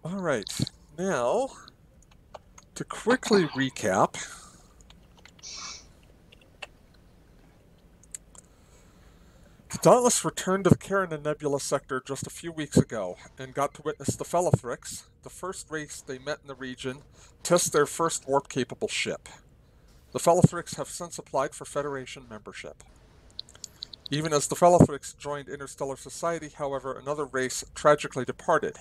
All right, now to quickly recap, the Dauntless returned to the Carina Nebula sector just a few weeks ago and got to witness the Fellathrix, the first race they met in the region, test their first warp-capable ship. The Fellathrix have since applied for Federation membership. Even as the Fellathrix joined Interstellar Society, however, another race tragically departed.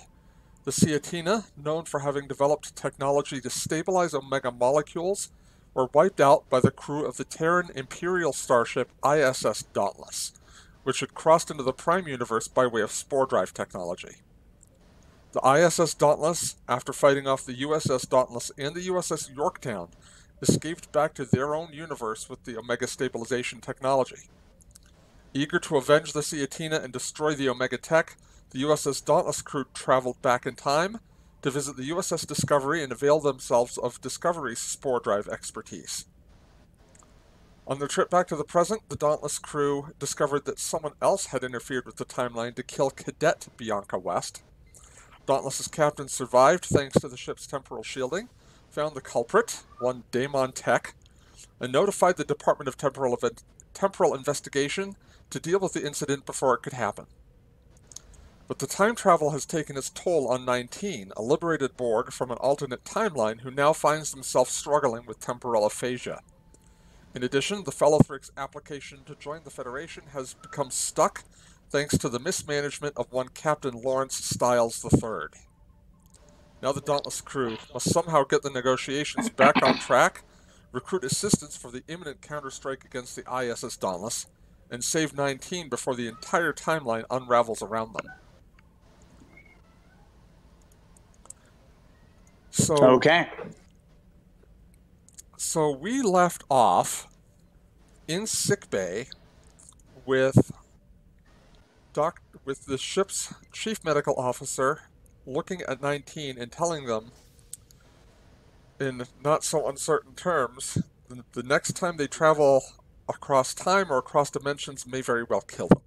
The Ciatina, known for having developed technology to stabilize omega molecules, were wiped out by the crew of the Terran Imperial starship ISS Dauntless, which had crossed into the Prime Universe by way of spore drive technology. The ISS Dauntless, after fighting off the USS Dauntless and the USS Yorktown, escaped back to their own universe with the omega stabilization technology. Eager to avenge the Ciatina and destroy the Omega Tech, the USS Dauntless crew traveled back in time to visit the USS Discovery and avail themselves of Discovery's spore drive expertise. On their trip back to the present, the Dauntless crew discovered that someone else had interfered with the timeline to kill Cadet Bianca West. Dauntless's captain survived thanks to the ship's temporal shielding, found the culprit, one Damon Tech, and notified the Department of Temporal Investigation to deal with the incident before it could happen. But the time travel has taken its toll on 19, a liberated Borg from an alternate timeline who now finds himself struggling with temporal aphasia. In addition, the Fellathrix application to join the Federation has become stuck thanks to the mismanagement of one Captain Lawrence Stiles III. Now the Dauntless crew must somehow get the negotiations back on track, recruit assistance for the imminent counterstrike against the ISS Dauntless, and save 19 before the entire timeline unravels around them. So we left off in sickbay with the ship's chief medical officer looking at 19 and telling them, in not so uncertain terms, the next time they travel across time or across dimensions may very well kill them.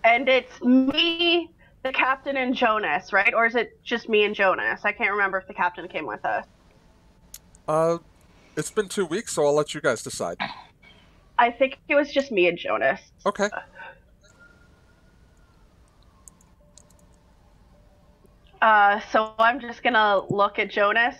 And it's me, the captain, and Jonas, right? Or is it just me and Jonas? I can't remember if the captain came with us. It's been 2 weeks, so I'll let you guys decide. I think it was just me and Jonas. Okay. So I'm just gonna look at Jonas.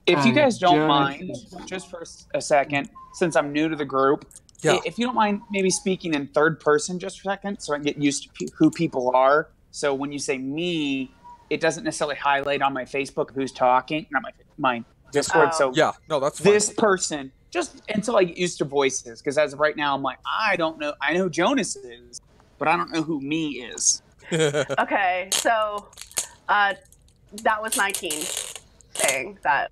If you guys don't mind, just for a second, since I'm new to the group, if you don't mind maybe speaking in third person just for a second so I can get used to who people are. So when you say me, it doesn't necessarily highlight on my Facebook who's talking, not my Discord. So yeah, no, that's fine. This person, just until I get used to voices, because as of right now, I'm like, I don't know. I know who Jonas is, but I don't know who me is. Okay, so that was 19 saying that.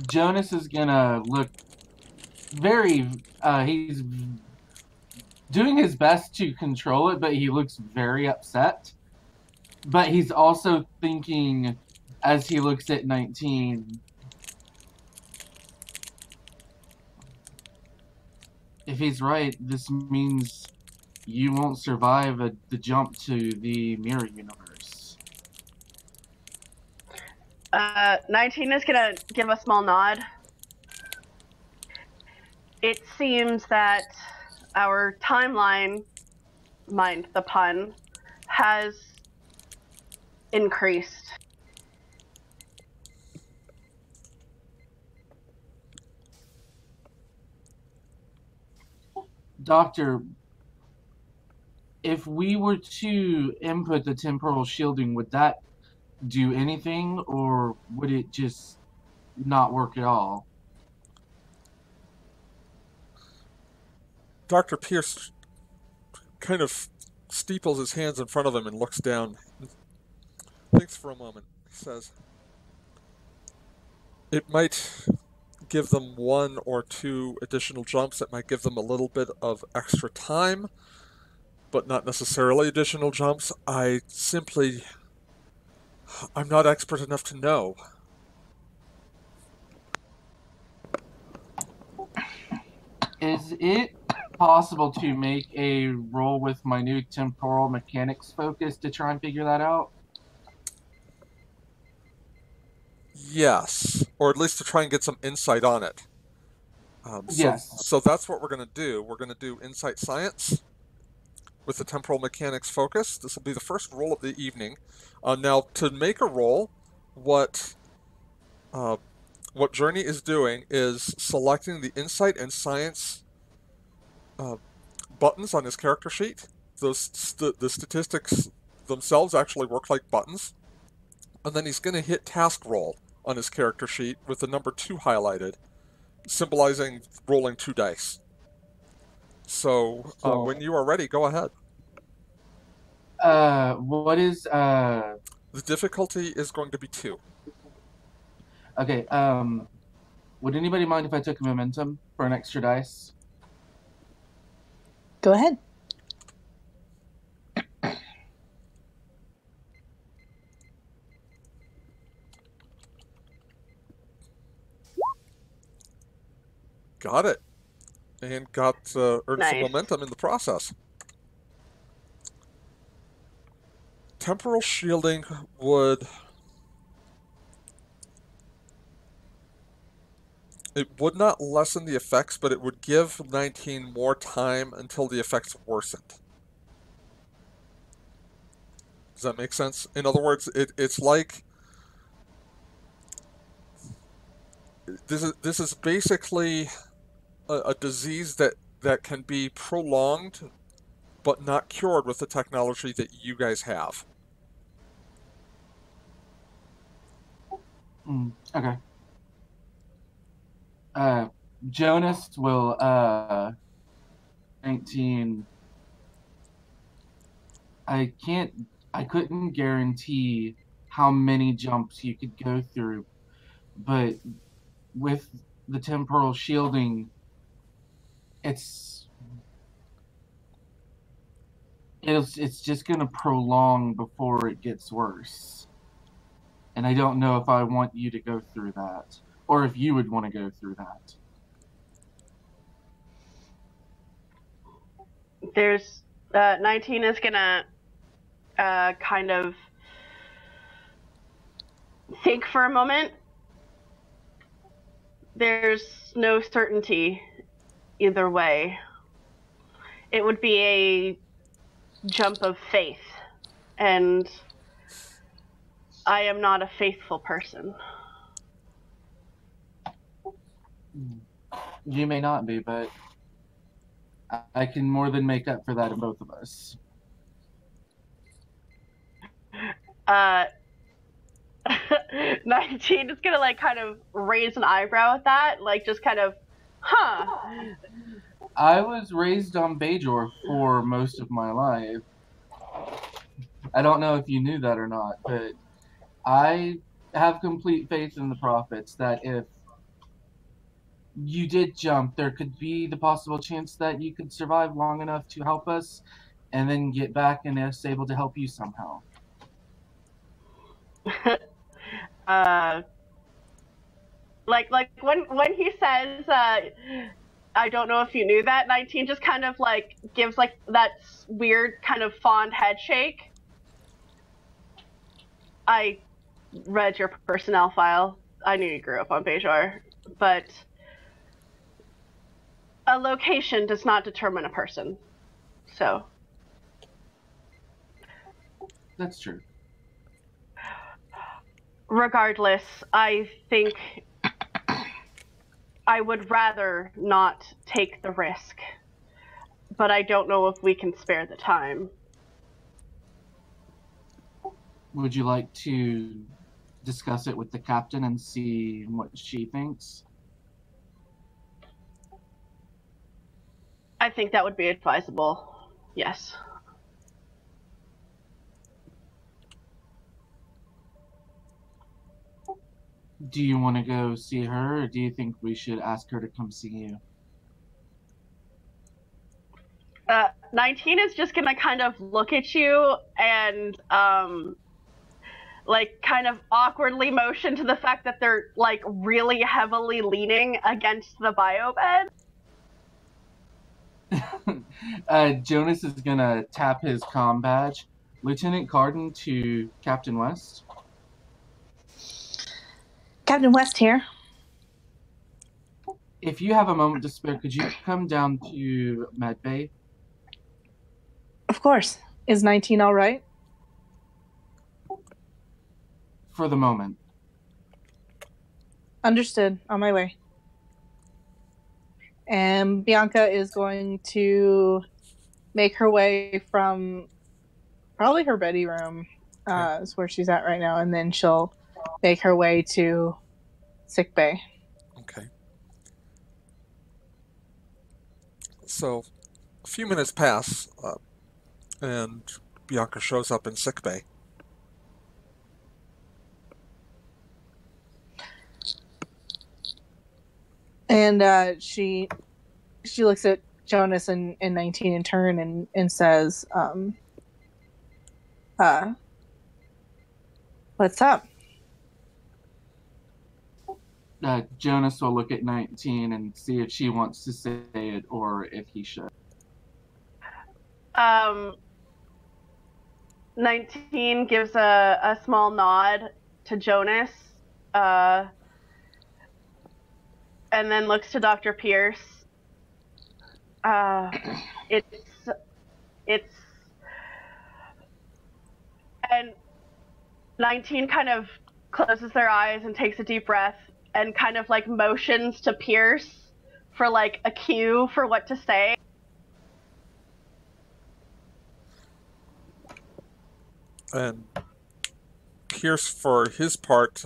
Jonas is gonna look very, he's doing his best to control it, but he looks very upset. But he's also thinking, as he looks at 19, if he's right, this means you won't survive the jump to the mirror universe. 19 is gonna give a small nod. It seems that our timeline, mind the pun, has increased. Doctor, if we were to input the temporal shielding, would that do anything, or would it just not work at all? Dr. Pierce kind of steeples his hands in front of him and looks down. Thinks for a moment. Says, it might give them 1 or 2 additional jumps. It might give them a little bit of extra time, but not necessarily additional jumps. I'm not expert enough to know. Is it possible to make a roll with my new temporal mechanics focus to try and figure that out? Yes, or at least to try and get some insight on it. Yes. So that's what we're going to do. We're going to do Insight Science with the temporal mechanics focus. This will be the first roll of the evening. Now, to make a roll, what Journey is doing is selecting the Insight and Science buttons on his character sheet. The statistics themselves actually work like buttons. And then he's going to hit Task Roll on his character sheet with the number 2 highlighted, symbolizing rolling 2 dice. So when you are ready, go ahead. What is The difficulty is going to be 2. Okay, would anybody mind if I took a momentum for an extra dice? Go ahead. Got it. And got earned some Nice. momentum in the process. Temporal shielding would not lessen the effects, but it would give 19 more time until the effects worsened. Does that make sense? In other words, it's like this is basically a disease that can be prolonged but not cured with the technology that you guys have. Okay. Jonas will 19. I couldn't guarantee how many jumps you could go through, but with the temporal shielding, it's just gonna prolong before it gets worse. And I don't know if I want you to go through that, or if you would want to go through that. There's 19 is gonna kind of think for a moment. There's no certainty either way. It would be a jump of faith, and I am not a faithful person. You may not be, but I can more than make up for that in both of us. 19 is gonna like kind of raise an eyebrow at that, like just kind of, huh. I was raised on Bajor for most of my life. I don't know if you knew that or not, but I have complete faith in the prophets that if you did jump, there could be the possible chance that you could survive long enough to help us and then get back and us able to help you somehow. Like when he says, I don't know if you knew that, 19 just kind of like gives like that weird kind of fond head shake. I read your personnel file. I knew you grew up on Bajor, but a location does not determine a person. So. That's true. Regardless, I think I would rather not take the risk, but I don't know if we can spare the time. Would you like to discuss it with the captain and see what she thinks? I think that would be advisable, yes. Do you want to go see her, or do you think we should ask her to come see you? 19 is just gonna kind of look at you and like kind of awkwardly motion to the fact that they're like really heavily leaning against the bio bed. Jonas is gonna tap his comm badge. Lieutenant Carden to Captain West. Captain West here. If you have a moment to spare, could you come down to Medbay? Of course. Is 19 all right? For the moment. Understood. On my way. And Bianca is going to make her way from probably her bedroom, is where she's at right now, and then she'll make her way to sick bay. Okay. So, a few minutes pass, and Bianca shows up in sick bay. And she looks at Jonas and 19 in turn and says, what's up? Jonas will look at 19 and see if she wants to say it or if he should. 19 gives a small nod to Jonas, and then looks to Dr. Pierce. It's and 19 kind of closes their eyes and takes a deep breath and kind of like motions to Pierce for like a cue for what to say. And Pierce, for his part,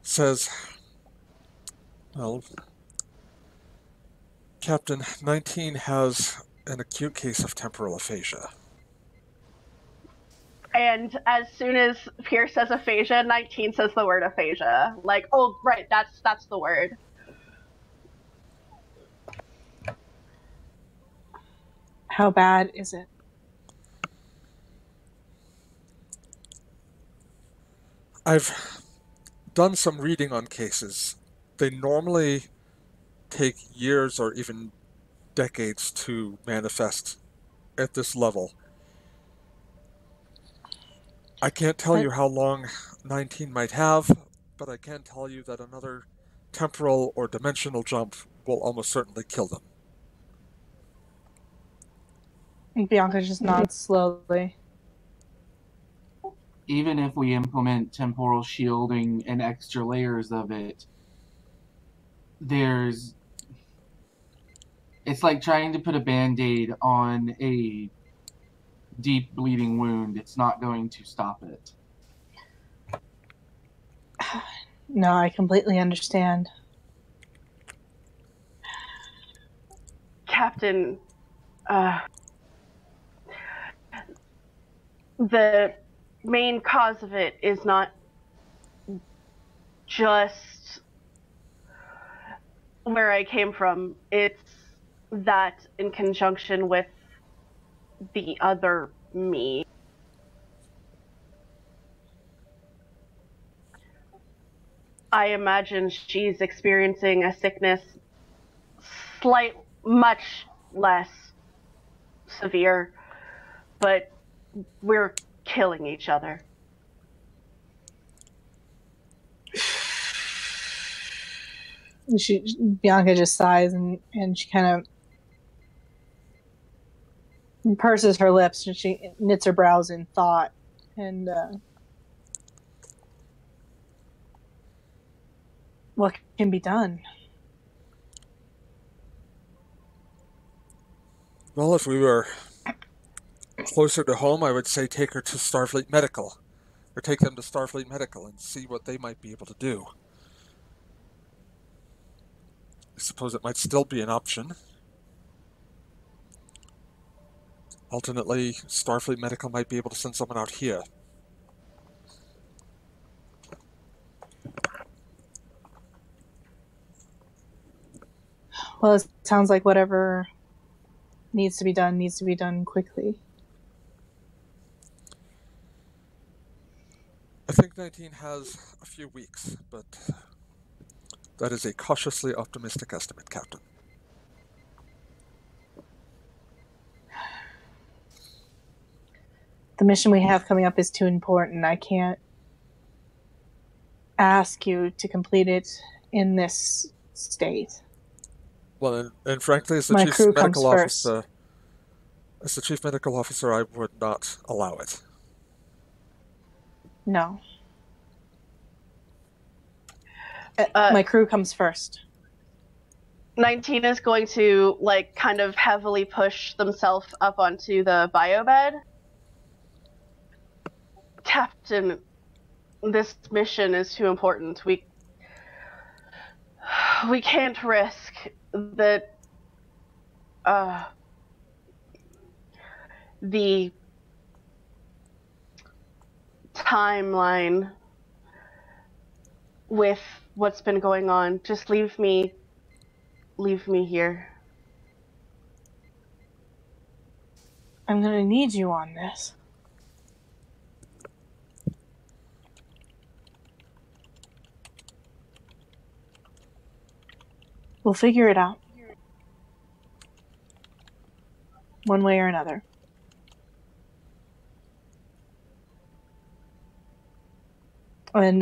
says, well, Captain, 19 has an acute case of temporal aphasia. And as soon as Pierce says aphasia, 19 says the word aphasia. Like, oh, right, that's the word. How bad is it? I've done some reading on cases. They normally take years or even decades to manifest at this level. I can't tell you how long 19 might have, but I can tell you that another temporal or dimensional jump will almost certainly kill them. And Bianca just nods slowly. Even if we implement temporal shielding and extra layers of it, it's like trying to put a band-aid on a deep bleeding wound. It's not going to stop it. No, I completely understand. Captain, the main cause of it is not just where I came from. It's that in conjunction with the other me. I imagine she's experiencing a sickness much less severe, but we're killing each other. Bianca just sighs and she kind of purses her lips and she knits her brows in thought. And what can be done? Well, if we were closer to home, I would say take her to Starfleet Medical, or take them to Starfleet Medical and see what they might be able to do. I suppose it might still be an option. Alternately, Starfleet Medical might be able to send someone out here. Well, it sounds like whatever needs to be done quickly. I think 19 has a few weeks, but that is a cautiously optimistic estimate, Captain. The mission we have coming up is too important. I can't ask you to complete it in this state. Well, and frankly, My crew comes first. As the chief medical officer, I would not allow it. No. My crew comes first. 19 is going to, like, kind of heavily push themselves up onto the biobed. Captain, this mission is too important. We can't risk that the timeline with what's been going on. Just leave me here. I'm gonna need you on this. We'll figure it out. One way or another. And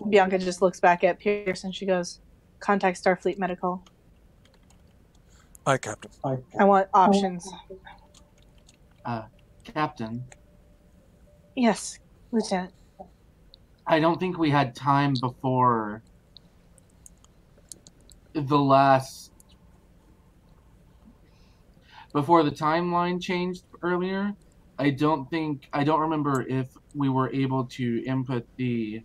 Bianca just looks back at Pierce and she goes, "Contact Starfleet Medical." Aye, Captain. I want options. Captain. Yes, Lieutenant. I don't think we had time before the timeline changed earlier. I don't remember if we were able to input the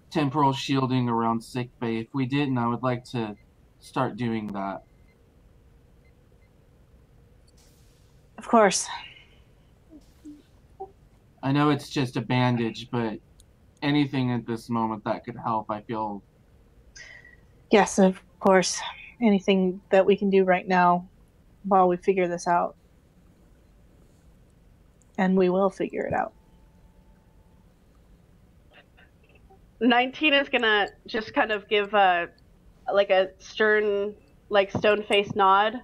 temporal shielding around sickbay. If we didn't, I would like to start doing that. Of course. I know it's just a bandage, but anything at this moment that could help, I feel. Yes, of course. Anything that we can do right now while we figure this out. And we will figure it out. 19 is gonna just kind of give a stern, like, stone-faced nod.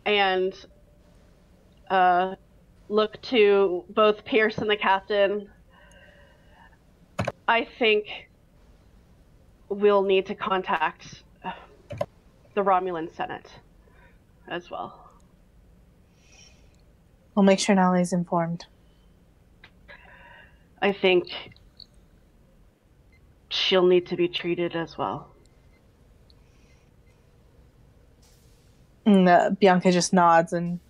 And look to both Pierce and the captain. I think we'll need to contact the Romulan Senate as well. We'll make sure Nally's informed. I think she'll need to be treated as well. And Bianca just nods and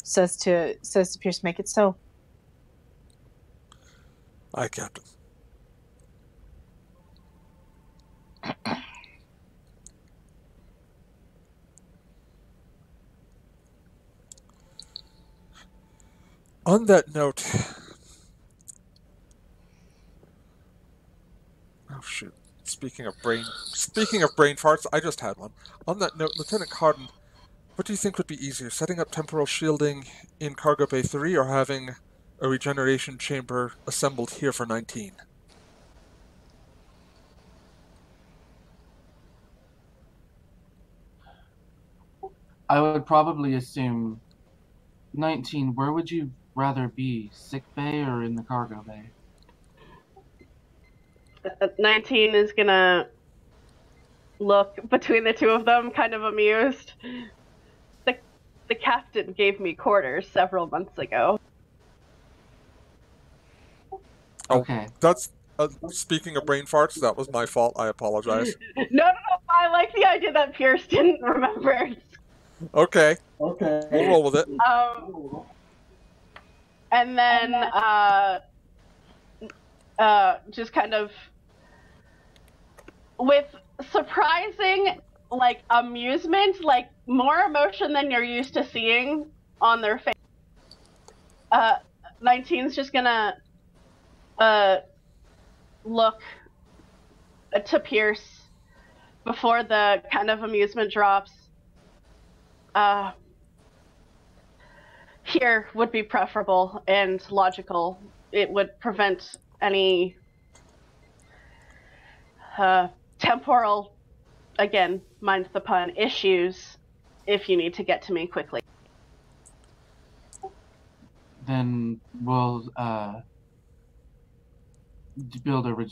says to Pierce, "Make it so." Aye, Captain. On that note, oh shoot! Speaking of brain farts, I just had one. On that note, Lieutenant Carden, what do you think would be easier, setting up temporal shielding in Cargo Bay 3 or having a regeneration chamber assembled here for 19? I would probably assume 19, where would you rather be? Sick bay or in the cargo bay? 19 is gonna look between the two of them, kind of amused. The captain gave me quarters several months ago. Okay. That's speaking of brain farts, that was my fault. I apologize. No. I like the idea that Pierce didn't remember. Okay. We'll roll with it. And then just kind of with surprising, like, amusement, like more emotion than you're used to seeing on their face. 19's just gonna look to Pierce before the kind of amusement drops. Here would be preferable and logical. It would prevent any temporal, again, mind the pun, issues if you need to get to me quickly. then we'll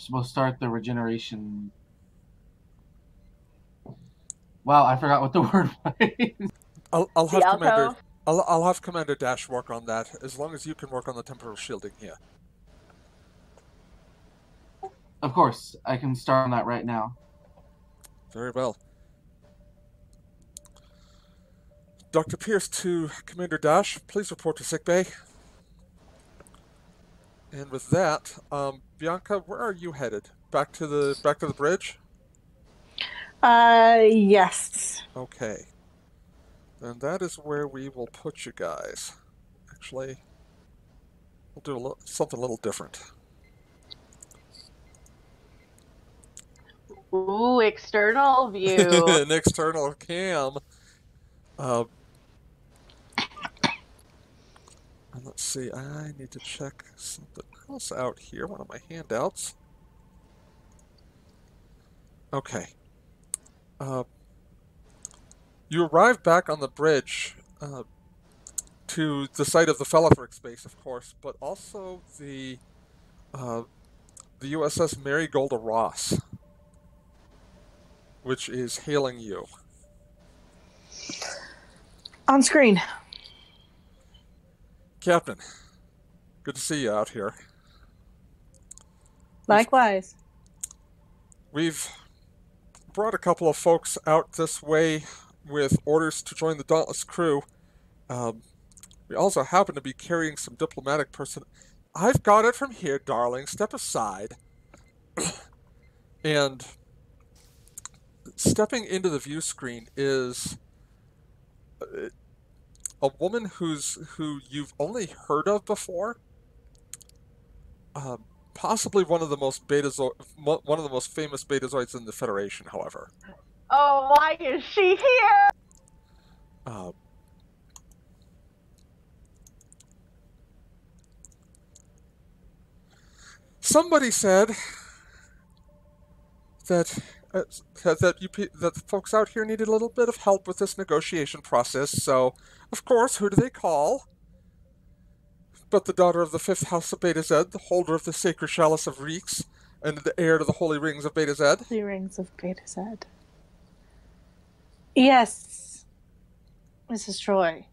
we'll start the regeneration. Wow, I forgot what the word was. I'll have The Commander. alcove? I'll have Commander Dash work on that, as long as you can work on the temporal shielding here. Of course, I can start on that right now. Very well. Dr. Pierce to Commander Dash, please report to sickbay. And with that, Bianca, where are you headed? Back to the bridge? Yes. Okay. Then that is where we will put you guys. Actually, we'll do something a little different. Ooh, external view. An external cam. And let's see, I need to check something else out here, one of my handouts. Okay. You arrive back on the bridge to the site of the Felifrix base, of course, but also the USS Marigolda Ross, which is hailing you. On screen. Captain, good to see you out here. Likewise. We've brought a couple of folks out this way with orders to join the Dauntless crew. We also happen to be carrying some diplomatic person. I've got it from here, darling. Step aside. And stepping into the view screen is a woman who you've only heard of before. Possibly one of the most famous betazoids in the Federation, however. Oh, why is she here? Somebody said that the folks out here needed a little bit of help with this negotiation process. So, of course, who do they call? But the daughter of the fifth house of Beta Zed, the holder of the sacred chalice of Reeks, and the heir to the holy rings of Beta Zed. The rings of Beta Zed. Yes, Mrs. Troy,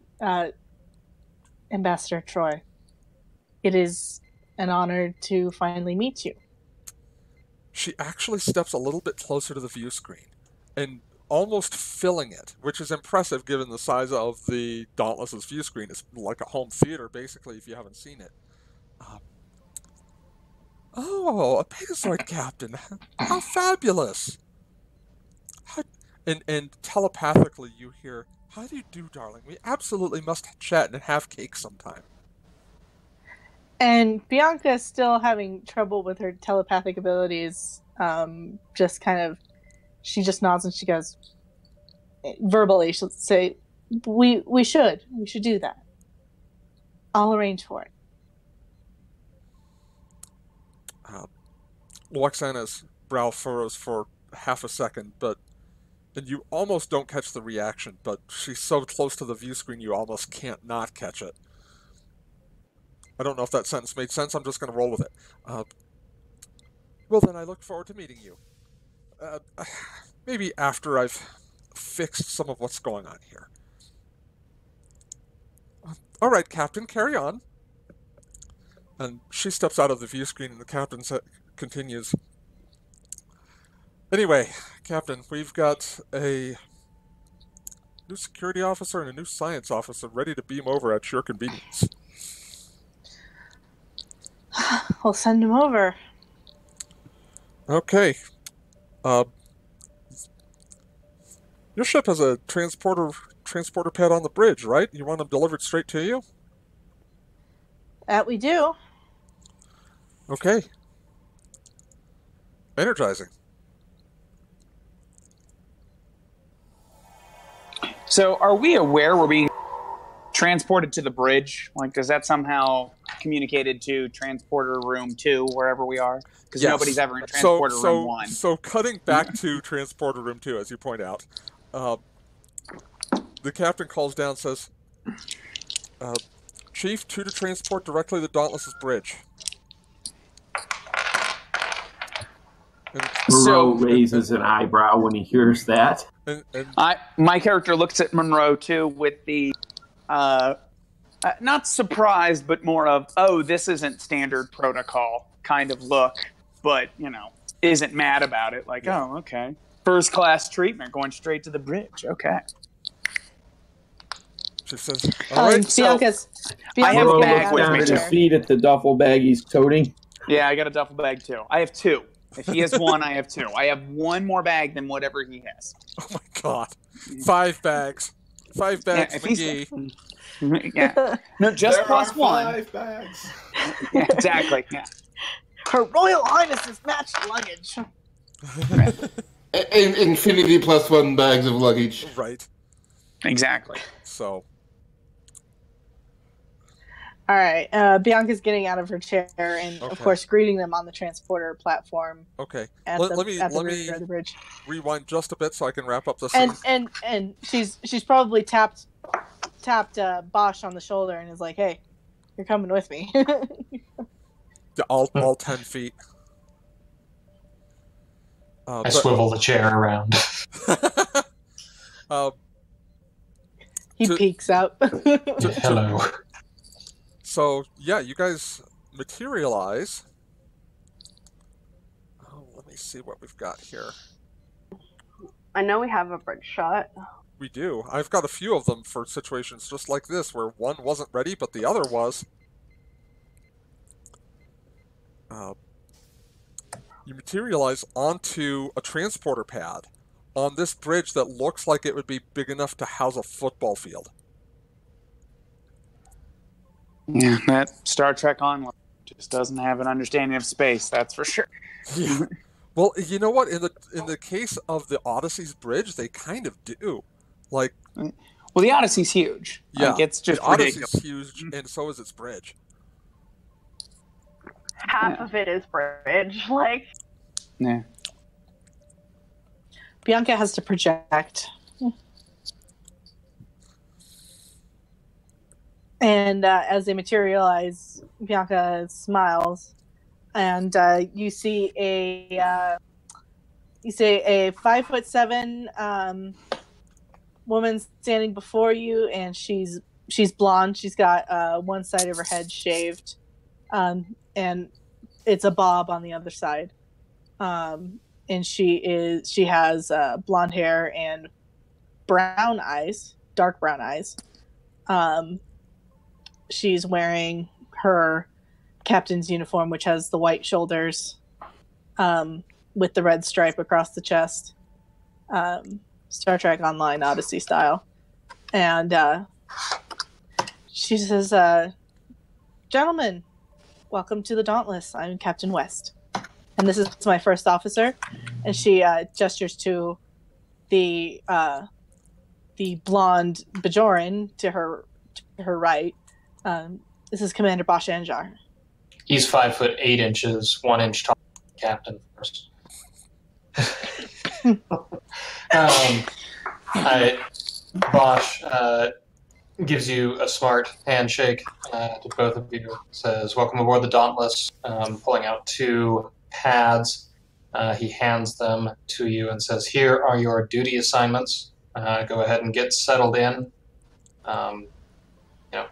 Ambassador Troy. It is an honor to finally meet you. She actually steps a little bit closer to the view screen and almost filling it, which is impressive given the size of the Dauntless's view screen. It's like a home theater, basically, if you haven't seen it. Oh, a Betazoid captain. How fabulous. And telepathically you hear, how do you do, darling? We absolutely must chat and have cake sometime. And Bianca is still having trouble with her telepathic abilities. Just kind of, she just nods and she goes, verbally, she'll say, we should do that. I'll arrange for it. Loxana's brow furrows for half a second, and you almost don't catch the reaction, but she's so close to the view screen you almost can't not catch it. I don't know if that sentence made sense. I'm just going to roll with it. Well, then I look forward to meeting you. Maybe after I've fixed some of what's going on here. All right, Captain, carry on. And she steps out of the view screen, and the captain continues. Anyway, Captain, we've got a new security officer and a new science officer ready to beam over at your convenience. We'll send him over. Okay. Your ship has a transporter pad on the bridge, right? You want them delivered straight to you? That we do. Okay. Energizing. So, are we aware we're being transported to the bridge? Like, is that somehow communicated to transporter room 2, wherever we are? Because yes. Nobody's ever in transporter room 1. So cutting back to transporter room 2, as you point out, the captain calls down and says, Chief, 2 to transport directly to Dauntless's bridge. Monroe raises an eyebrow when he hears that. My character looks at Monroe too with the not surprised, but more of, oh, this isn't standard protocol kind of look, but, isn't mad about it. Like, yeah. Oh, okay. First class treatment, going straight to the bridge. Okay. She says, all right. Bianca's I have a bag with down me. at his feet at the duffel bag he's toting. Yeah, I got a duffel bag too. I have 2. If he has 1, I have 2. I have 1 more bag than whatever he has. Oh my God. 5 bags. 5 bags, McGee. Yeah. No, just there plus are 1. 5 bags. Yeah, exactly. Yeah. Her Royal Highness's matched luggage. Infinity plus 1 bags of luggage. Right. Exactly. So. All right. Bianca's getting out of her chair and, of course, greeting them on the transporter platform. Okay. Let me bridge. Rewind just a bit so I can wrap up the scene. And she's probably tapped Bosch on the shoulder and is like, "Hey, you're coming with me." all 10 feet. I swivel the chair around. He peeks out. Hello. So, yeah, you guys materialize. Oh, let me see what we've got here. I know we have a bridge shot. We do. I've got a few of them for situations just like this, where one wasn't ready, but the other was. You materialize onto a transporter pad on this bridge that looks like it would be big enough to house a football field. Yeah, that Star Trek Online just doesn't have an understanding of space, that's for sure. Yeah. Well, you know what? In the case of the Odyssey's bridge, they kind of do. Like, well, the Odyssey's huge. Yeah, like, it's just the Odyssey's ridiculous. huge, and so is its bridge. Half of it is bridge, like. Yeah. Bianca has to project. And as they materialize, Bianca smiles, and you see a 5'7" woman standing before you, and she's blonde. She's got one side of her head shaved, and it's a bob on the other side. And she has blonde hair and brown eyes, dark brown eyes. She's wearing her captain's uniform, which has the white shoulders with the red stripe across the chest. Star Trek Online Odyssey style. And she says, "Gentlemen, welcome to the Dauntless. I'm Captain West. And this is my first officer." And she gestures to the blonde Bajoran to her right. This is Commander Bosch Anjar. He's 5'8", 1 inch tall. Captain first. Bosch gives you a smart handshake to both of you. Says, "Welcome aboard the Dauntless." Pulling out 2 pads, he hands them to you and says, "Here are your duty assignments. Go ahead and get settled in.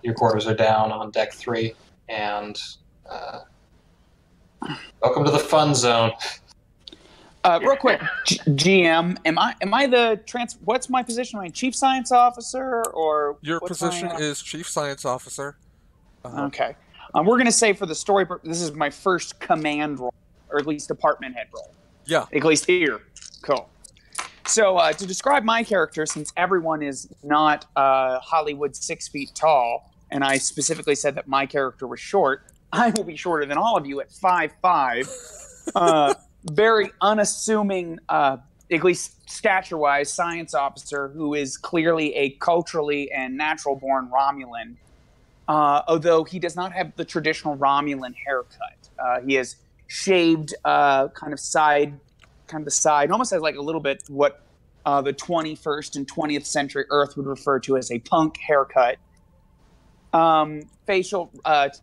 Your quarters are down on deck 3, and welcome to the fun zone." Real quick, GM, am I the what's my position? Am I Chief Science Officer, or your position is Chief Science Officer? Okay, we're going to say for the story, this is my first command role, or at least department head role. Yeah, at least here. Cool. So to describe my character, since everyone is not Hollywood 6 feet tall, and I specifically said that my character was short, I will be shorter than all of you at 5'5". Very unassuming, at least stature-wise, science officer who is clearly a culturally and natural-born Romulan, although he does not have the traditional Romulan haircut. He has shaved kind of the side, almost has like a little bit what the 21st and 20th century Earth would refer to as a punk haircut. Facial,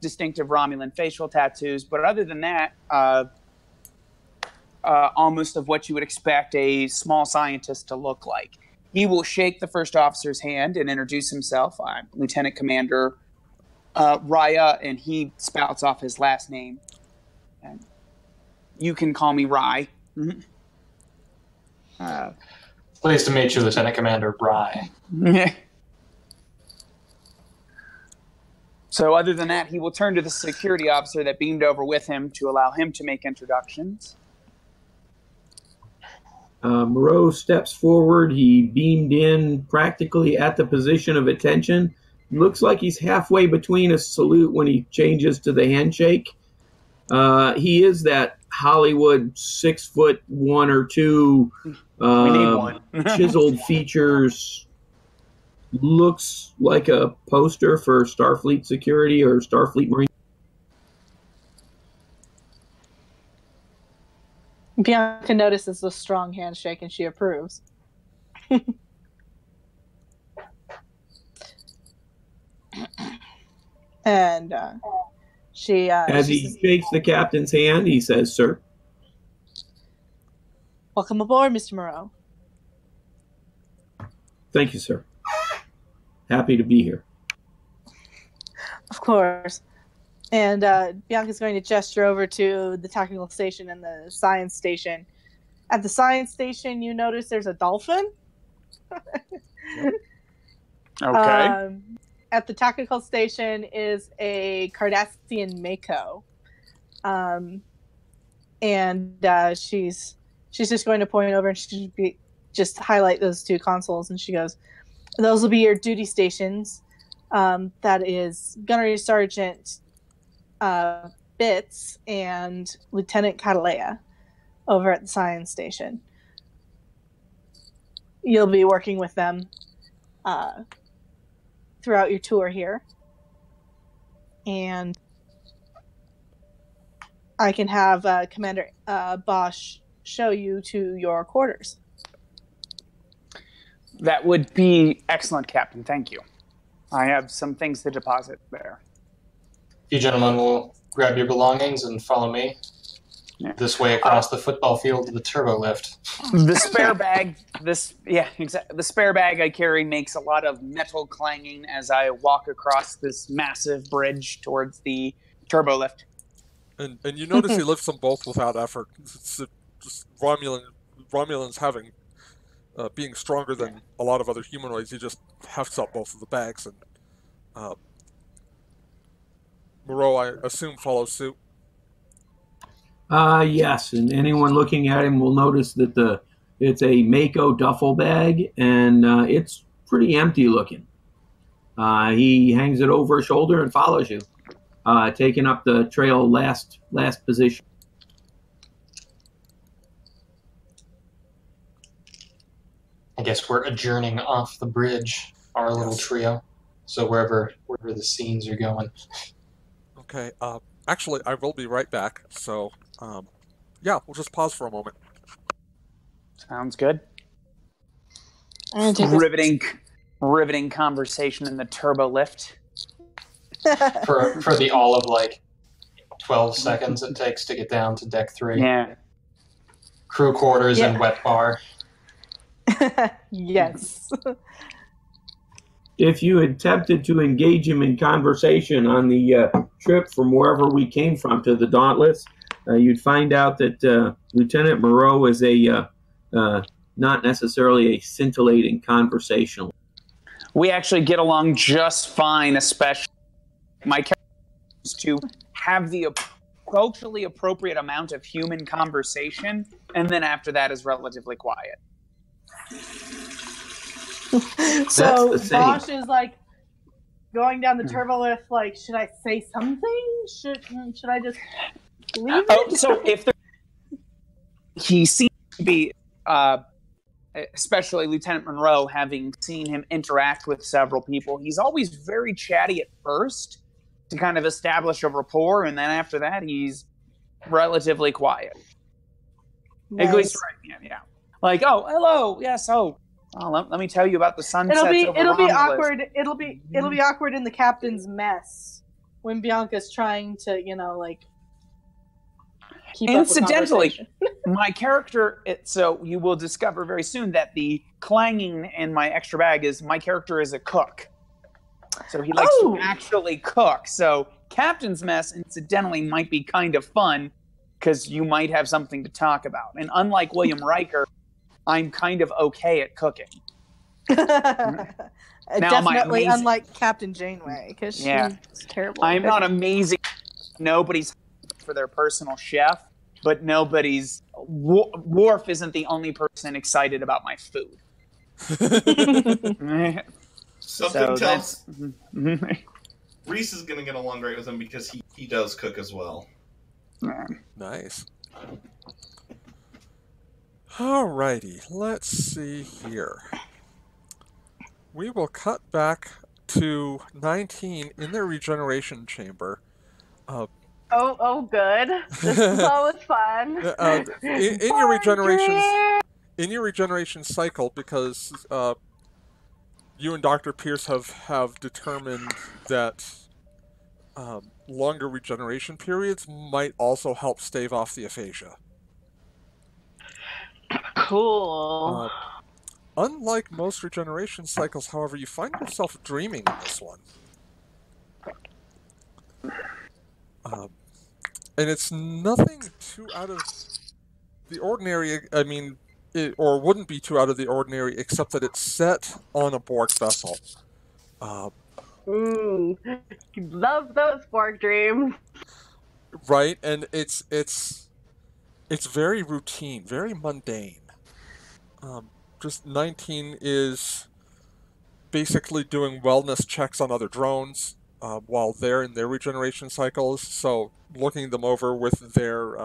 distinctive Romulan facial tattoos, but other than that, almost of what you would expect a small scientist to look like. He will shake the first officer's hand and introduce himself. I'm Lieutenant Commander Raya, and he spouts off his last name. And you can call me Rye. Pleased to meet you, Lieutenant Commander Rye. So other than that, he will turn to the security officer that beamed over with him to allow him to make introductions. Moreau steps forward. He beamed in practically at the position of attention. Looks like he's halfway between a salute when he changes to the handshake. He is that Hollywood 6'1" or 2, We need one. chiseled features. Looks like a poster for Starfleet security or Starfleet Marine. Bianca notices the strong handshake and she approves. And she As he shakes the captain's hand, he says, "Sir." "Welcome aboard, Mr. Moreau." "Thank you, sir. Happy to be here." Of course. And Bianca's going to gesture over to the technical station and the science station. At the science station, you notice there's a dolphin. Okay. At the technical station is a Cardassian Mako. And she's just going to point over and just highlight those two consoles. And she goes, "Those will be your duty stations. That is Gunnery Sergeant Bitz and Lieutenant Catalea over at the science station. You'll be working with them throughout your tour here. And I can have Commander Bosch show you to your quarters." That would be excellent, Captain. Thank you. I have some things to deposit there. You gentlemen will grab your belongings and follow me this way across the football field to the turbo lift. The spare bag, exactly. The spare bag I carry makes a lot of metal clanging as I walk across this massive bridge towards the turbo lift. And you notice he lifts them both without effort. It's just Romulans having being stronger than a lot of other humanoids. He just hefts up both of the bags, and Moreau, I assume, follows suit. Yes, and anyone looking at him will notice that it's a Mako duffel bag, and it's pretty empty looking. He hangs it over his shoulder and follows you, taking up the trail last position. I guess we're adjourning off the bridge, our little trio. So wherever the scenes are going. Okay. Actually, I will be right back. So, yeah, we'll just pause for a moment. Sounds good. And Riveting conversation in the turbo lift. for the all of like 12 seconds it takes to get down to deck 3. Yeah. Crew quarters and wet bar. Yes. If you attempted to engage him in conversation on the trip from wherever we came from to the Dauntless, you'd find out that Lieutenant Moreau is not necessarily a scintillating conversationalist. We actually get along just fine, especially my character is to have the culturally appropriate amount of human conversation, and then after that is relatively quiet. So Bosch is like going down the turbo lift, like, should I say something? Should I just leave it? So if he seems to be, especially Lieutenant Monroe, having seen him interact with several people, he's always very chatty at first to kind of establish a rapport, and then after that, he's relatively quiet. Nice. At least right, yeah. Like, oh, hello, yes, oh. Oh, let me tell you about the sunsets over It'll be Romulus. awkward. It'll be awkward in the captain's mess when Bianca's trying to, keep Incidentally, up the conversation. my character. So you will discover very soon that the clanging in my extra bag is my character is a cook. So he likes to actually cook. So captain's mess, incidentally, might be kind of fun because you might have something to talk about. And unlike William Riker, I'm kind of okay at cooking. Definitely unlike Captain Janeway, because she's terrible. I'm not amazing. Nobody's for their personal chef, but nobody's. Worf isn't the only person excited about my food. Something tells Reese is going to get along great with him because he does cook as well. Nice. Alrighty, let's see here. We will cut back to 19 in their regeneration chamber. Oh, good. This is always fun. In your regeneration cycle, because you and Dr. Pierce have determined that longer regeneration periods might also help stave off the aphasia. Cool. Unlike most regeneration cycles, however, you find yourself dreaming in this one. And it's nothing too out of the ordinary, I mean, or wouldn't be too out of the ordinary, except that it's set on a Borg vessel. Love those Borg dreams. Right, and it's very routine, very mundane. Just 19 is basically doing wellness checks on other drones while they're in their regeneration cycles. So looking them over with their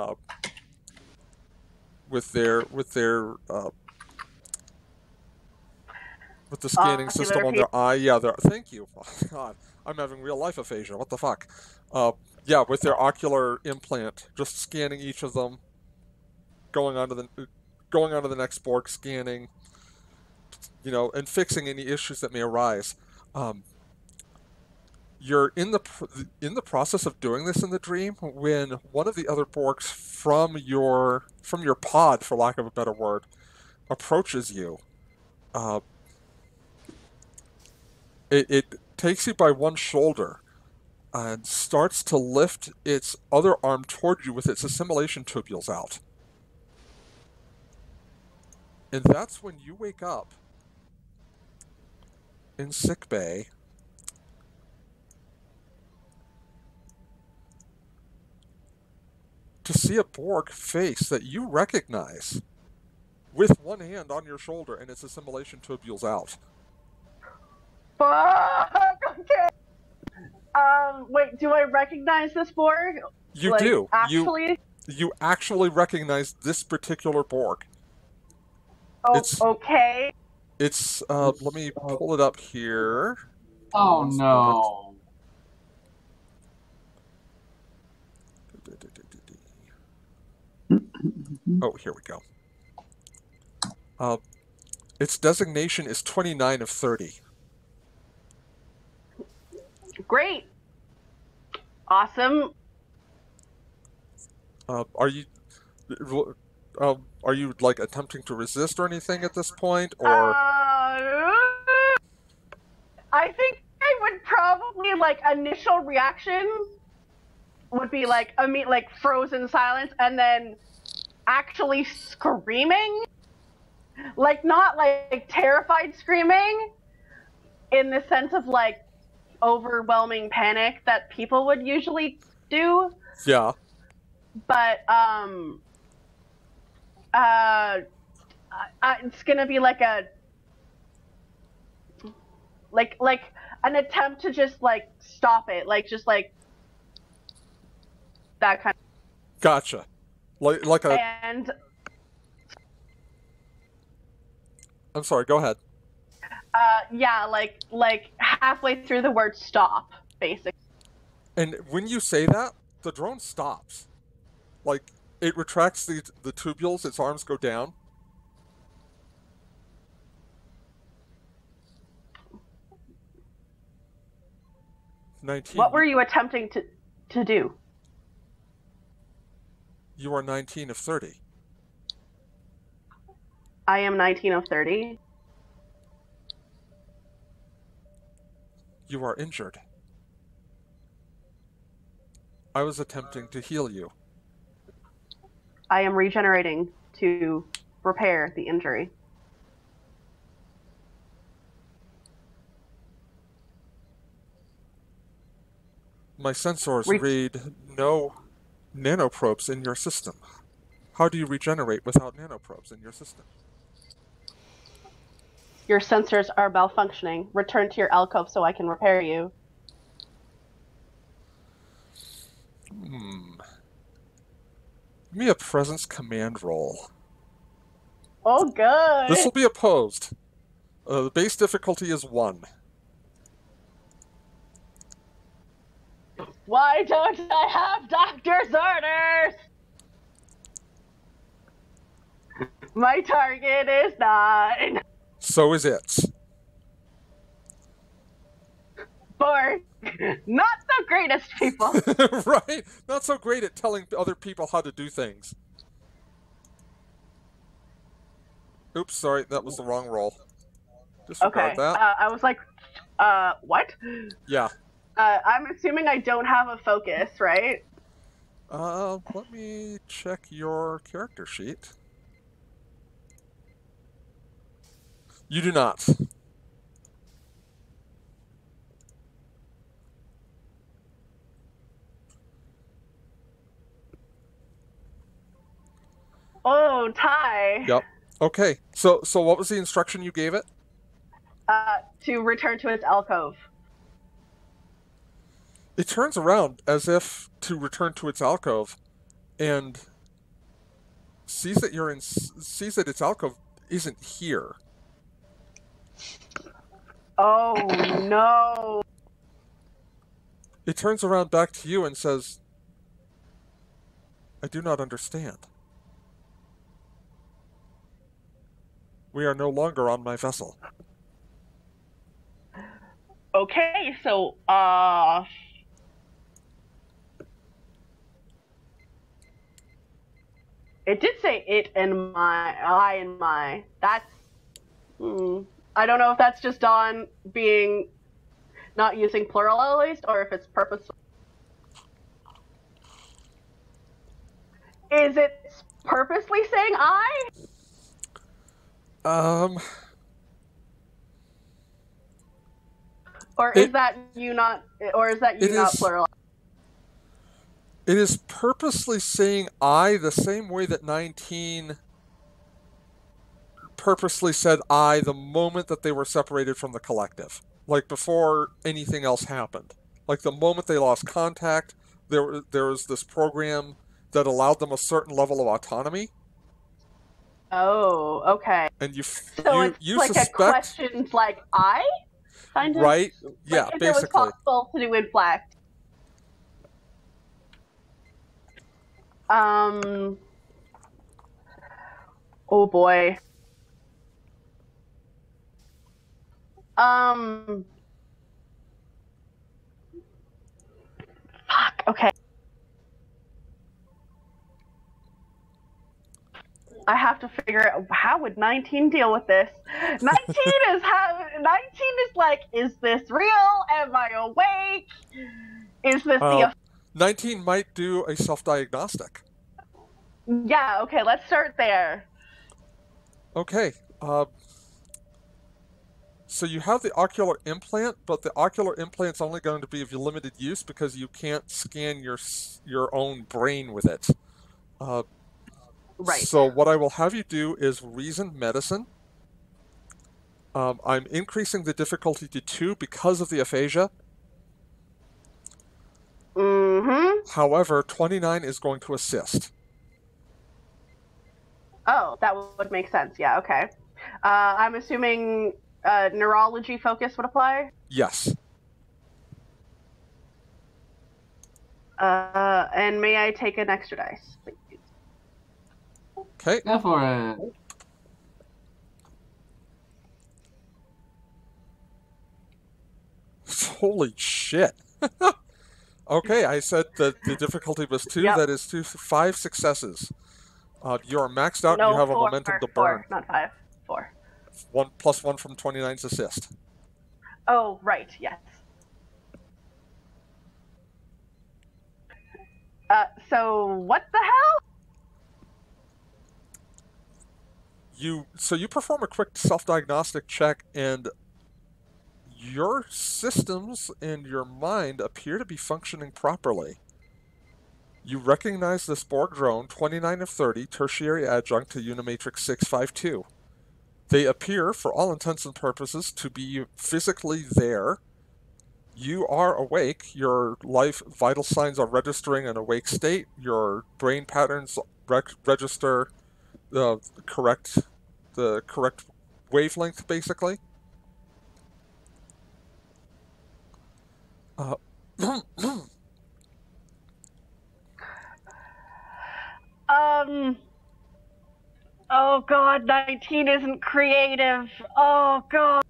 the scanning system on their eye. Yeah, thank you. Oh, God, I'm having real life aphasia. What the fuck? Yeah, with their ocular implant, just scanning each of them, going on to the next Borg, scanning, and fixing any issues that may arise. You're in the process of doing this in the dream when one of the other Borgs from your pod, for lack of a better word, approaches you. It takes you by one shoulder and starts to lift its other arm toward you with its assimilation tubules out. And that's when you wake up in sickbay to see a Borg face that you recognize with one hand on your shoulder and its assimilation tubules out. Fuck! Okay. Wait, do I recognize this Borg? You do. Actually? You actually recognize this particular Borg. Oh, okay. It's, let me pull it up here. Oh, no. Oh, here we go. Its designation is 29 of 30. Great. Awesome. Are you like attempting to resist or anything at this point, or? I think I would probably initial reaction would be like frozen silence, and then actually screaming, not terrified screaming, in the sense of overwhelming panic that people would usually do. Yeah. But it's gonna be an attempt to just stop it, that kind of. Gotcha. And I'm sorry. Go ahead. Yeah, halfway through the word stop, basically. And when you say that, the drone stops. It retracts the tubules, its arms go down. 19. What were you attempting to do? You are 19 of 30. I am 19 of 30. You are injured. I was attempting to heal you. I am regenerating to repair the injury. My sensors read no nanoprobes in your system. How do you regenerate without nanoprobes in your system? Your sensors are malfunctioning. Return to your alcove so I can repair you. Give me a presence command roll. Oh, good. This will be opposed. The base difficulty is 1. Why don't I have doctor's orders? My target is 9. So is it. For not the greatest people. Right? Not so great at telling other people how to do things. Oops, sorry, that was the wrong roll. Disregard Okay. that. I was like, what? Yeah. I'm assuming I don't have a focus, right? Let me check your character sheet. You do not. Oh, Ty. Yep. Okay. So what was the instruction you gave it? To return to its alcove. It turns around as if to return to its alcove, and sees that its alcove isn't here. Oh no. It turns around back to you and says, I do not understand. We are no longer on my vessel. Okay, so, it did say it and I and my. That's, I don't know if that's just on being, not using plural at least, or if it's purposeful. Is it purposely saying I? Or is that you not plural? It is purposely saying I the same way that 19 purposely said I the moment that they were separated from the collective. Like before anything else happened. Like the moment they lost contact, there was this program that allowed them a certain level of autonomy. Oh, okay. And you like suspect, a questions like I? Kind of? Right? Yeah, like if basically. it was possible to do inflect. Oh boy. Fuck, okay. I have to figure out how would 19 deal with this. 19 is like, is this real? Am I awake? Is this 19 might do a self-diagnostic. Yeah, okay, let's start there. Okay. So you have the ocular implant, but the ocular implant's only going to be of limited use because you can't scan your own brain with it. Right. So what I will have you do is reason medicine. I'm increasing the difficulty to 2 because of the aphasia. Mm-hmm. However, 29 is going to assist. Oh, that would make sense. Yeah, okay. I'm assuming neurology focus would apply? Yes. And may I take an extra dice, please? Okay. Go for it. Holy shit. Okay, I said that the difficulty was 2. Yep. That is 5 successes. You are maxed out and you No, have a 4, momentum to 4, burn. not 5. 4. 1 plus 1 from 29's assist. Oh, right, yes. So what the hell? You perform a quick self-diagnostic check, and your systems and your mind appear to be functioning properly. You recognize this Borg drone, 29 of 30, tertiary adjunct to Unimatrix 652. They appear, for all intents and purposes, to be physically there. You are awake. Your life vital signs are registering an awake state. Your brain patterns register the correct wavelength, basically. Oh god, 19 isn't creative. Oh god.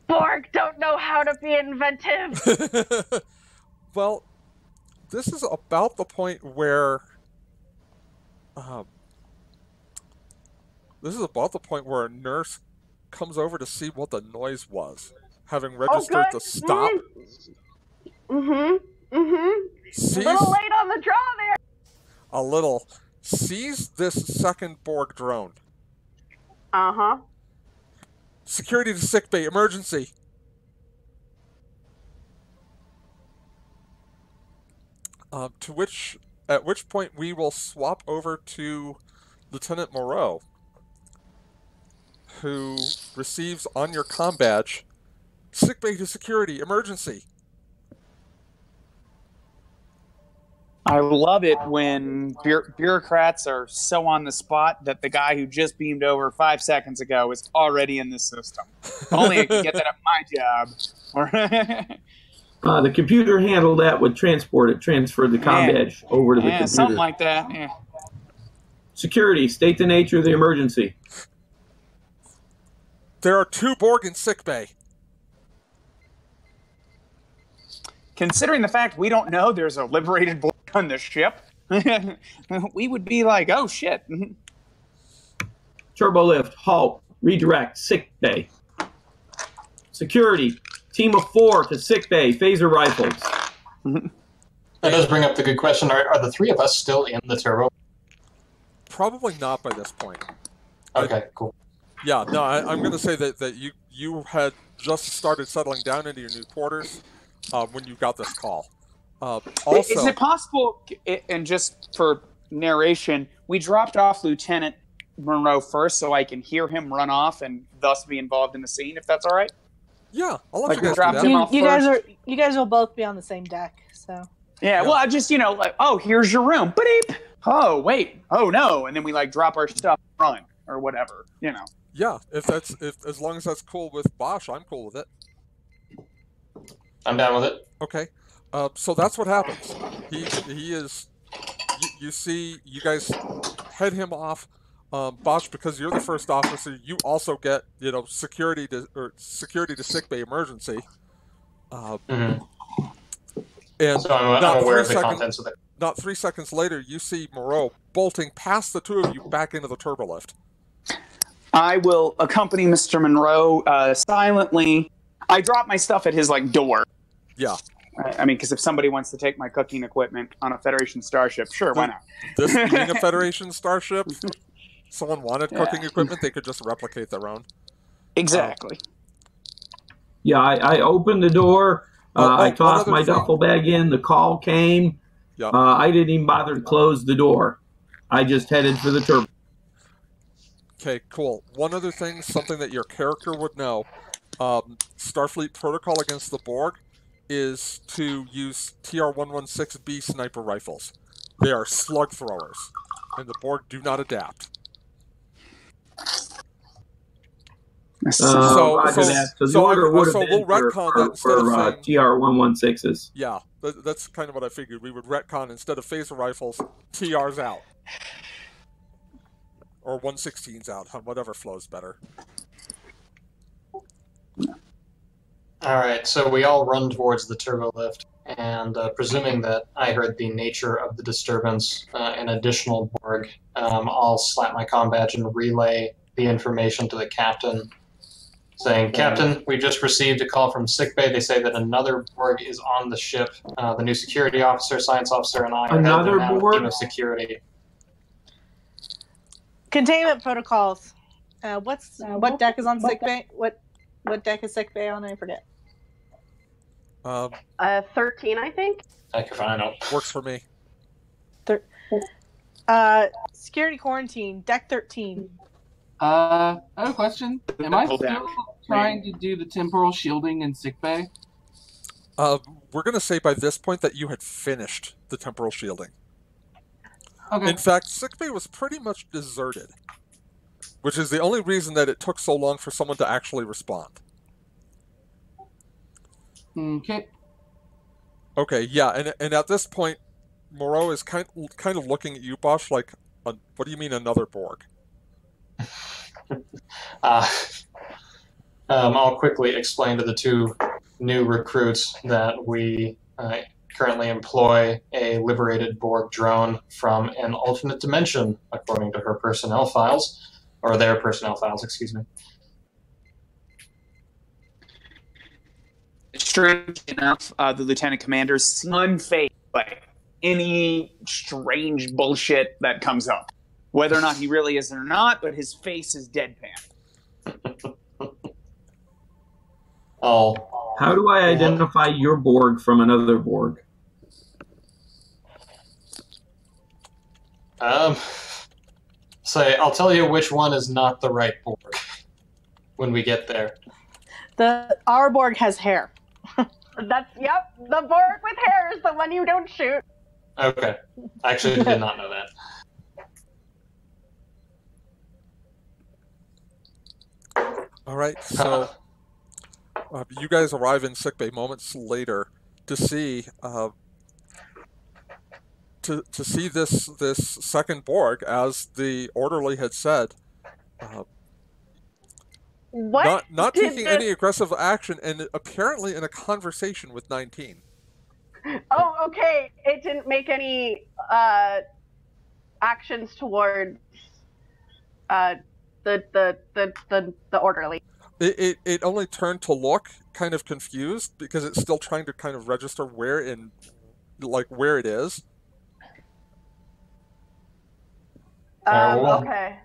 Borg don't know how to be inventive. Well, this is about the point where a nurse comes over to see what the noise was, having registered the stop. Sees, a little late on the draw there. A little. Sees this second Borg drone. Security to sickbay, emergency. At which point we will swap over to Lieutenant Moreau, who receives on your comm badge, sickbay to security, emergency. I love it when bureaucrats are so on the spot that the guy who just beamed over 5 seconds ago is already in the system. If only I could get that at my job. The computer handled that with transport. It transferred the comm badge over to the computer. Something like that. Yeah. Security, state the nature of the emergency. There are 2 Borg in sickbay. Considering the fact we don't know there's a liberated Borg on the ship, we would be like, oh shit. Turbo lift, halt, redirect, sick bay. Security, team of 4 to sick bay, phaser rifles. That does bring up the good question. Are the 3 of us still in the turbo? Probably not by this point. Okay, cool. Yeah, no, I'm going to say that you had just started settling down into your new quarters when you got this call. Also, is it possible, and just for narration, we dropped off Lieutenant Monroe first so I can hear him run off and thus be involved in the scene, if that's all right? Yeah, I'll let like you guys do that. You guys will both be on the same deck, so. Yeah, well, I just, like, oh, here's your room. Beep. Oh, wait. Oh, no. And then we, like, drop our stuff and run or whatever, Yeah, if as long as that's cool with Bosch, I'm cool with it. I'm down with it. Okay. So that's what happens. He is. You see, you guys head him off. Bosch, because you're the first officer, you also get security to sickbay emergency. And so I'm aware of the contents of it. Not 3 seconds later, you see Moreau bolting past the 2 of you back into the turbolift. I will accompany Mr. Monroe silently. I drop my stuff at his door. Yeah. I mean, because if somebody wants to take my cooking equipment on a Federation starship, sure, why not? This being a Federation starship, someone wanted cooking equipment, they could just replicate their own. Exactly. Yeah, I opened the door. I tossed my duffel bag in. The call came. Yep. I didn't even bother to close the door. I just headed for the turbo. Okay, cool. One other thing, something that your character would know. Starfleet protocol against the Borg is to use TR-116B sniper rifles. They are slug throwers, and the Borg do not adapt. So we'll retcon that instead of saying TR-116s. Yeah, that's kind of what I figured. We would retcon instead of phaser rifles, TRs out. Or 116s out, whatever flows better. All right, so we all run towards the turbo lift, and presuming that I heard the nature of the disturbance, an additional Borg, I'll slap my comm badge and relay the information to the captain, saying, "Captain, we just received a call from sickbay. They say that another Borg is on the ship. The new security officer, science officer, and I are headed there now with a team of security." Containment protocols. What deck is on sickbay? What deck is sickbay on? I forget. 13, I think. I can find out. Works for me. Security quarantine, deck 13. I have a question. Am I still trying to do the temporal shielding in sickbay? We're going to say by this point that you had finished the temporal shielding. Okay. In fact, sickbay was pretty much deserted, which is the only reason that it took so long for someone to actually respond. Okay. Okay, yeah, and at this point, Moreau is kind of looking at you, Bosch, like, what do you mean another Borg? I'll quickly explain to the two new recruits that we currently employ a liberated Borg drone from an alternate dimension, according to her personnel files, or their personnel files, excuse me. Strange enough, the lieutenant commander's unfazed by any strange bullshit that comes up. Whether or not he really is or not, but his face is deadpan. How do I identify your Borg from another Borg? Say, I'll tell you which one is not the right Borg when we get there. Our Borg has hair. Yep, the Borg with hair is the one you don't shoot. Okay. I actually did not know that. All right, so you guys arrive in sickbay moments later to see to see this second Borg, as the orderly had said. What? Not taking any aggressive action, and apparently in a conversation with 19. Oh, okay. It didn't make any actions towards the orderly. It only turned to look kind of confused because it's still trying to kind of register where it is. Okay.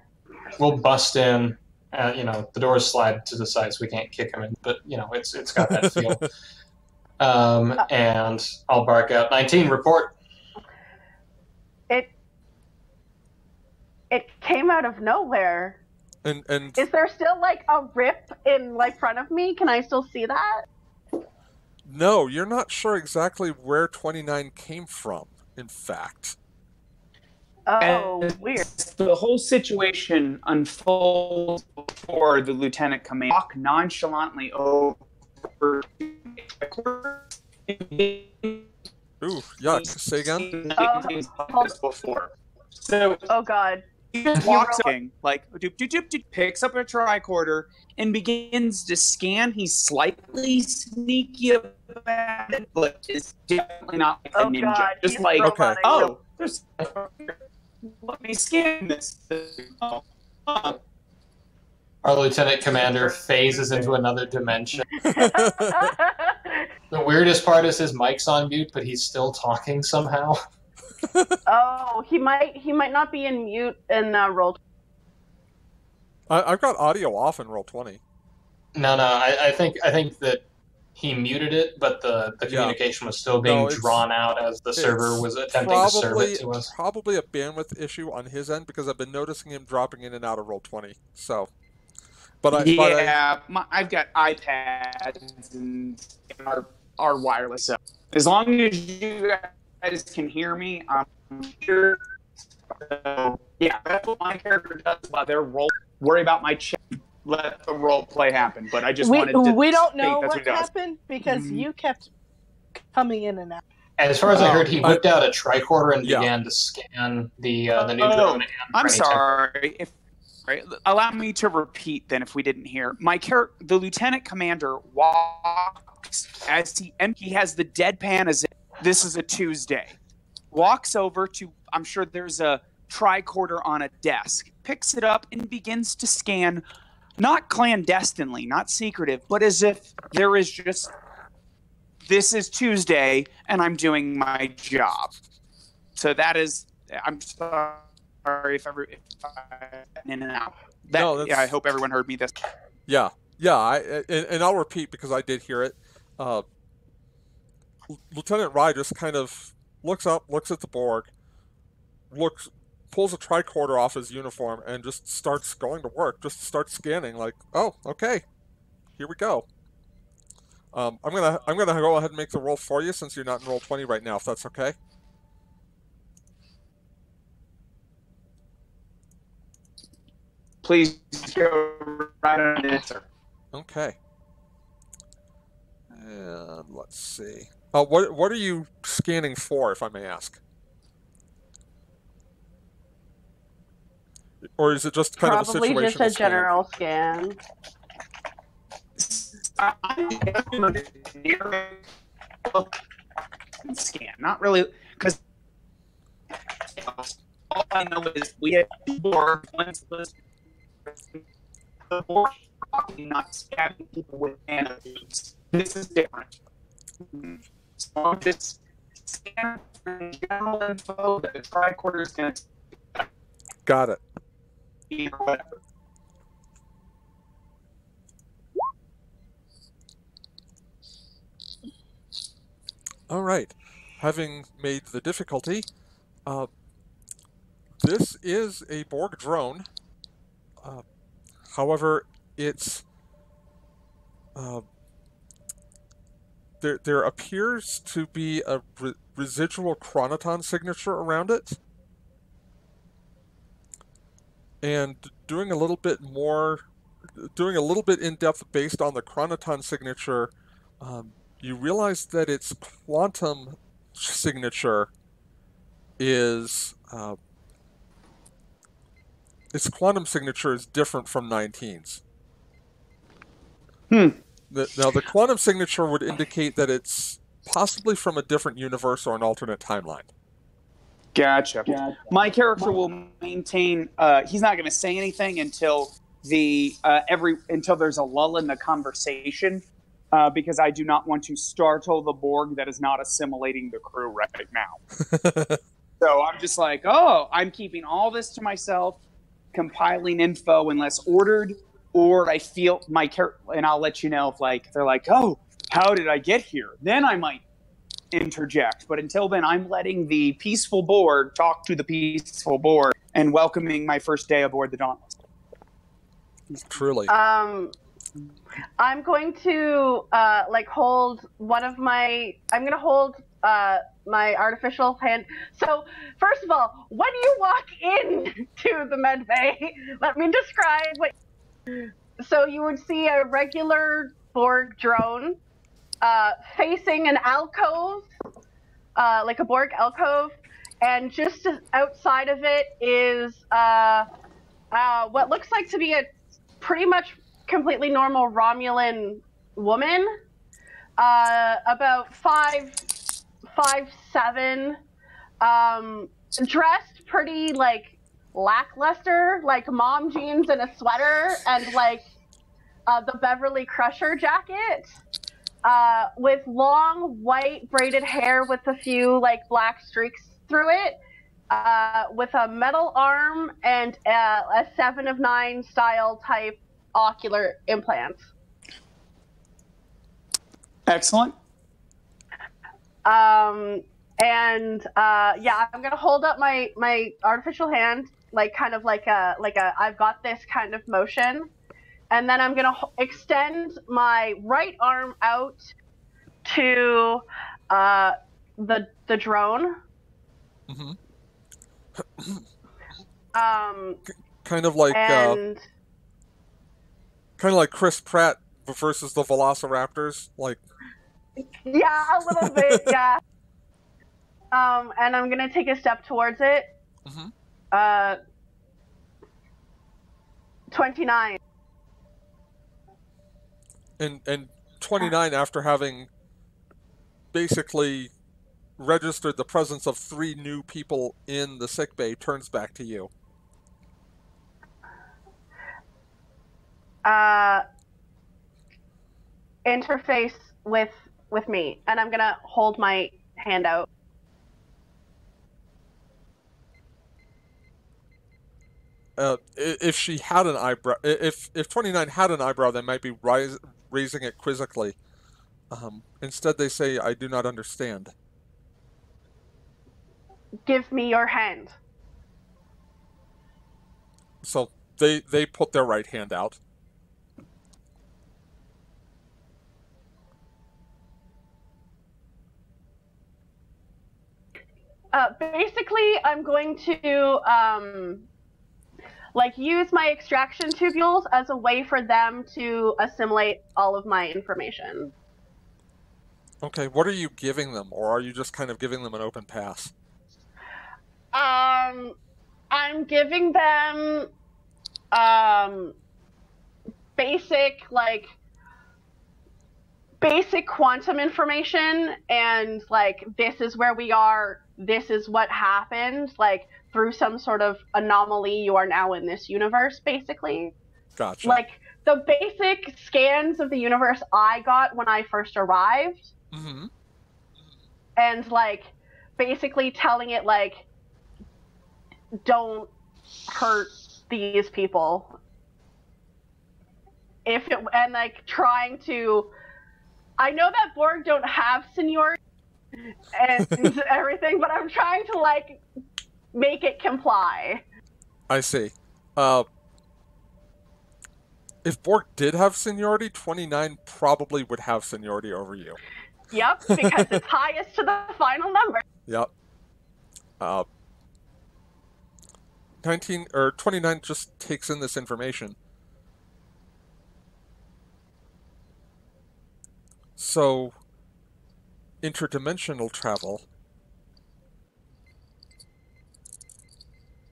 We'll bust in. The doors slide to the side, so we can't kick them in. But it's got that feel. And I'll bark out, 19, report. It came out of nowhere. And is there still like a rip in front of me? Can I still see that? No, you're not sure exactly where 29 came from, in fact. Oh, weird. The whole situation unfolds before the lieutenant commander walk nonchalantly over. Ooh, yuck. Say again? Before. So, oh, God. He just walks in, like, picks up a tricorder and begins to scan. He's slightly sneaky about it, but is definitely not like a ninja. God, just like, okay. Oh, there's, let me scan this. Our lieutenant commander phases into another dimension. The weirdest part is his mic's on mute, but he's still talking somehow. Oh, he might not be in mute in roll. I've got audio off in roll 20. No, I think that he muted it, but the communication was still being drawn out as the server was attempting to serve it to us. Probably a bandwidth issue on his end, because I've been noticing him dropping in and out of roll 20. So, I've got iPads and our wireless. So as long as you guys can hear me, I'm here. So, yeah, that's what my character does while they're rolling. Worry about my chat. Let the role play happen. But I just wanted to. We don't know what happened because you kept coming in and out. As far as I heard, he whipped out a tricorder and began to scan the new drone. And I'm sorry. Allow me to repeat then, if we didn't hear. The lieutenant commander walked walks as he has the deadpan as if this is a Tuesday. Walks over to, I'm sure there's a tricorder on a desk, picks it up and begins to scan, not clandestinely, not secretive, but as if there is just, this is Tuesday and I'm doing my job. So that is, I'm sorry if I in and out. I hope everyone heard me this. Yeah. And I'll repeat because I did hear it. Lieutenant Rye just kind of looks up, looks at the Borg, pulls a tricorder off his uniform, and just starts going to work. Just starts scanning. Like, oh, okay, here we go. I'm gonna go ahead and make the roll for you since you're not in roll 20 right now, if that's okay. Please go right on it, sir. Okay. And let's see. What are you scanning for, if I may ask? Or is it just kind of a situational Probably just a scan? general scan. Scan, not really, because all I know is we have Borg. The Borg not scabbing people with nanotubes. This is different. So I'm just scanning for general info that the tricorder is going to. Got it. Or whatever. All right. Having made the difficulty, this is a Borg drone. However, it's there appears to be a residual chronoton signature around it. And doing a little bit in depth based on the chronoton signature, you realize that its quantum signature is different from 19's. Now, the quantum signature would indicate that it's possibly from a different universe or an alternate timeline. Gotcha. My character will maintain. He's not going to say anything until until there's a lull in the conversation, because I do not want to startle the Borg that is not assimilating the crew right now. So I'm just like, oh, I'm keeping all this to myself, compiling info unless ordered, or I feel my character, and I'll let you know if they're like, oh, how did I get here? Then I might interject. But until then, I'm letting the peaceful Borg talk to the peaceful Borg and welcoming my first day aboard the Dauntless. Truly. I'm going to hold one of my. I'm going to hold my artificial hand. So first of all, when you walk into the med bay, let me describe what. So you would see a regular Borg drone facing an alcove, like a Borg alcove, and just outside of it is what looks like to be a pretty much completely normal Romulan woman, about 5'7", dressed pretty lackluster, like mom jeans and a sweater and the Beverly Crusher jacket, with long white braided hair with a few black streaks through it, with a metal arm and a 7 of 9 style type ocular implants. Excellent. I'm gonna hold up my artificial hand, kind of like a I've got this kind of motion, and then I'm gonna extend my right arm out to the drone. Mm-hmm. And kind of like Chris Pratt versus the Velociraptors, yeah, a little bit, yeah. And I'm gonna take a step towards it. Mm-hmm. 29. And 29, after having basically registered the presence of 3 new people in the sickbay, turns back to you. Interface with me, and I'm gonna hold my hand out. If she had an eyebrow, if 29 had an eyebrow, they might be raising it quizzically. Instead, they say, "I do not understand." Give me your hand. So they put their right hand out. Basically, I'm going to use my extraction tubules as a way for them to assimilate all of my information. Okay, what are you giving them, or are you just kind of giving them an open pass? I'm giving them basic quantum information, and this is where we are, this is what happened, through some sort of anomaly, you are now in this universe, basically. Gotcha. The basic scans of the universe I got when I first arrived. Mm-hmm. And basically telling it don't hurt these people. Trying to, I know that Borg don't have seniority and everything, but I'm trying to make it comply. I see. If Borg did have seniority, 29 probably would have seniority over you. Yep, because it's highest to the final number. Yep. 29 just takes in this information. So, interdimensional travel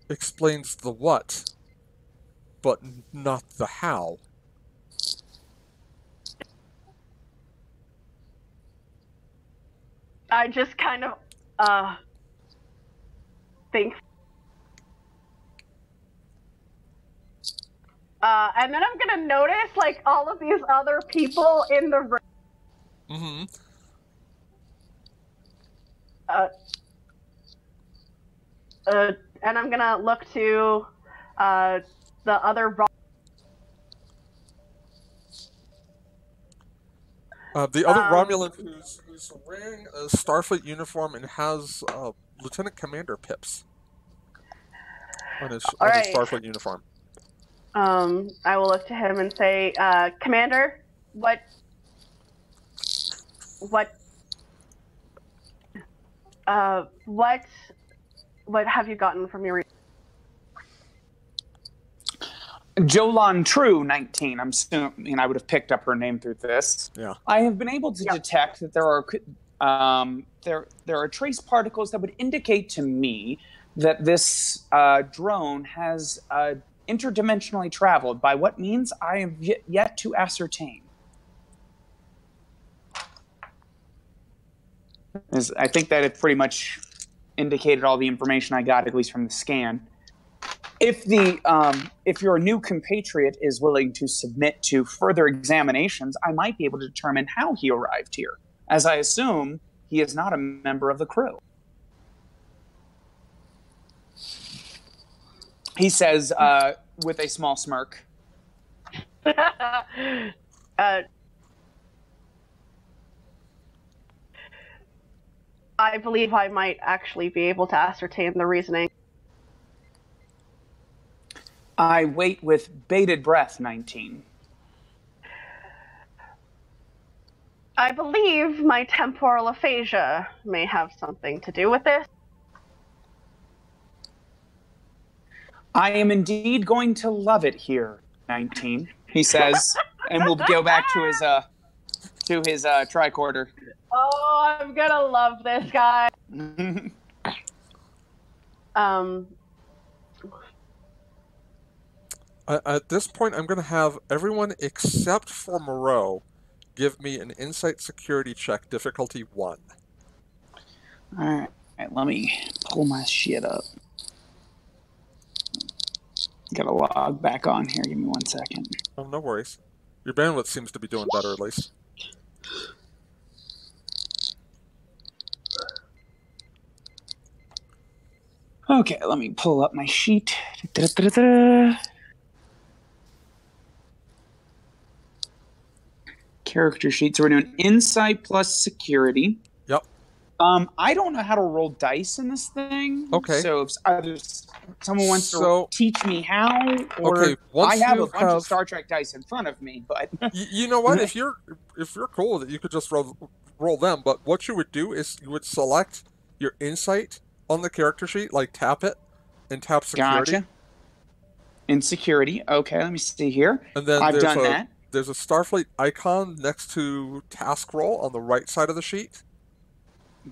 explains the what, but not the how. I just kind of think. And then I'm gonna notice all of these other people in the room. Mm-hmm. And I'm gonna look to the other. The other Romulan who's wearing a Starfleet uniform and has Lieutenant Commander pips on his Starfleet uniform. I will look to him and say, Commander, what have you gotten from your... Jolan True, 19. I'm assuming I would have picked up her name through this. Yeah. I have been able to detect that there are trace particles that would indicate to me that this drone has interdimensionally traveled. By what means, I have yet to ascertain. I think that it pretty much indicated all the information I got, at least from the scan. If your new compatriot is willing to submit to further examinations, I might be able to determine how he arrived here, as I assume he is not a member of the crew. He says with a small smirk. I believe I might actually be able to ascertain the reasoning. I wait with bated breath, 19. I believe my temporal aphasia may have something to do with this. I am indeed going to love it here, 19, he says, and we'll go back to his tricorder. Oh, I'm gonna love this guy. At this point, I'm going to have everyone except for Moreau give me an insight security check, difficulty 1. All right, let me pull my shit up. Gotta log back on here. Give me 1 second. Oh, no worries. Your bandwidth seems to be doing better, at least. Okay, let me pull up my sheet. Da-da-da-da-da. Character sheet. So we're doing insight plus security. Yep. I don't know how to roll dice in this thing. Okay. So if either someone wants to teach me how, or okay, I have a bunch of Star Trek dice in front of me, but you know what? If you're cool with it, you could just roll them. But what you would do is you would select your insight on the character sheet, like tap it, and tap security. Gotcha. In security. Okay, let me see here. And then I've done that. There's a Starfleet icon next to task roll on the right side of the sheet.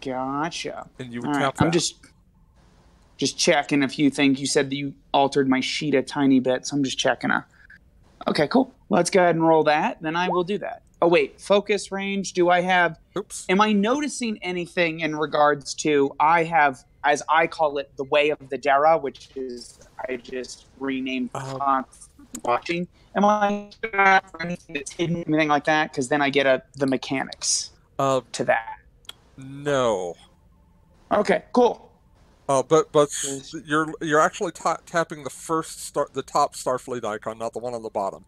Gotcha. And you would tap that. I'm just checking a few things. You said that you altered my sheet a tiny bit, so I'm just checking. Okay, cool. Let's go ahead and roll that. Then I will do that. Oh, wait. Focus range. Do I have... Oops. Am I noticing anything in regards to... I have, as I call it, the Way of the Dara, which is... I just renamed watching. Am I for anything that's hidden, anything like that? Because then I get the mechanics to that. No. Okay, cool. But you're actually tapping the top Starfleet icon, not the one on the bottom.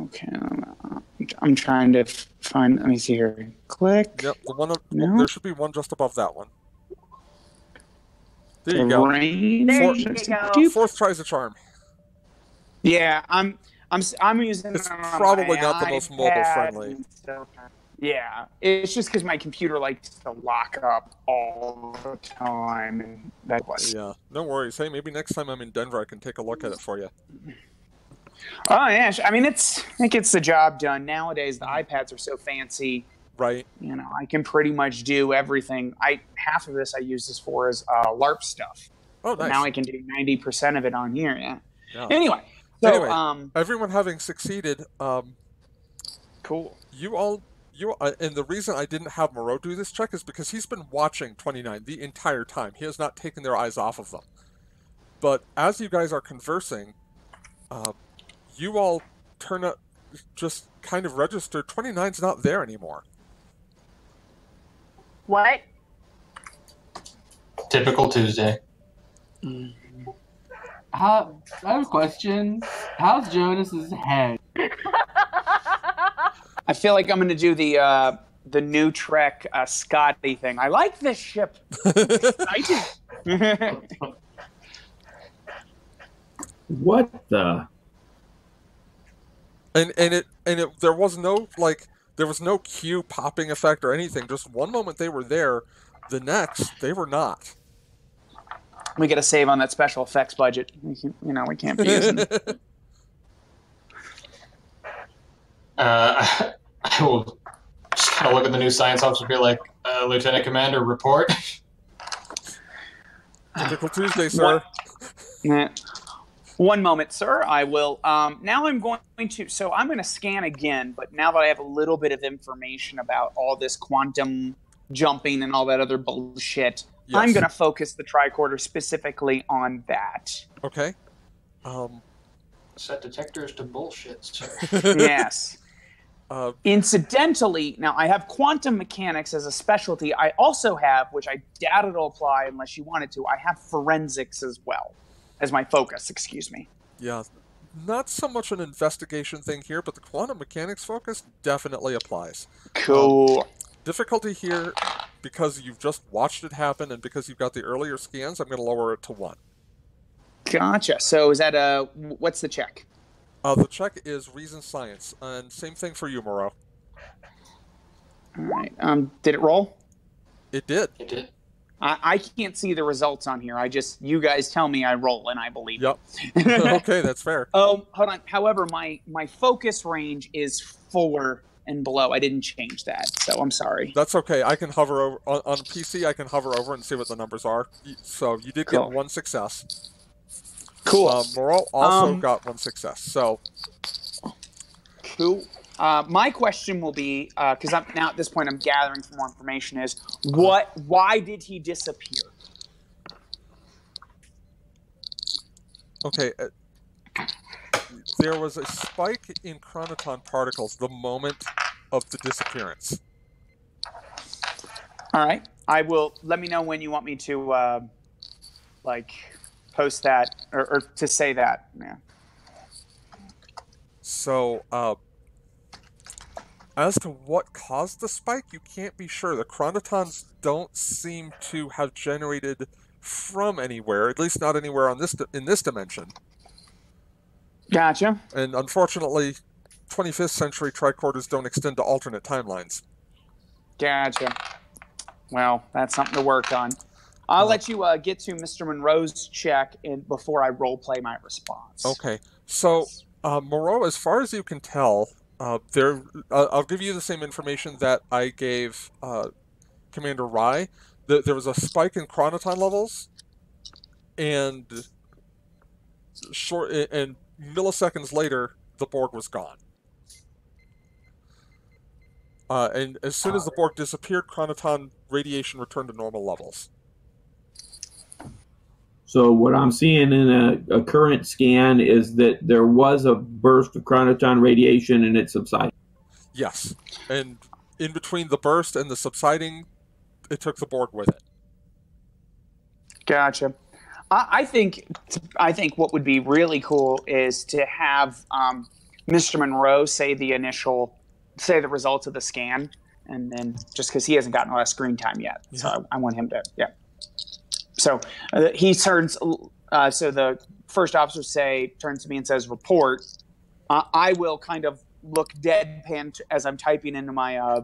Okay, I'm trying to find. Let me see here. Click. Yep, the one. No. There should be one just above that one. There you go. There you go. Fourth tries a charm. Yeah, I'm using. It's probably not the most mobile friendly. Yeah, it's just because my computer likes to lock up all the time, and that was. Yeah, no worries. Hey, maybe next time I'm in Denver, I can take a look at it for you. Oh yeah, I mean it gets the job done. Nowadays, the iPads are so fancy. Right. You know, I can pretty much do everything. Half of this I use this for is LARP stuff. Oh, nice. Now I can do 90% of it on here. Yeah. Anyway, everyone having succeeded. Cool. And the reason I didn't have Moreau do this check is because he's been watching 29 the entire time. He has not taken their eyes off of them. But as you guys are conversing, you all turn up, just kind of register 29's not there anymore. What? Typical Tuesday. I have a question. How's Jonas's head? I feel like I'm going to do the new Trek Scotty thing. I like this ship. What the? And there was no cue popping effect or anything. Just one moment they were there, the next they were not. We got to save on that special effects budget. We can't be using. I will just kind of look at the new science officer and be like, Lieutenant Commander, report. Typical Tuesday, sir. One moment, sir. I will. Now I'm going to. So I'm going to scan again, but now that I have a little bit of information about all this quantum jumping and all that other bullshit, yes. I'm going to focus the tricorder specifically on that. Okay. Set detectors to bullshit, sir. Yes. Incidentally, now I have quantum mechanics as a specialty. I also have, which I doubt it'll apply unless you wanted to, I have forensics as well as my focus, excuse me. Yeah, not so much an investigation thing here, but the quantum mechanics focus definitely applies. Cool. Difficulty here, because you've just watched it happen and because you've got the earlier scans, I'm going to lower it to 1. Gotcha. So is that what's the check? The check is reason science, and same thing for you, Moreau. All right. Did it roll? It did. It did. I can't see the results on here. You guys tell me I roll, and I believe it. Okay, that's fair. Hold on. However, my focus range is 4 and below. I didn't change that, so I'm sorry. That's okay. I can hover over on PC. I can hover over and see what the numbers are. So you did get 1 success. Cool. Moreau also got 1 success. So cool. My question will be, because I'm now at this point I'm gathering for more information, is why did he disappear? Okay, there was a spike in chronoton particles the moment of the disappearance. All right. I will. Let me know when you want me to, post that or to say that. Yeah. So, as to what caused the spike, you can't be sure. The chronotons don't seem to have generated from anywhere, at least not anywhere on in this dimension. Gotcha. And unfortunately, 25th century tricorders don't extend to alternate timelines. Gotcha. Well, that's something to work on. I'll let you get to Mr. Monroe's check before I role play my response. Okay. So, Moreau, as far as you can tell, I'll give you the same information that I gave Commander Rye. There was a spike in chronoton levels, and milliseconds later, the Borg was gone. And as soon as the Borg disappeared, chronoton radiation returned to normal levels. So what I'm seeing in a current scan is that there was a burst of chronoton radiation and it subsided. Yes, and in between the burst and the subsiding, it took the Borg with it. Gotcha. I think what would be really cool is to have Mr. Monroe say the results of the scan, and then just because he hasn't gotten a lot of screen time yet, so I want him to. Yeah. So he turns. So the first officer turns to me and says, "Report." I will kind of look deadpan as I'm typing into my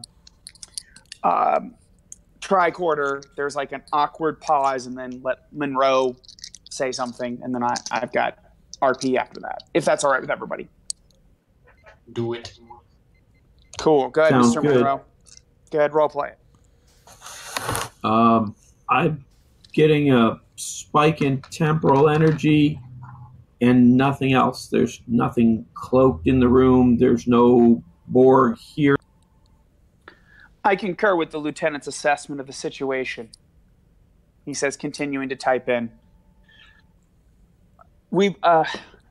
tricorder. There's like an awkward pause, and then let Monroe say something, and then I've got RP after that. If that's all right with everybody. Do it. Cool. Go ahead, Sounds Mr. good. Monroe. Go ahead, role play it. I'm getting a spike in temporal energy and nothing else. There's nothing cloaked in the room. There's no Borg here. I concur with the lieutenant's assessment of the situation. He says, continuing to type in. We've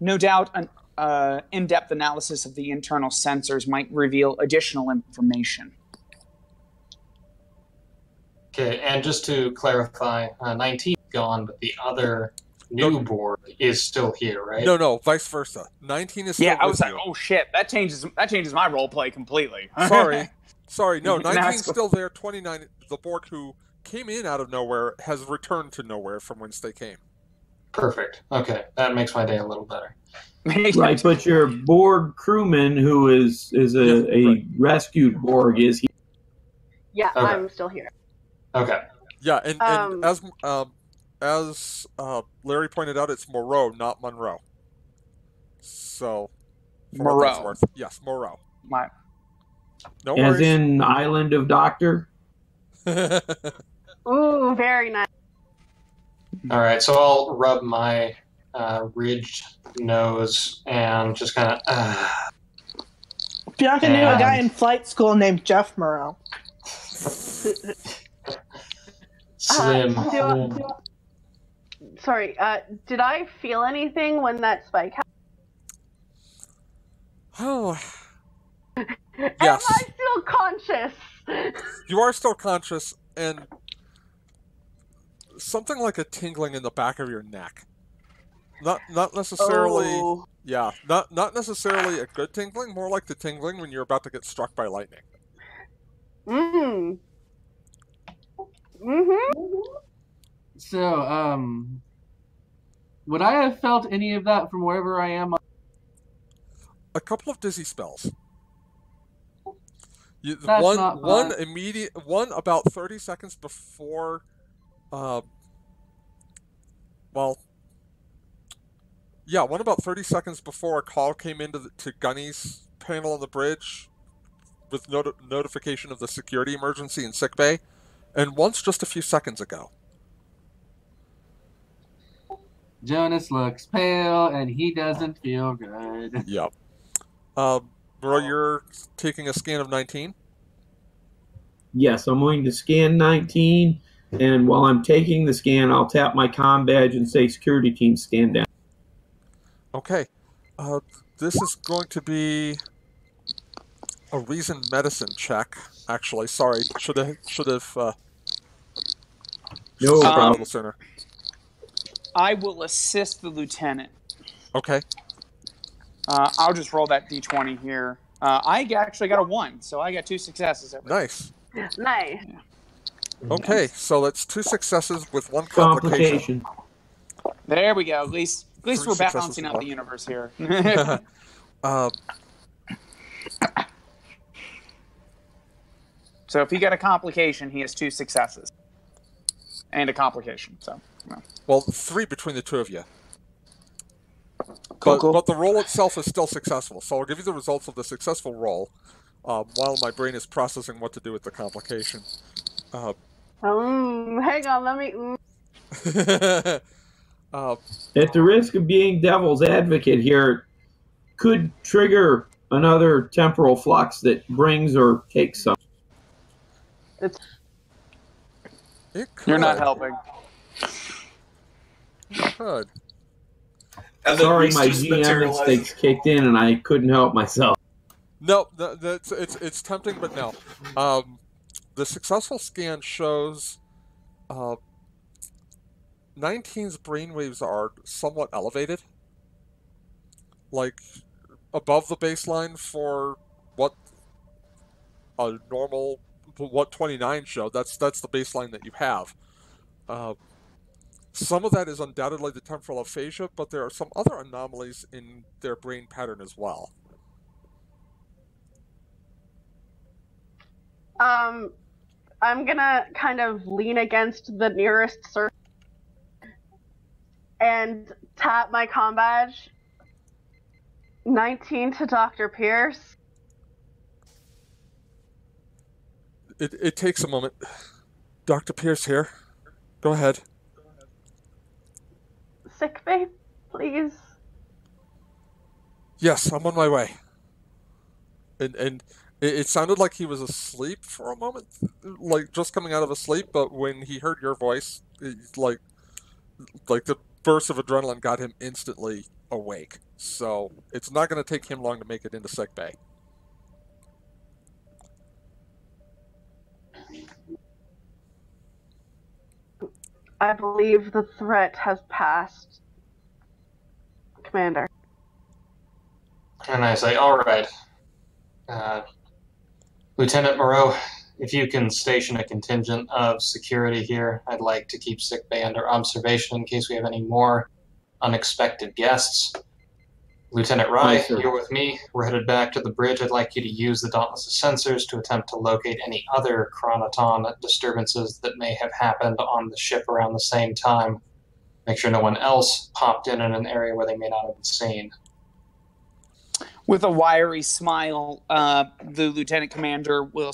no doubt an in-depth analysis of the internal sensors might reveal additional information. Okay, and just to clarify, 19 is gone, but the other new Borg is still here, right? No, vice versa. 19 is still with you. Yeah, I was like, oh shit, that changes my role play completely. Sorry, no, 19's still there. 29, the Borg who came in out of nowhere has returned to nowhere from whence they came. Perfect. Okay, that makes my day a little better. Right, but your Borg crewman, who is a rescued Borg, is here. Yeah, Okay. I'm still here. Okay. Yeah, and as Larry pointed out, it's Moreau, not Monroe. So, for what that's Moreau. worth. Yes, Moreau. No As worries. in Island of Doctor? Ooh, very nice. All right, so I'll rub my ridged nose and just kind of. Bianca knew a guy in flight school named Jeff Moreau. Slim. Sorry, did I feel anything when that spike happened? Oh. Yes. Yes. Am I still conscious? You are still conscious, and something like a tingling in the back of your neck. Not necessarily. Oh. Yeah, not necessarily a good tingling. More like the tingling when you're about to get struck by lightning. So, would I have felt any of that from wherever I am? A couple of dizzy spells. Not One about 30 seconds before. One about 30 seconds before a call came into to Gunny's panel on the bridge with notification of the security emergency in sickbay, and once just a few seconds ago. Jonas looks pale, and he doesn't feel good. Yep. Moreau, you're taking a scan of 19? Yes, I'm going to scan 19, and while I'm taking the scan, I'll tap my comm badge and say security team scan down. Okay. This is going to be a reason medicine check, actually. Sorry, should have No started a problem. little sooner. I will assist the lieutenant. Okay. I'll just roll that d20 here. I actually got a 1, so I got 2 successes. Nice. Nice. Yeah. Okay, so that's 2 successes with 1 complication. There we go. At least Three we're successes balancing with out luck. the universe here. So if he got a complication, he has 2 successes and a complication. So, well, 3 between the 2 of you. Cool. But the roll itself is still successful. So I'll give you the results of the successful roll while my brain is processing what to do with the complication. Hang on, let me. At the risk of being devil's advocate here, could trigger another temporal flux that brings or takes some. It could. You're not helping. It could. Sorry, my GM instincts kicked in and I couldn't help myself. No, it's tempting, but no. The successful scan shows 19's brainwaves are somewhat elevated, like above the baseline for what a normal, what 29 showed. That's the baseline that you have. Some of that is undoubtedly the temporal aphasia, but there are some other anomalies in their brain pattern as well. I'm gonna kind of lean against the nearest circle and tap my comm badge. 19 to Dr. Pierce. It takes a moment. Dr. Pierce here. Go ahead. Sick bay, please. Yes, I'm on my way. And it sounded like he was asleep for a moment, like just coming out of a sleep. But when he heard your voice, like the burst of adrenaline got him instantly awake. So it's not going to take him long to make it into sick bay. I believe the threat has passed, Commander. And I say, all right. Lieutenant Moreau, if you can station a contingent of security here, I'd like to keep sick bay under observation in case we have any more unexpected guests. Lieutenant Rye, you're with me. We're headed back to the bridge. I'd like you to use the Dauntless sensors to attempt to locate any other chronoton disturbances that may have happened on the ship around the same time. Make sure no one else popped in an area where they may not have been seen. With a wiry smile, the lieutenant commander will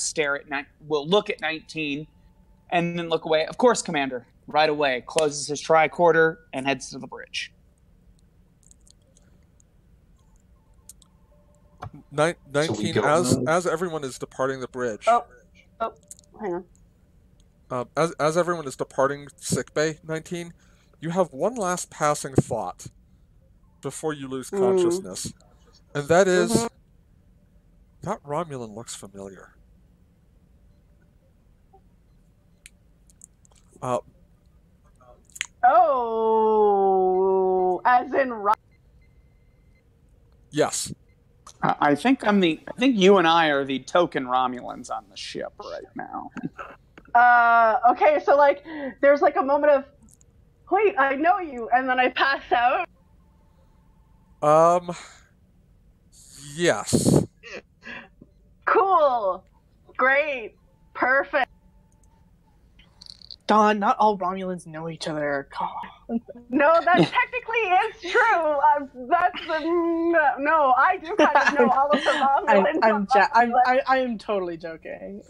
will look at 19 and then look away. Of course, Commander. Right away. Closes his tricorder and heads to the bridge. 19, as everyone is departing the bridge. Oh, hang on. As everyone is departing sickbay, 19, you have one last passing thought before you lose consciousness, and that is that Romulan looks familiar. Oh, as in yes. I think you and I are the token Romulans on the ship right now. Okay, so like there's like a moment of wait, I know you, and then I pass out. Yes. Cool. Great. Perfect. Dawn, not all Romulans know each other. No, that technically is true. No, I do kind of know all of the Romulans. I am totally joking.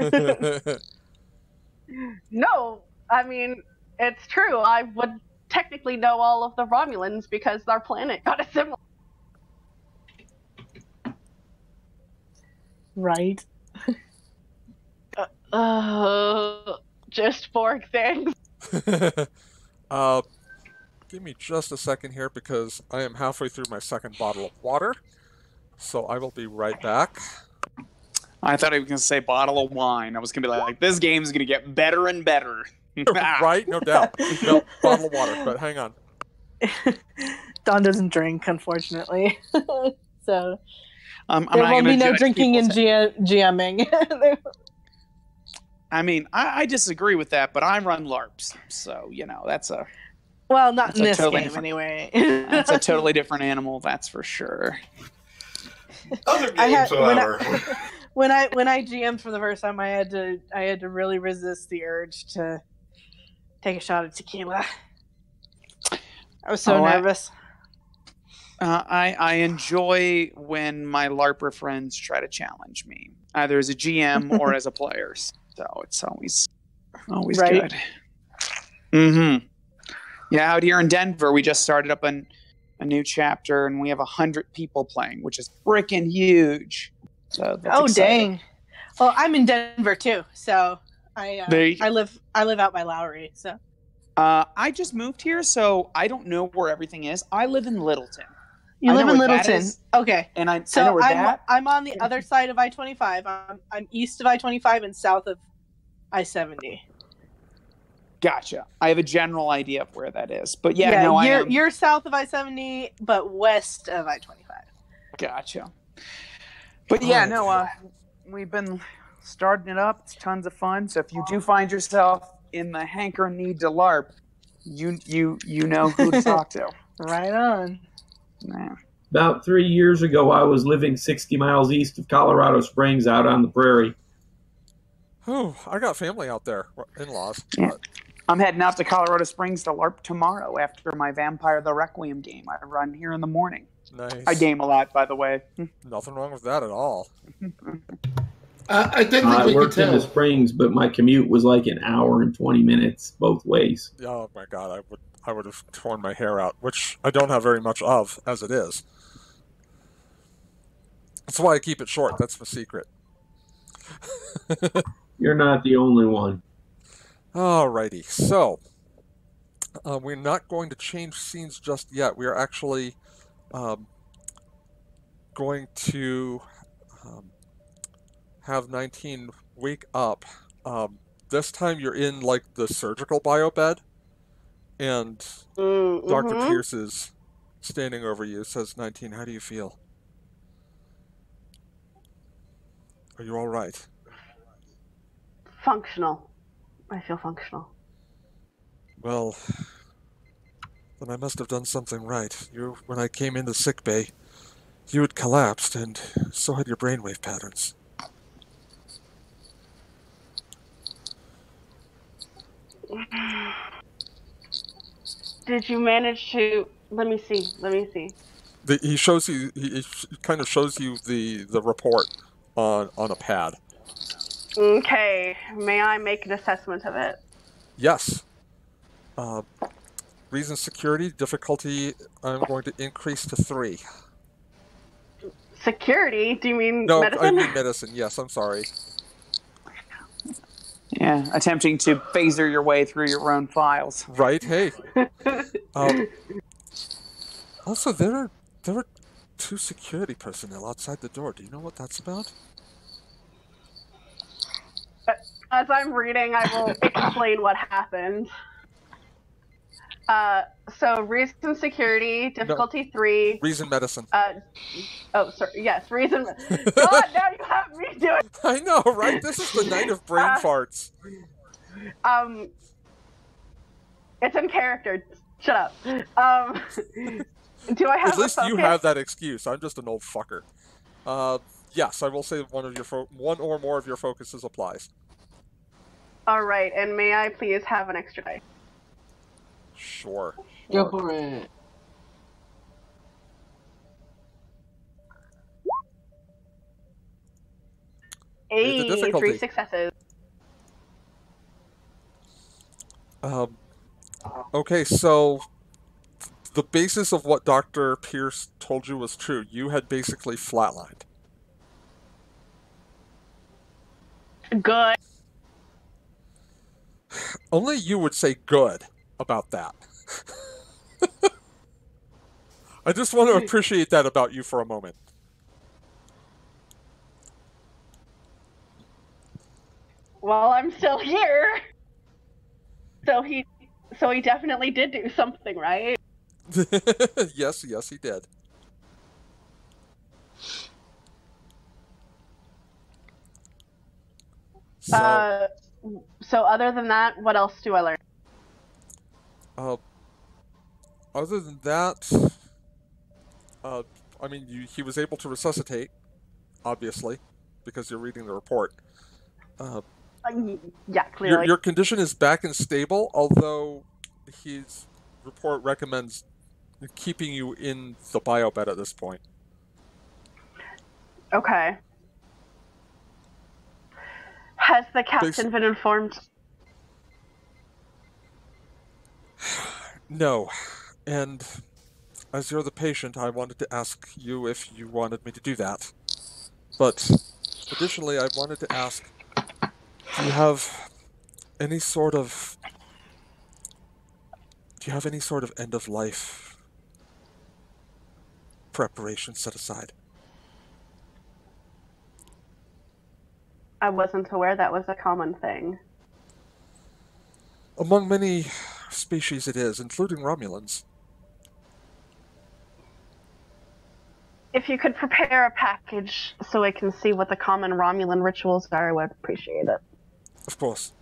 No, I mean, it's true. I would technically know all of the Romulans because our planet got a similar. Right. Just 4 things. Give me just a second here because I am halfway through my second bottle of water. So I will be right back. I thought he was going to say bottle of wine. I was going to be like, this game's going to get better and better. Right? No doubt. No, bottle of water, but hang on. Don doesn't drink, unfortunately. So I'm there not won't gonna be no judge drinking and people's- GMing. I mean, I disagree with that, but I run LARPs. So, you know, that's a Well, not That's in a this totally game, different- anyway. that's a totally different animal, that's for sure. Other I games, had however. when I GM'd for the first time, I had to really resist the urge to take a shot of tequila. I was so nervous. I enjoy when my LARPer friends try to challenge me, either as a GM or as a player. So it's always Right. good. Mm-hmm. Yeah, out here in Denver, we just started up a new chapter, and we have 100 people playing, which is freaking huge. So that's exciting. Dang! Well, I'm in Denver too, so I live out by Lowry. So I just moved here, so I don't know where everything is. I live in Littleton. you I live know in where that Littleton, is, okay? and I So know where I'm on the other side of I-25. I'm east of I-25 and south of I-70. Gotcha. I have a general idea of where that is, but yeah, no, you're south of I-70, but west of I-25. Gotcha. But yeah, no, we've been starting it up. It's tons of fun. So if you do find yourself in the hankering need to LARP, you know who to talk to. Right on. Yeah. About 3 years ago, I was living 60 miles east of Colorado Springs out on the prairie. Oh, I got family out there, in-laws. Yeah. I'm heading out to Colorado Springs to LARP tomorrow after my Vampire the Requiem game I run here in the morning. Nice. I game a lot, by the way. Nothing wrong with that at all. I didn't think I we could worked in tell. the Springs, but my commute was like an hour and 20 minutes both ways. Oh my god, I would have torn my hair out, which I don't have very much of as it is. That's why I keep it short. That's the secret. You're not the only one. Alrighty, so we're not going to change scenes just yet. We are actually going to have 19 wake up. This time you're in like the surgical bio bed, and Dr. Pierce is standing over you. Says, 19, how do you feel? Are you all right? Functional. I feel functional. Well, then I must have done something right. When I came into sickbay, you had collapsed, and so had your brainwave patterns. Did you manage to? Let me see. He shows you. He kind of shows you the report on a pad. Okay. May I make an assessment of it? Yes. Reason security difficulty. I'm going to increase to 3. Security? Do you mean No, medicine? I mean medicine. Yes, I'm sorry. Yeah, attempting to phaser your way through your own files. Right? Hey. Also, there are 2 security personnel outside the door. Do you know what that's about? As I'm reading, I will explain what happened. So reason security, difficulty 3. Reason medicine. Sorry. Yes, reason. God, now you have me doing. I know, right? This is the night of brain farts. It's in character. Shut up. Do I have? At least a focus? you have that excuse. I'm just an old fucker. Yes, I will say one or more of your focuses applies. All right, and may I please have an extra die? Sure. Go for it. Here's the Hey, difficulty. 3 successes. Okay, so the basis of what Dr. Pierce told you was true. You had basically flatlined. Good. Only you would say good about that. I just want to appreciate that about you for a moment. Well, I'm still here. So he definitely did do something, right? Yes, he did. So, So other than that, what else do I learn? Other than that, I mean, he was able to resuscitate, obviously, because you're reading the report. Yeah, clearly. Your condition is back and stable, although his report recommends keeping you in the biobed at this point. Okay. Has the captain been informed? No. And as you're the patient, I wanted to ask you if you wanted me to do that. But additionally, I wanted to ask, do you have any sort of end of life preparation set aside? I wasn't aware that was a common thing. Among many species it is, including Romulans. If you could prepare a package so I can see what the common Romulan rituals are, I would appreciate it. Of course.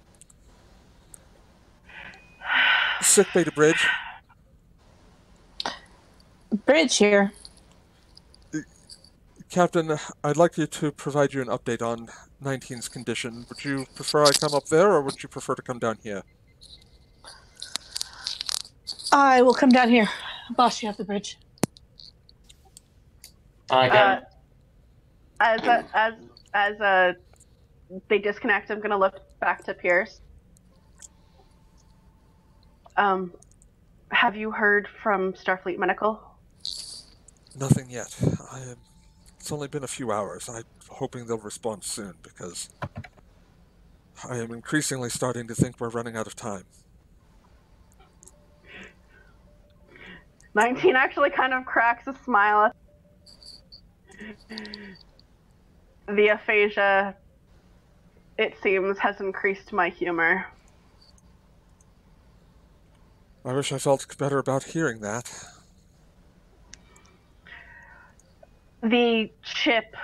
Sickbay to Bridge. Bridge here. Captain, I'd like you to provide you an update on 19's condition. Would you prefer I come up there, or would you prefer to come down here? I will come down here. Boss, you have the bridge. As they disconnect, I'm gonna look back to Pierce. Have you heard from Starfleet Medical? Nothing yet. It's only been a few hours. I'm hoping they'll respond soon, because I am increasingly starting to think we're running out of time. 19 actually kind of cracks a smile. The aphasia, it seems, has increased my humor. I wish I felt better about hearing that. The ship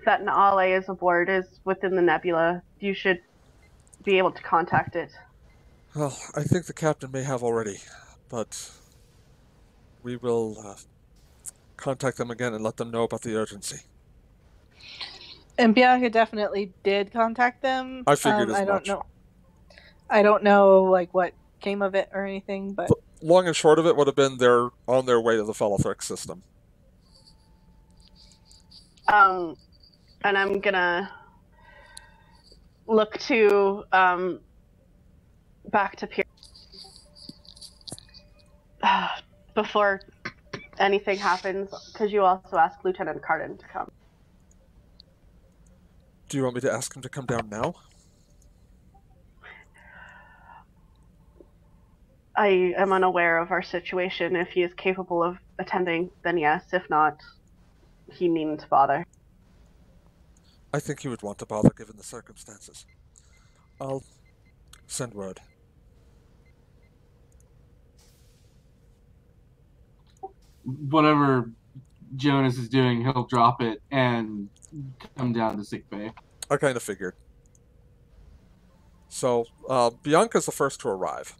that Naale is aboard is within the nebula. You should be able to contact it. Well, I think the captain may have already, but we will contact them again and let them know about the urgency. And Bianca definitely did contact them. I figured as much. I don't know like what came of it or anything, but long and short of it would have been they're on their way to the Felothrix system. And I'm gonna look to back to Pierce before anything happens. Could you also ask Lieutenant Cardin to come? Do you want me to ask him to come down now? I am unaware of our situation. If he is capable of attending, then yes. If not, he needn't bother. I think he would want to bother given the circumstances. I'll send word. Whatever Jonas is doing, he'll drop it and come down to sickbay. I kind of figured. So, Bianca's the first to arrive.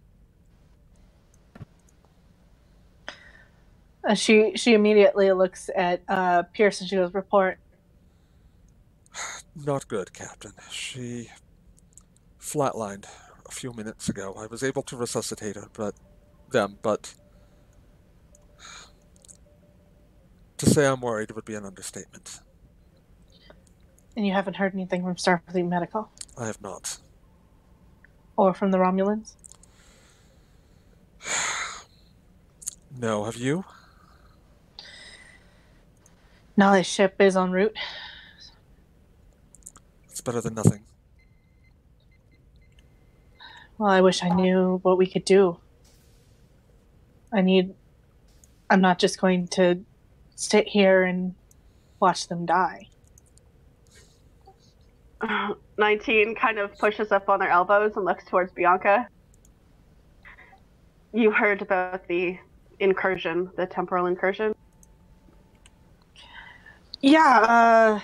She immediately looks at Pierce and she goes, "Report." Not good, Captain. She flatlined a few minutes ago. I was able to resuscitate her, but to say I'm worried would be an understatement. And you haven't heard anything from Starfleet Medical? I have not. Or from the Romulans? No, have you? No, this ship is en route. It's better than nothing. Well, I wish I knew what we could do. I'm not just going to sit here and watch them die. 19 kind of pushes up on their elbows and looks towards Bianca. You heard about the incursion, the temporal incursion? Yeah,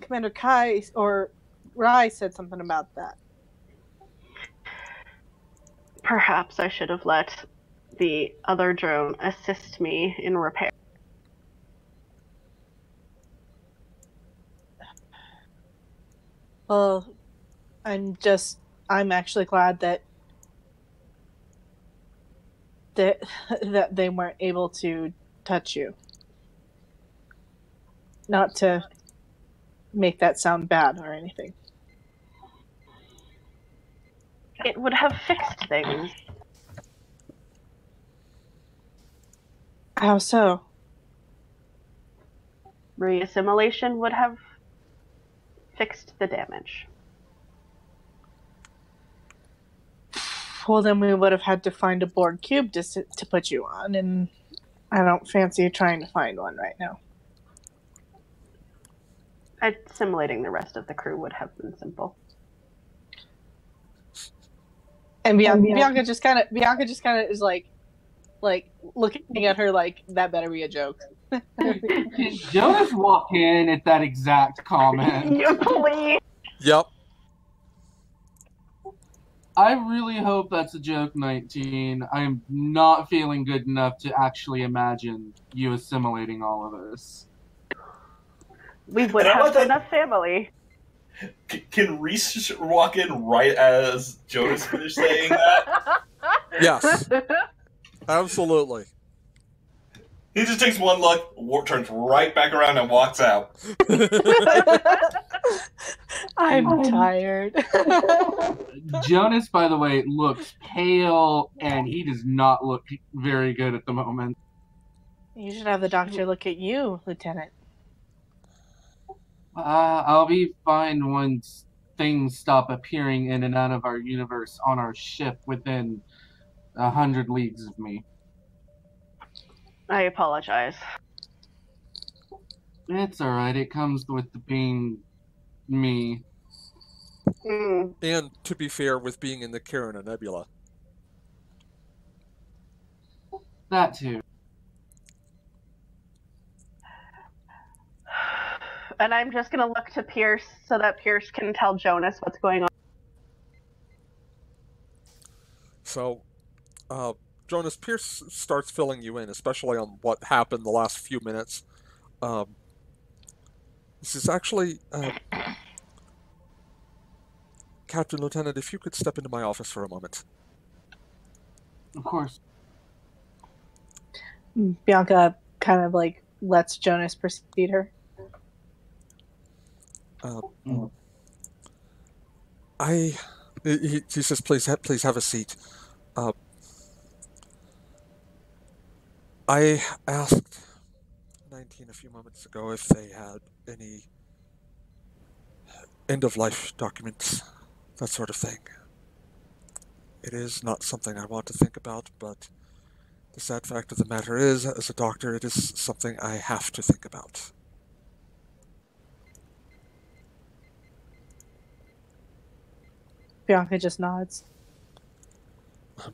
Commander Kai or Rai said something about that. Perhaps I should have let the other drone assist me in repair. Well, I'm actually glad that that they weren't able to touch you. Not to make that sound bad or anything. It would have fixed things. How so? Reassimilation would have fixed the damage. Well, then we would have had to find a Borg cube to put you on, and I don't fancy trying to find one right now. Assimilating the rest of the crew would have been simple. And Bianca just kind of is like looking at her like that better be a joke. Did Jonas walk in at that exact comment? Please. Yep. I really hope that's a joke, 19. I am not feeling good enough to actually imagine you assimilating all of this. We would have enough family. Can Reese walk in right as Jonas finished saying that? Yes. Absolutely. He just takes one look, turns right back around, and walks out. I'm tired. Jonas, by the way, looks pale, and he does not look very good at the moment. You should have the doctor look at you, Lieutenant. I'll be fine once things stop appearing in and out of our universe on our ship within 100 leagues of me. I apologize. It's alright, it comes with being me. And, to be fair, with being in the Carina Nebula. That too. And I'm just going to look to Pierce so that Pierce can tell Jonas what's going on. So, Jonas, Pierce starts filling you in, especially on what happened the last few minutes. This is actually... Captain Lieutenant, if you could step into my office for a moment. Of course. Bianca kind of like lets Jonas precede her. He says, please have a seat. I asked 19 a few moments ago if they had any end-of-life documents, that sort of thing. It is not something I want to think about, but the sad fact of the matter is, as a doctor, it is something I have to think about. Bianca just nods.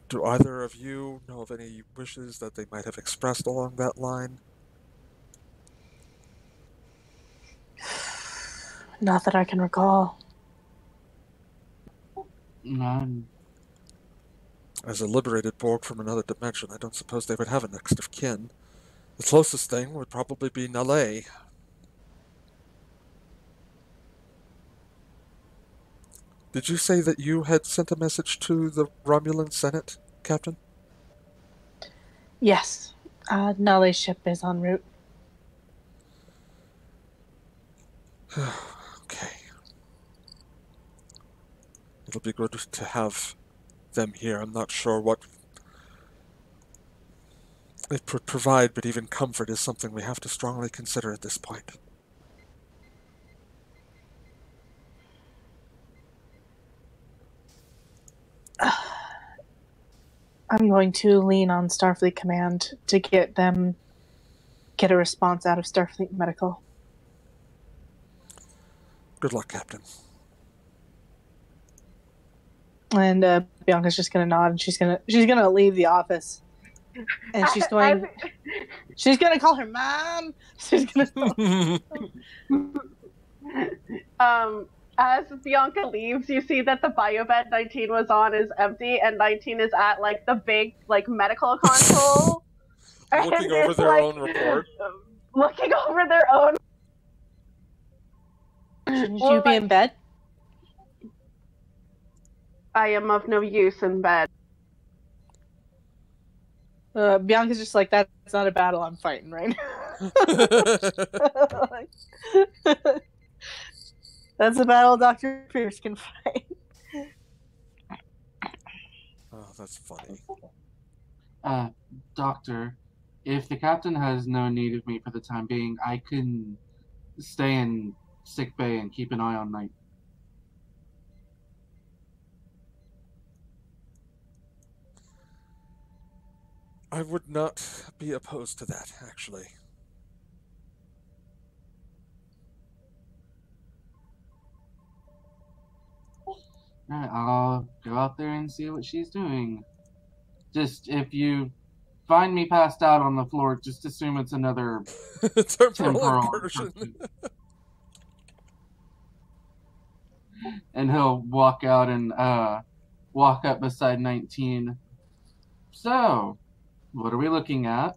Do either of you know of any wishes that they might have expressed along that line? Not that I can recall. None. As a liberated Borg from another dimension, I don't suppose they would have a next of kin. The closest thing would probably be Nale. Did you say that you had sent a message to the Romulan Senate, Captain? Yes. Nale's ship is en route. Okay. It'll be good to have them here. I'm not sure what it would provide, but even comfort is something we have to strongly consider at this point. I'm going to lean on Starfleet Command to get a response out of Starfleet Medical. Good luck, Captain. And Bianca's just gonna nod, and she's gonna leave the office, and she's going to call her mom. She's gonna. As Bianca leaves, you see that the biobed 19 was on is empty, and 19 is at like the big like medical console, looking over their own report. Looking over their own. Shouldn't you be in bed? I am of no use in bed. Bianca's just like, that's not a battle I'm fighting right now. That's a battle Dr. Pierce can fight. Oh, that's funny. Doctor, if the captain has no need of me for the time being, I can stay in sick bay and keep an eye on Knight. I would not be opposed to that, actually. Alright, I'll go out there and see what she's doing. Just, if you find me passed out on the floor, just assume it's another temporal incursion. And he'll walk out and walk up beside 19. So, what are we looking at?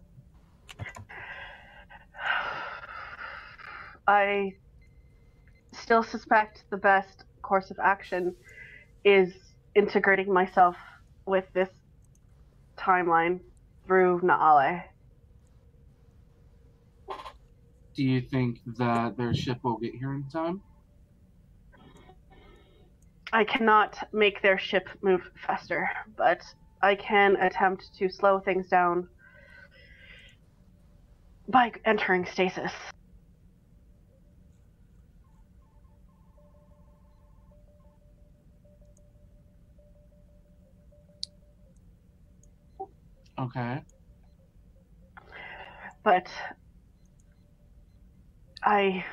I still suspect the best course of action is integrating myself with this timeline through Naale. Do you think that their ship will get here in time? I cannot make their ship move faster, but I can attempt to slow things down by entering stasis. Okay. But I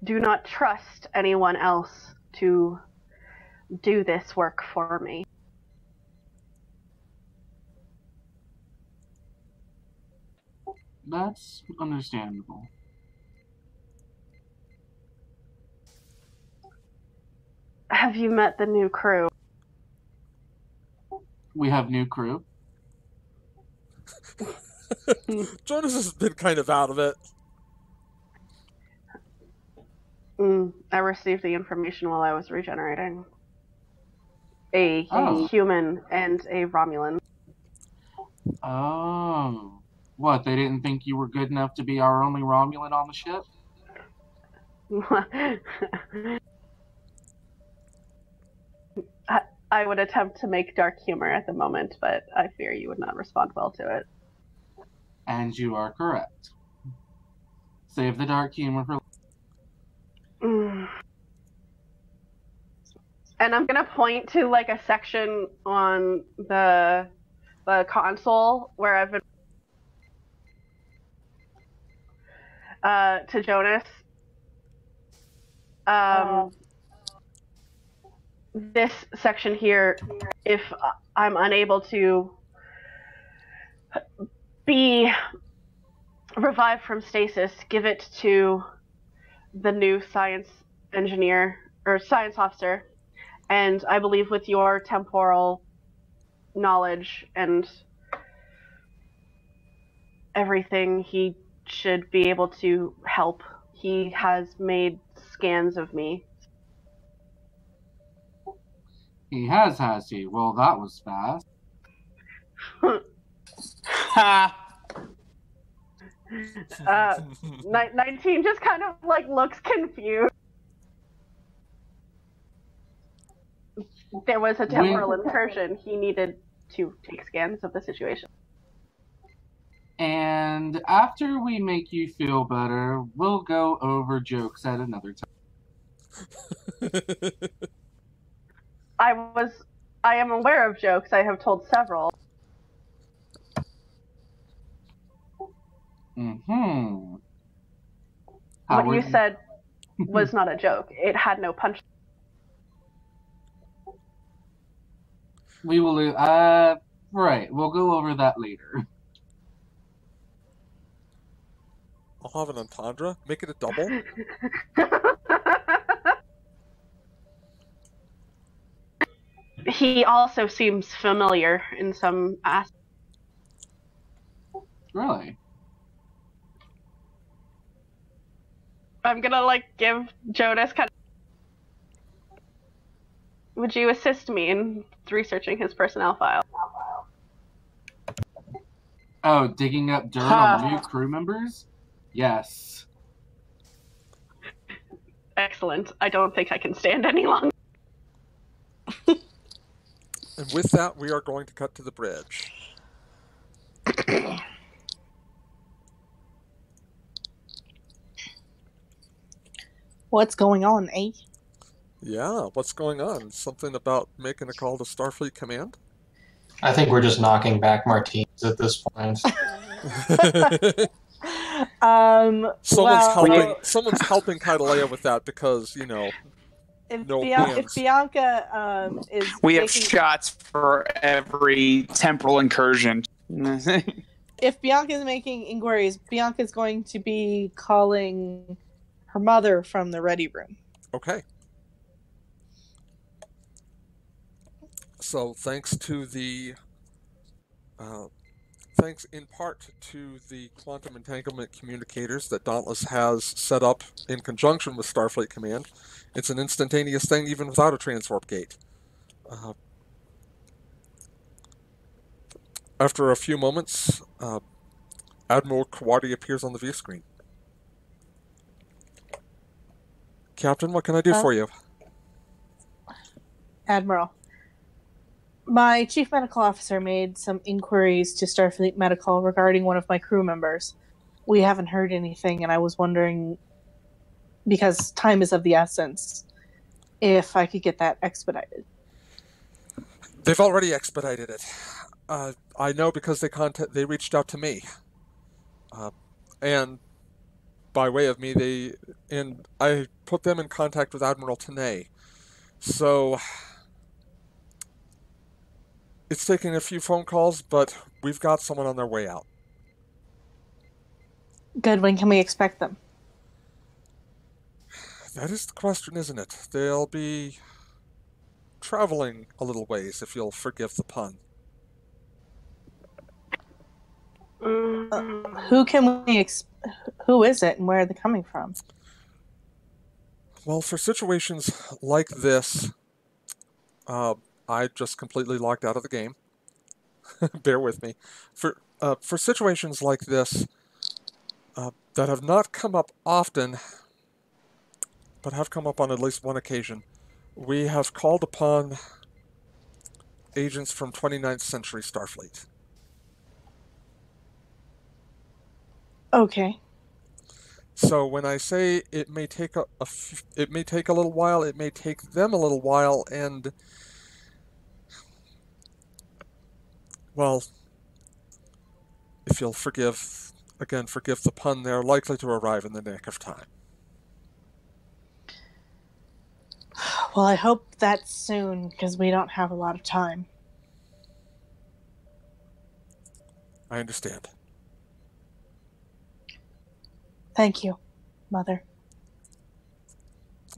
do not trust anyone else to do this work for me. That's understandable. Have you met the new crew? We have new crew. Jonas has been kind of out of it. I received the information while I was regenerating. A human and a Romulan. Oh. What, they didn't think you were good enough to be our only Romulan on the ship? I would attempt to make dark humor at the moment, but I fear you would not respond well to it. And you are correct. Save the dark humor for... And I'm gonna point to like a section on the console where I've been to Jonas. This section here, if I'm unable to be revived from stasis, give it to the new science engineer or science officer. And I believe with your temporal knowledge and everything, he should be able to help. He has made scans of me. He has he? Well, that was fast. Ha! 19 just kind of like looks confused. There was a temporal incursion. He needed to take scans of the situation. And after we make you feel better, we'll go over jokes at another time. I was I am aware of jokes. I have told several. Mm-hmm. What you said was not a joke. It had no punch. We will, right, we'll go over that later. I'll have an entendre. Make it a double. He also seems familiar in some aspects. Really? I'm gonna give Jonas kind of. Would you assist me in researching his personnel file? Oh, digging up dirt on new crew members? Yes. Excellent. I don't think I can stand any longer. And with that, we are going to cut to the bridge. What's going on, eh? Yeah, what's going on? Something about making a call to Starfleet Command? I think we're just knocking back Martines at this point. Someone's helping Catalea with that because, if Bianca is we have shots for every temporal incursion. If Bianca is making inquiries, Bianca's going to be calling her mother from the ready room. Okay. So thanks in part to the quantum entanglement communicators that Dauntless has set up in conjunction with Starfleet Command, it's an instantaneous thing even without a transwarp gate. After a few moments, Admiral Kawadi appears on the view screen. Captain, what can I do for you? Admiral, my chief medical officer made some inquiries to Starfleet Medical regarding one of my crew members. We haven't heard anything, and I was wondering, because time is of the essence, if I could get that expedited. They've already expedited it. I know because they reached out to me. And by way of me, I put them in contact with Admiral Tanay. So it's taking a few phone calls, but we've got someone on their way out. Good. When can we expect them? That is the question, isn't it? They'll be traveling a little ways, if you'll forgive the pun. Who is it, and where are they coming from? Well, for situations like this, I just completely logged out of the game. Bear with me. For situations like this that have not come up often, but have come up on at least one occasion, we have called upon agents from 29th Century Starfleet. Okay. So when I say it may take a little while, it may take them a little while, and well, if you'll forgive the pun, they're likely to arrive in the nick of time. Well, I hope that's soon, because we don't have a lot of time. I understand. Thank you, Mother.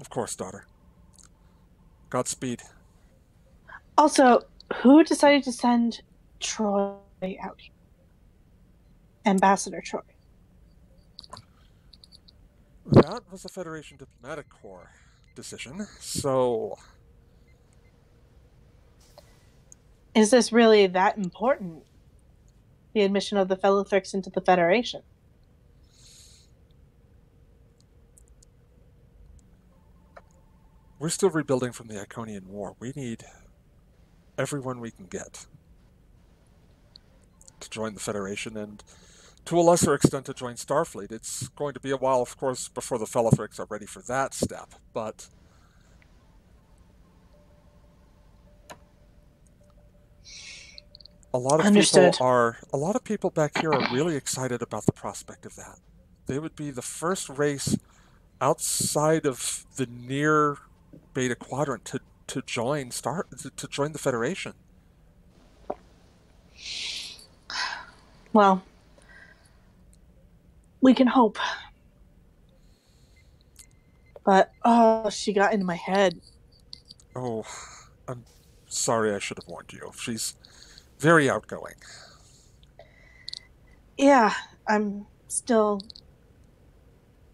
Of course, daughter. Godspeed. Also, who decided to send Troy out here? Ambassador Troy. That was the Federation Diplomatic Corps decision, so... Is this really that important? The admission of the fellow Thrix into the Federation? We're still rebuilding from the Iconian War. We need everyone we can get to join the Federation, and to a lesser extent to join Starfleet. It's going to be a while, of course, before the Felothrix are ready for that step, but A lot of Understood. a lot of people back here are really excited about the prospect of that. They would be the first race outside of the near Beta Quadrant to join the Federation. Well, we can hope. But she got into my head. Oh, I'm sorry, I should have warned you. She's very outgoing. Yeah, I'm still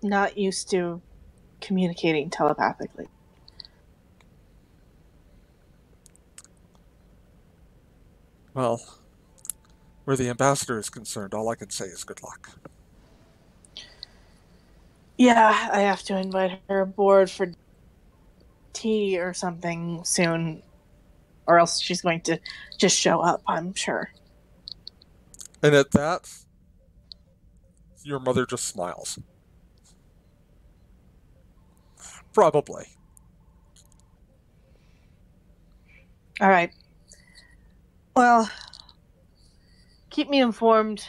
not used to communicating telepathically. Well, where the ambassador is concerned, all I can say is good luck. Yeah, I have to invite her aboard for tea or something soon, or else she's going to just show up, I'm sure. And at that, your mother just smiles. Probably. All right. Well, keep me informed.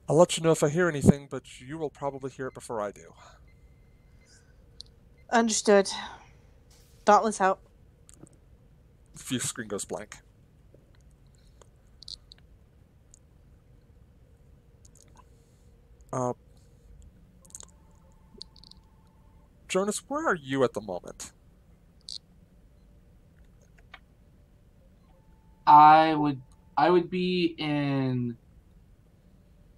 I'll let you know if I hear anything, but you will probably hear it before I do. Understood. Dauntless out. The view screen goes blank. Jonas, where are you at the moment? I would be in.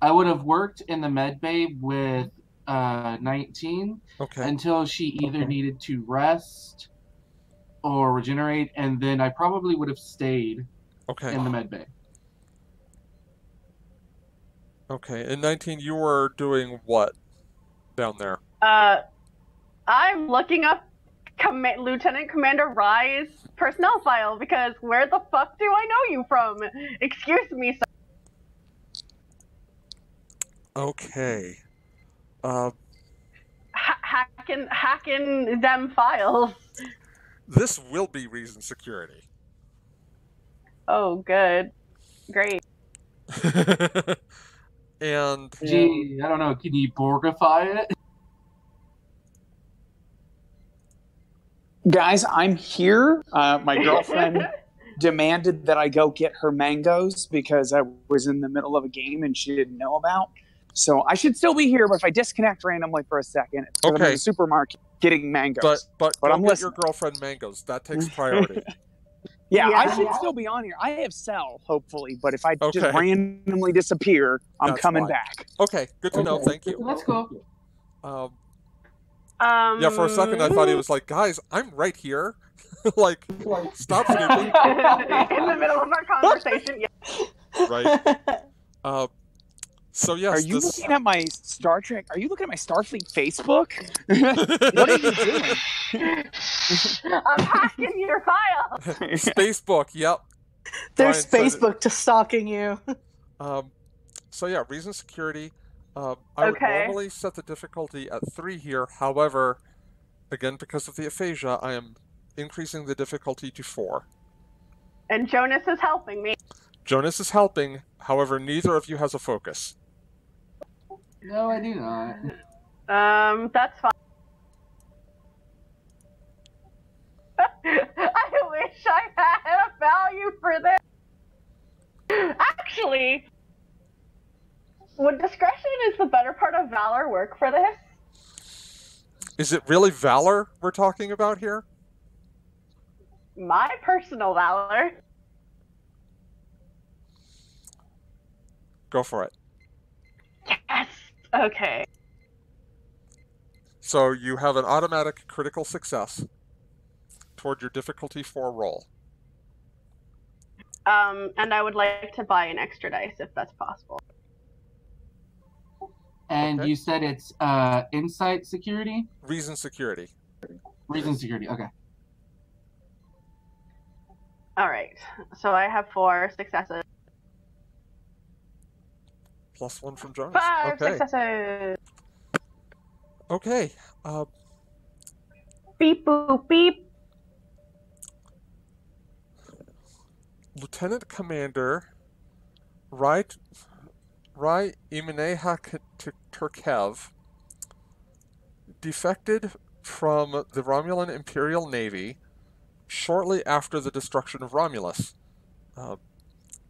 I would have worked in the med bay with 19 until she either needed to rest or regenerate, and then I probably would have stayed in the med bay. Okay, in 19, you were doing what down there? I'm looking up Lieutenant Commander Rye's personnel file because where the fuck do I know you from? Excuse me, sir. Okay. Hacking them files. This will be reason security. Oh, good. Great. And gee, I don't know. Can you Borgify it? Guys, I'm here. My girlfriend demanded that I go get her mangoes because I was in the middle of a game and she didn't know about. So I should still be here, but if I disconnect randomly for a second, it's because I'm in the supermarket getting mangoes. But I'm get your girlfriend mangoes. That takes priority. Yeah, I should still be on here. I have cell, hopefully, but if I just randomly disappear, I'm coming back. Okay, good to know. Thank you. Let's go. Yeah, for a second I thought he was like, guys, I'm right here. like, stop snooping. In the middle of our conversation, yeah. Right. So yes, are you looking at my Star Trek? Are you looking at my Starfleet Facebook? What are you doing? I'm hacking your file. Facebook, yep. There's Facebook to stalking you. So yeah, reason security. I would normally set the difficulty at 3 here. However, again, because of the aphasia, I am increasing the difficulty to 4. And Jonas is helping me. Jonas is helping. However, neither of you has a focus. No, I do not. That's fine. I wish I had a value for this. Actually, would discretion is the better part of valor work for this? Is it really valor we're talking about here? My personal valor. Go for it. Yes. Okay. So you have an automatic critical success toward your difficulty 4 roll. And I would like to buy an extra dice if that's possible. And you said it's insight security? Reason security. Reason security, okay. All right. So I have 4 successes. +1 from Jonas. 5 successes. Okay. Beep boop beep. Lieutenant Commander Rai Imeneha Turkev defected from the Romulan Imperial Navy shortly after the destruction of Romulus.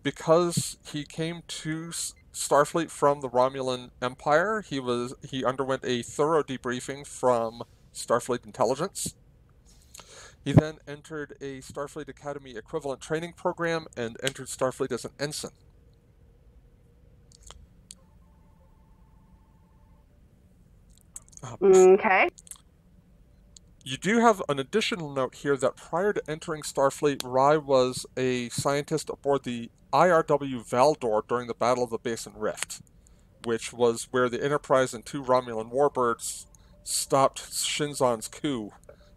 Because he came to Starfleet from the Romulan Empire, he underwent a thorough debriefing from Starfleet intelligence. He then entered a Starfleet Academy equivalent training program and entered Starfleet as an ensign. Okay. You do have an additional note here that prior to entering Starfleet, Rai was a scientist aboard the IRW Valdor during the Battle of the Basin Rift, which was where the Enterprise and 2 Romulan warbirds stopped Shinzon's coup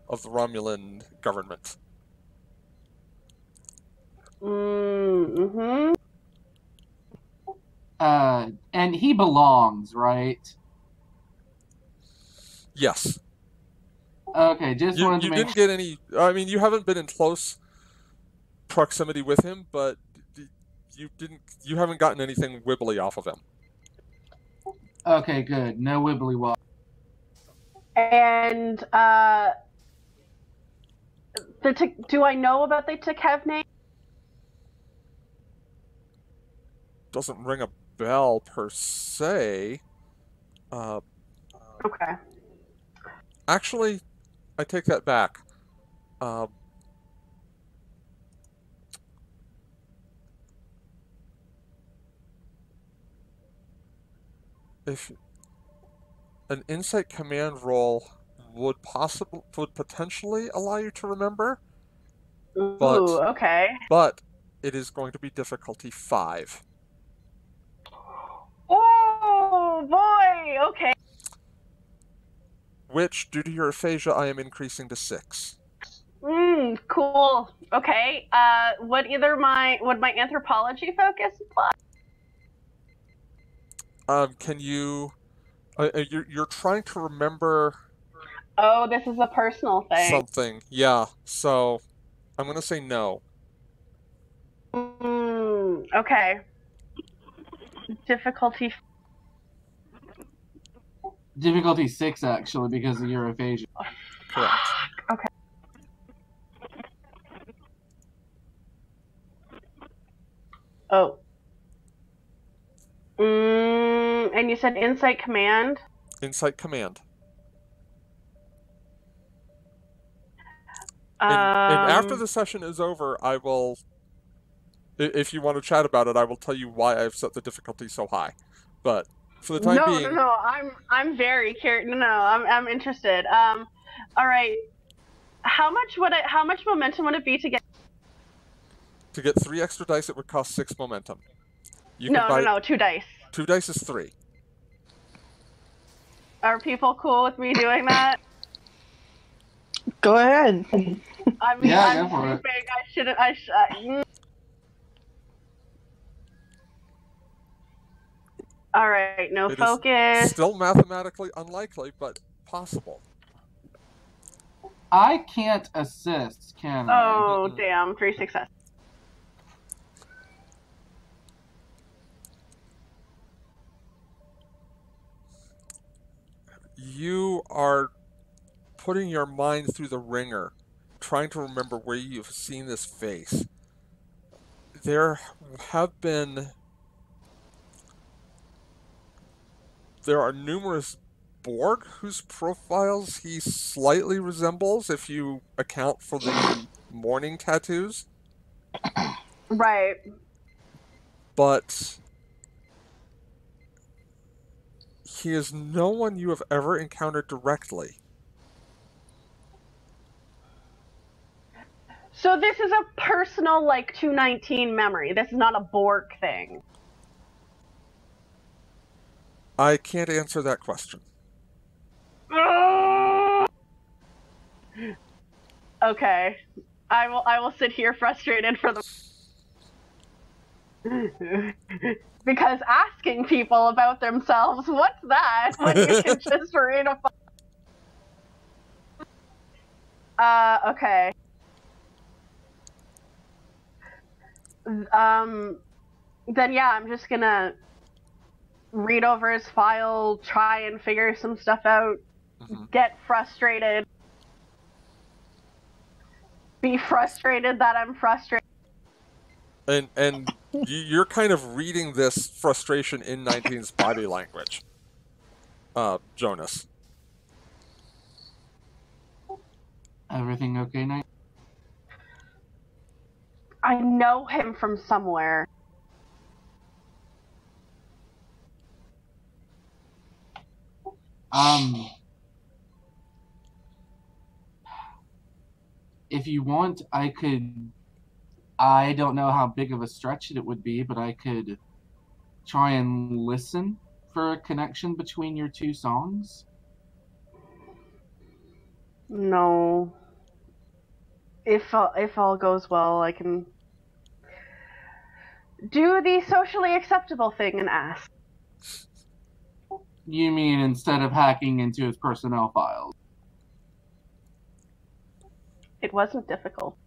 of the Romulan government. Mm-hmm. And he belongs, right? Yes. Okay, just wanted to You make didn't get any. I mean, you haven't been in close proximity with him, but you haven't gotten anything wibbly off of him. Okay, good. No wibbly wobbly. And do I know about the Takev name? Doesn't ring a bell per se. Okay. Actually, I take that back. If an Insight Command role would potentially allow you to remember, Ooh, okay. But it is going to be difficulty 5. Oh boy, okay. Which, due to your aphasia, I am increasing to 6. Cool. Okay. Would my anthropology focus apply? Can you? You're trying to remember. Oh, this is a personal thing. Something, yeah. So, I'm gonna say no. Okay. Difficulty 6, actually, because of your aphasia. Correct. Okay. Oh. And you said Insight Command? Insight Command. And after the session is over, I will, if you want to chat about it, I will tell you why I've set the difficulty so high. But for the time being, no, I'm very curious. No, I'm interested. All right. How much momentum would it be to get? To get 3 extra dice, it would cost 6 momentum. No, 2 dice. 2 dice is 3. Are people cool with me doing that? Go ahead. I mean, yeah, I'm go for it. big. All right, no focus. Still mathematically unlikely, but possible. I can't assist, can I? Oh, damn. 3 successes. You are putting your mind through the ringer, trying to remember where you've seen this face. There are numerous Borg whose profiles he slightly resembles if you account for the mourning tattoos. Right. But he is no one you have ever encountered directly. So this is a personal, 219 memory. This is not a Borg thing. I can't answer that question. Okay. I will sit here frustrated for the because asking people about themselves, what's that? When you can just read a okay. Then yeah, I'm just gonna read over his file, try and figure some stuff out, get frustrated, be frustrated that I'm frustrated. And you're kind of reading this frustration in 19's body language, Jonas. Everything okay, 19? I know him from somewhere. If you want, I could. I don't know how big of a stretch it would be, but I could try and listen for a connection between your two songs. No. If all goes well, I can do the socially acceptable thing and ask. You mean instead of hacking into his personnel files? It wasn't difficult.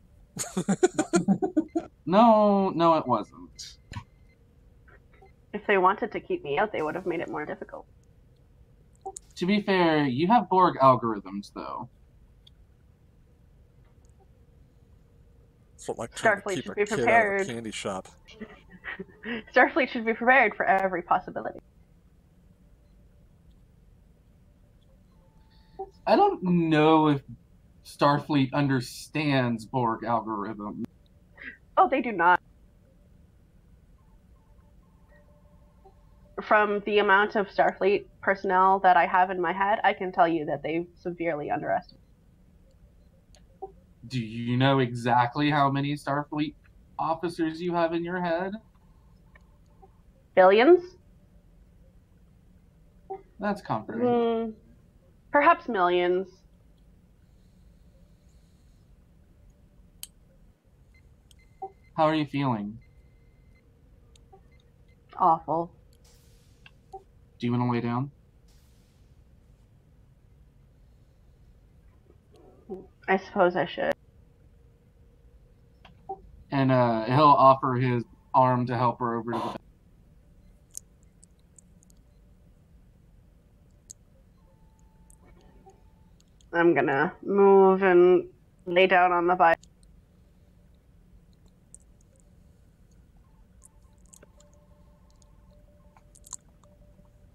No, it wasn't. If they wanted to keep me out, they would have made it more difficult. To be fair, you have Borg algorithms, though. It's like trying to keep a kid out of a candy shop. Starfleet should be prepared for every possibility. I don't know if Starfleet understands Borg algorithms. Oh, they do not. From the amount of Starfleet personnel that I have in my head, I can tell you that they severely underestimate. Do you know exactly how many Starfleet officers you have in your head? Billions? That's comforting. Perhaps millions. How are you feeling? Awful. Do you want to lay down? I suppose I should. And he'll offer his arm to help her over to the bed. I'm gonna move and lay down on the bed.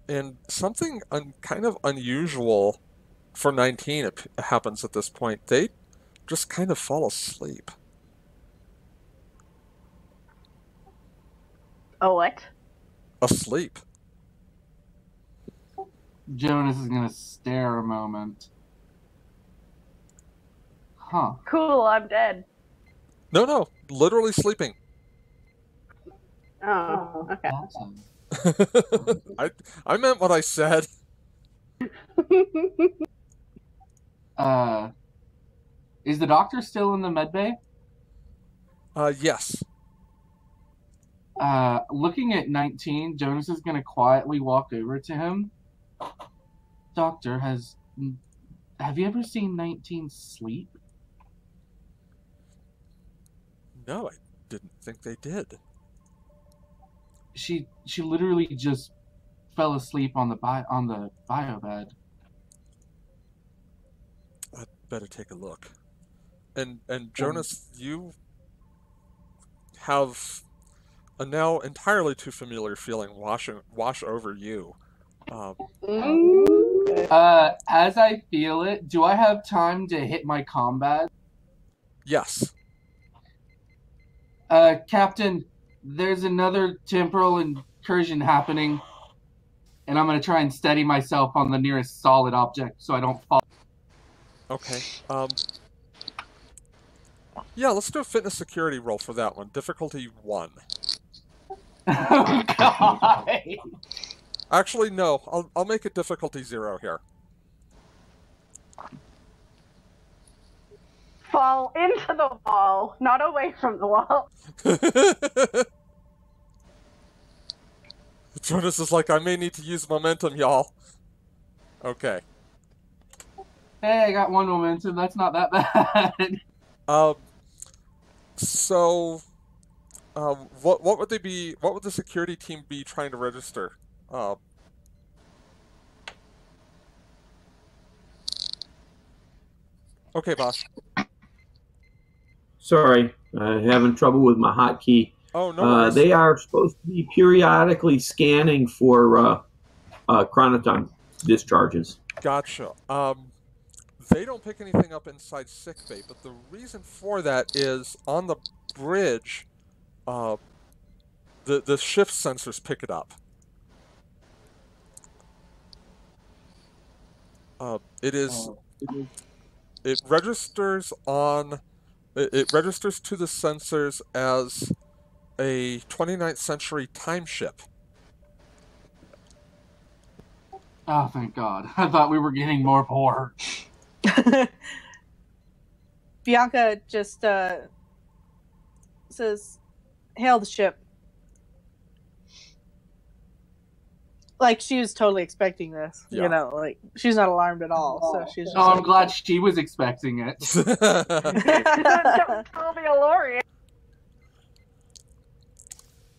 And something kind of unusual for 19 happens at this point. They just kind of fall asleep. Oh, what? Asleep. Jonas is going to stare a moment. Huh. Cool, I'm dead. No, literally sleeping. Oh, okay. I meant what I said. Is the doctor still in the medbay? Yes. Looking at 19, Jonas is going to quietly walk over to him. Doctor, have you ever seen 19 sleep? No, I didn't think they did. She literally just fell asleep on the bio bed. I'd better take a look. And Jonas, you have a now entirely too familiar feeling wash over you. As I feel it, do I have time to hit my combat? Yes. Captain, there's another temporal incursion happening, and I'm going to try and steady myself on the nearest solid object so I don't fall. Okay. Yeah, let's do a fitness security roll for that one. Difficulty 1. Oh, God. Actually, no. I'll make it difficulty 0 here. Fall into the wall, not away from the wall. Jonas is like, I may need to use momentum, y'all. Okay. Hey, I got 1 momentum. That's not that bad. So, What would they be? What would the security team be trying to register? Okay, boss. Sorry, having trouble with my hotkey. Oh, no worries. They are supposed to be periodically scanning for chronoton discharges. Gotcha. They don't pick anything up inside sickbay, but the reason for that is on the bridge, the shift sensors pick it up. It registers on. It registers to the sensors as a 29th century time ship. Oh, thank God. I thought we were getting more poor. Bianca just says, hail the ship. Like, she was totally expecting this. Yeah. You know, like, she's not alarmed at all. So she's just I'm glad she was expecting it. Don't tell me, Lori.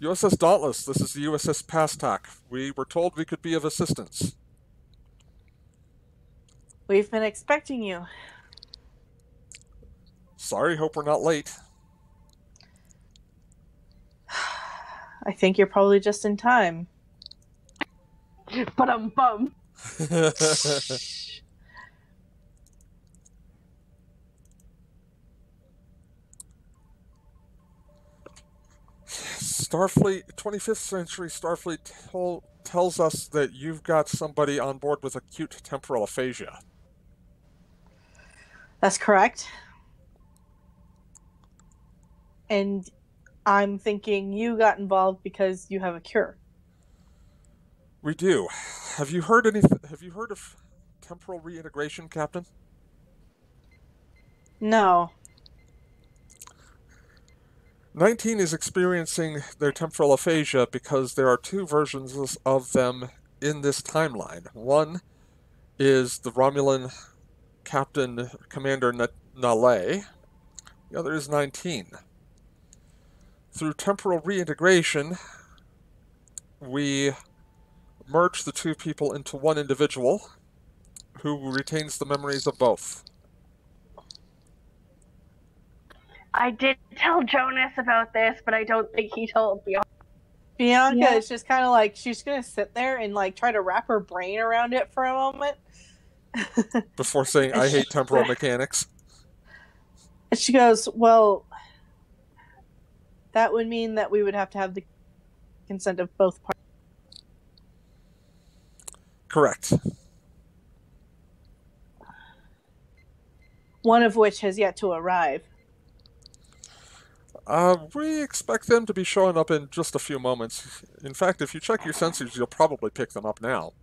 USS Dauntless, this is the USS Pastak. We were told we could be of assistance. We've been expecting you. Sorry, hope we're not late. I think you're probably just in time. But I'm bummed. Starfleet, 25th century Starfleet tells us that you've got somebody on board with acute temporal aphasia. That's correct. And I'm thinking you got involved because you have a cure. We do. Have you heard anything? Have you heard of temporal reintegration, Captain? No. 19 is experiencing their temporal aphasia because there are two versions of them in this timeline. One is the Romulan Captain Commander Nale. The other is 19. Through temporal reintegration, we merge the two people into one individual who retains the memories of both. I did tell Jonas about this, but I don't think he told Bianca. Bianca is just kind of like, she's going to sit there and like try to wrap her brain around it for a moment. Before saying, I hate temporal mechanics. And she goes, well, that would mean that we would have to have the consent of both parties. Correct. One of which has yet to arrive. We expect them to be showing up in just a few moments. In fact, if you check your sensors, you'll probably pick them up now.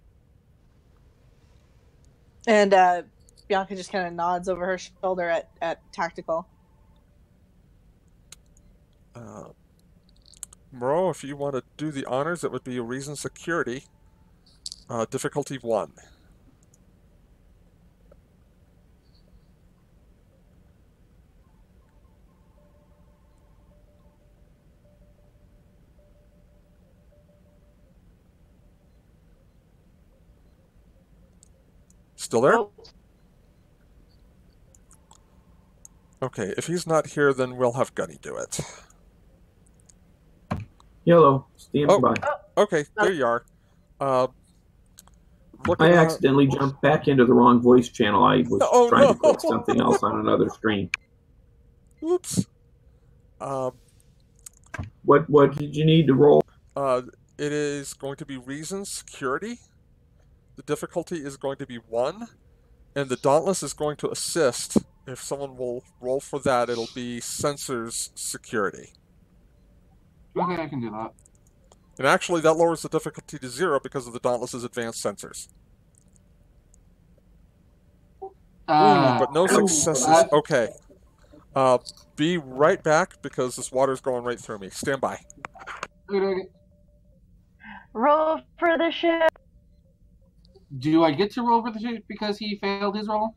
And Bianca just kind of nods over her shoulder at Tactical. Moreau, if you want to do the honors, it would be a reason security. Difficulty 1. Still there? Oh. Okay, if he's not here, then we'll have Gunny do it. Yellow, stand by. Okay, there you are. I accidentally jumped back into the wrong voice channel. I was trying to click something else on another screen. Oops. What did you need to roll? It is going to be reasons security. The difficulty is going to be 1, and the Dauntless is going to assist. If someone will roll for that, it'll be sensors security. Okay, I can do that. And actually, that lowers the difficulty to 0 because of the Dauntless's advanced sensors. But no successes. Okay. Be right back because this water's going right through me. Stand by. Okay. Roll for the ship. Do I get to roll for the ship because he failed his roll?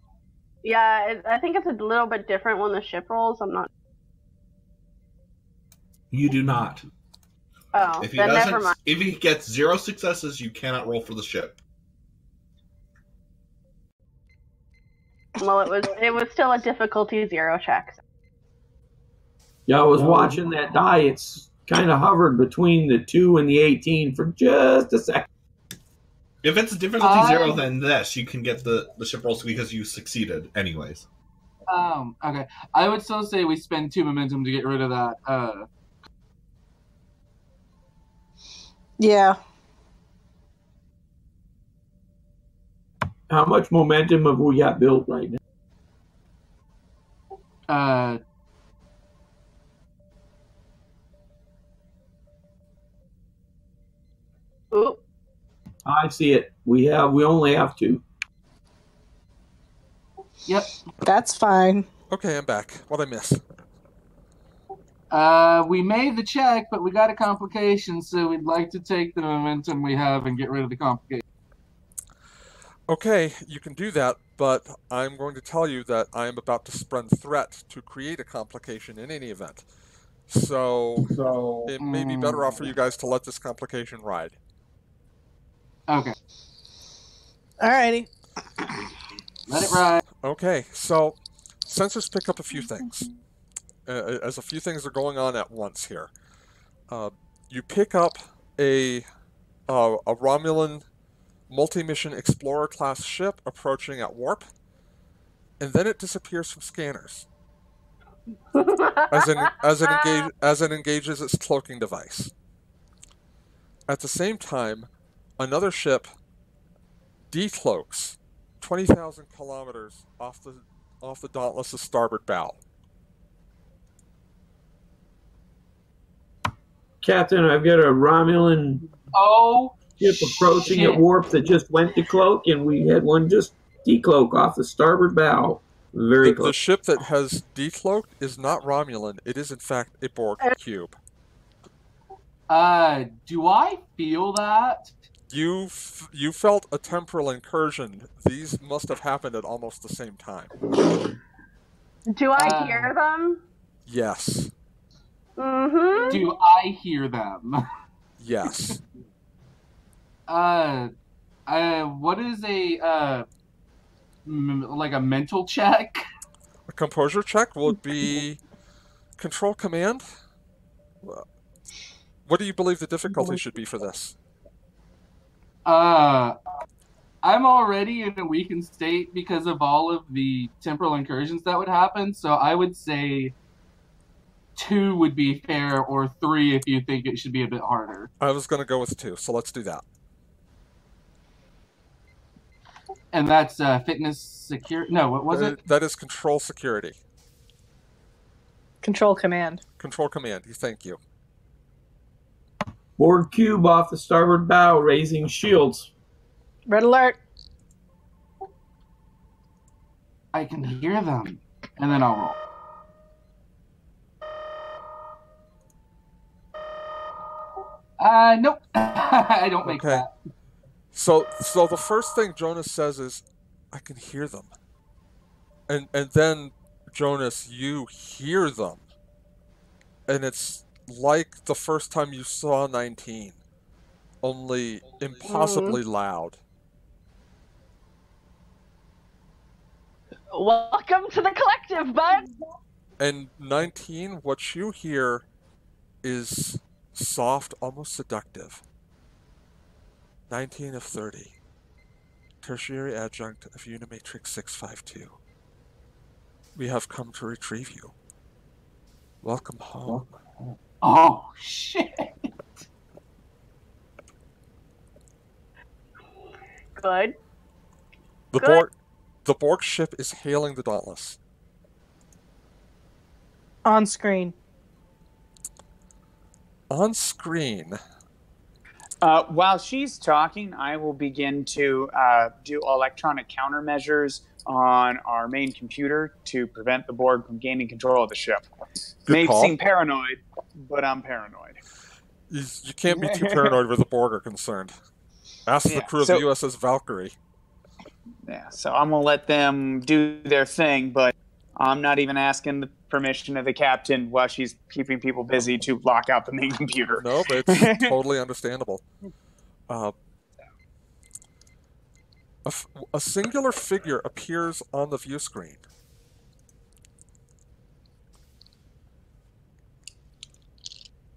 Yeah, I think it's a little bit different when the ship rolls. I'm not. You do not. Oh, If he then doesn't, never mind. if he gets 0 successes, you cannot roll for the ship. Well, it was still a difficulty 0 check. Yeah, I was watching that die. It's kind of hovered between the 2 and the 18 for just a second. If it's difficulty 0, then this, you can get the ship rolls because you succeeded anyways. Okay. I would still say we spend 2 momentum to get rid of that. Yeah. How much momentum have we got built right now? Ooh. I see it. We only have 2. Yep. That's fine. Okay, I'm back. What'd I miss? We made the check, but we got a complication, so we'd like to take the momentum we have and get rid of the complication. Okay, you can do that, but I'm going to tell you that I am about to spread threat to create a complication in any event. So it may be better off for you guys to let this complication ride. Okay. Alrighty. Let it ride. Okay, so sensors pick up a few things. As a few things are going on at once here. You pick up a Romulan multi-mission Explorer class ship approaching at warp, and then it disappears from scanners as it engages its cloaking device. At the same time, another ship decloaks 20,000 kilometers off the Dauntless' starboard bow. Captain, I've got a Romulan ship approaching at warp that just went to cloak, and we had one just decloak off the starboard bow. Very close. The ship that has decloaked is not Romulan. It is, in fact, a Borg cube. Do I feel that? You felt a temporal incursion. These must have happened at almost the same time. Do I hear them? Yes. Mm-hmm. Do I hear them? Yes. What is a like a mental check? A composure check would be control command. What do you believe the difficulty should be for this? I'm already in a weakened state because of all of the temporal incursions that would happen, so I would say 2 would be fair, or 3 if you think it should be a bit harder. I was going to go with 2, so let's do that. And that's fitness security. No, what was it? That is control security. Control command. Control command. Thank you. Borg cube off the starboard bow, raising shields. Red alert. I can hear them, and then I'll roll. Nope. I don't make that. So the first thing Jonas says is, I can hear them. And then, Jonas, you hear them. And it's like the first time you saw 19, only impossibly loud. Welcome to the collective, bud! And 19, what you hear is soft, almost seductive. 19 of 30. Tertiary adjunct of Unimatrix 652. We have come to retrieve you. Welcome home. Oh, shit. Good. The Borg ship is hailing the Dauntless. On screen. On screen. While she's talking, I will begin to do electronic countermeasures on our main computer to prevent the Borg from gaining control of the ship. May seem paranoid, but I'm paranoid. You can't be too paranoid where the Borg are concerned. Ask the crew of the USS Valkyrie. Yeah, so I'm going to let them do their thing, but I'm not even asking the permission of the captain while she's keeping people busy to lock out the main computer. No, but it's totally understandable. A singular figure appears on the view screen.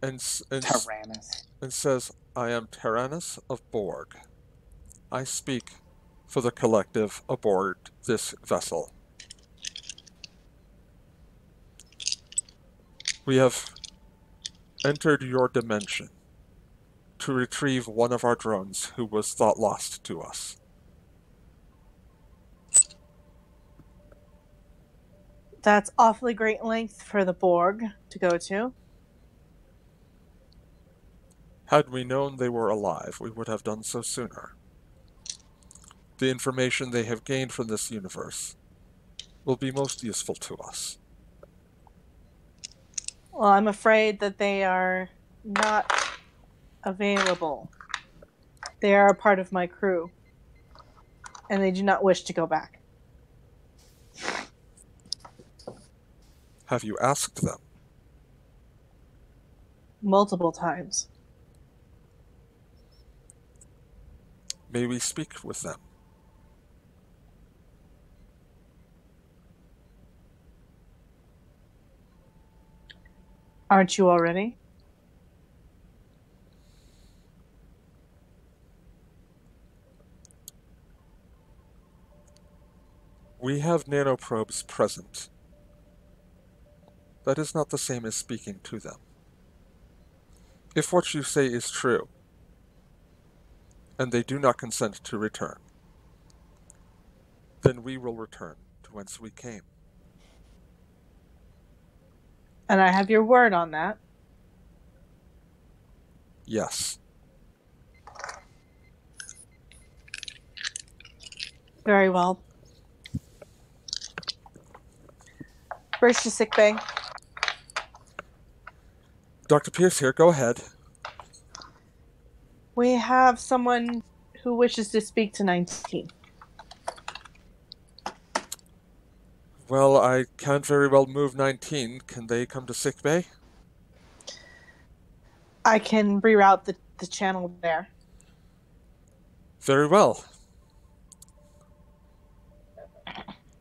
And says, "I am Tyrannus of Borg. I speak for the collective aboard this vessel. We have entered your dimension to retrieve one of our drones who was thought lost to us. That's awfully great length for the Borg to go to. Had we known they were alive, we would have done so sooner. The information they have gained from this universe will be most useful to us." Well, I'm afraid that they are not available. They are a part of my crew, and they do not wish to go back. Have you asked them? Multiple times. May we speak with them? Aren't you already? We have nanoprobes present. That is not the same as speaking to them. If what you say is true, and they do not consent to return, then we will return to whence we came. And I have your word on that. Yes. Very well. First to sickbay. Dr. Pierce here, go ahead. We have someone who wishes to speak to 19. Well, I can't very well move 19. Can they come to sickbay? I can reroute the channel there. Very well.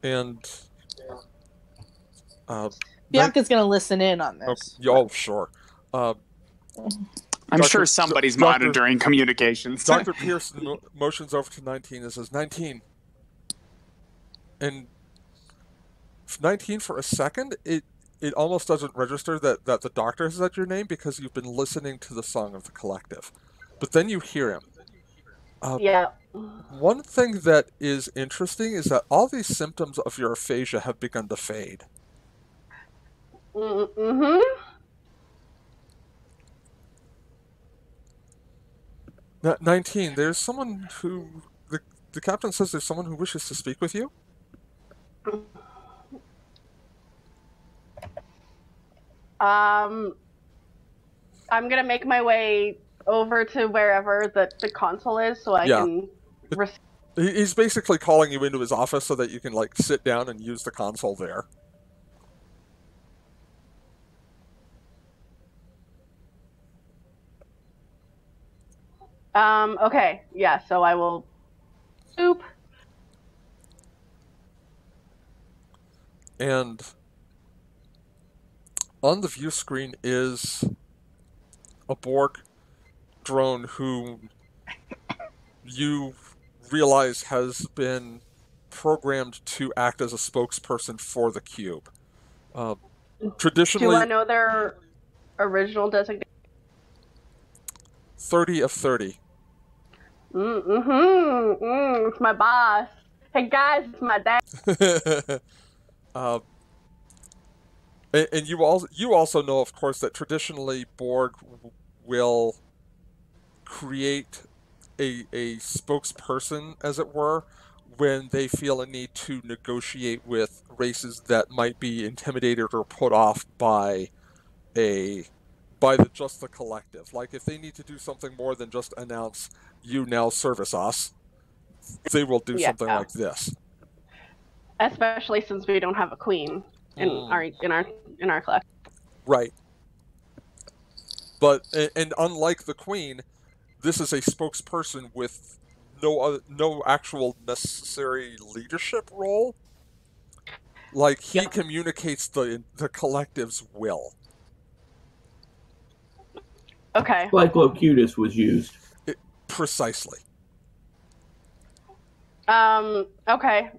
And Bianca's going to listen in on this. Oh, sure. I'm sure somebody's monitoring communications. Dr. Pierce motions over to 19 and says, 19. And 19, for a second, it almost doesn't register that the doctor has said your name because you've been listening to the song of the collective. But then you hear him. Yeah. One thing that is interesting is that all these symptoms of your aphasia have begun to fade. Mm-hmm. 19, there's someone who... The captain says there's someone who wishes to speak with you? I'm gonna make my way over to wherever the console is so I can... He's basically calling you into his office so that you can, like, sit down and use the console there. Okay, yeah, so I will... Oop. And on the view screen is a Borg drone who you realize has been programmed to act as a spokesperson for the cube. Traditionally, do I know their original designation? 30 of 30. It's my boss. Hey guys, it's my dad. And you also know, of course, that traditionally Borg will create a spokesperson, as it were, when they feel a need to negotiate with races that might be intimidated or put off by just the collective. Like if they need to do something more than just announce you now service us, they will do something like this. Especially since we don't have a queen. in our class. Right. But and unlike the Queen, this is a spokesperson with no actual necessary leadership role. Like he communicates the collective's will. Okay. Like locutus was used. Precisely. Okay.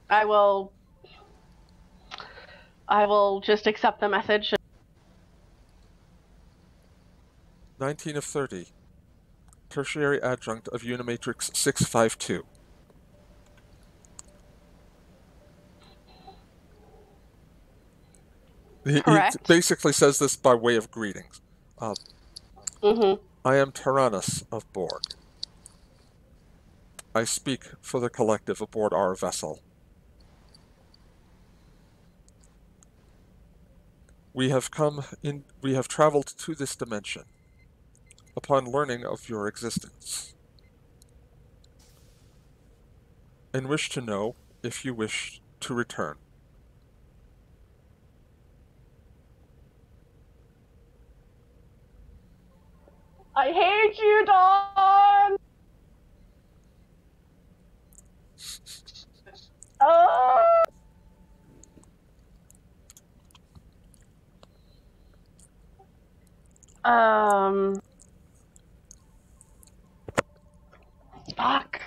I will just accept the message. 19 of 30. Tertiary adjunct of Unimatrix 652. He basically says this by way of greetings. I am Tyrannus of Borg. I speak for the collective aboard our vessel. We have traveled to this dimension upon learning of your existence, and wish to know if you wish to return. I hate you, Dawn! Oh! Fuck.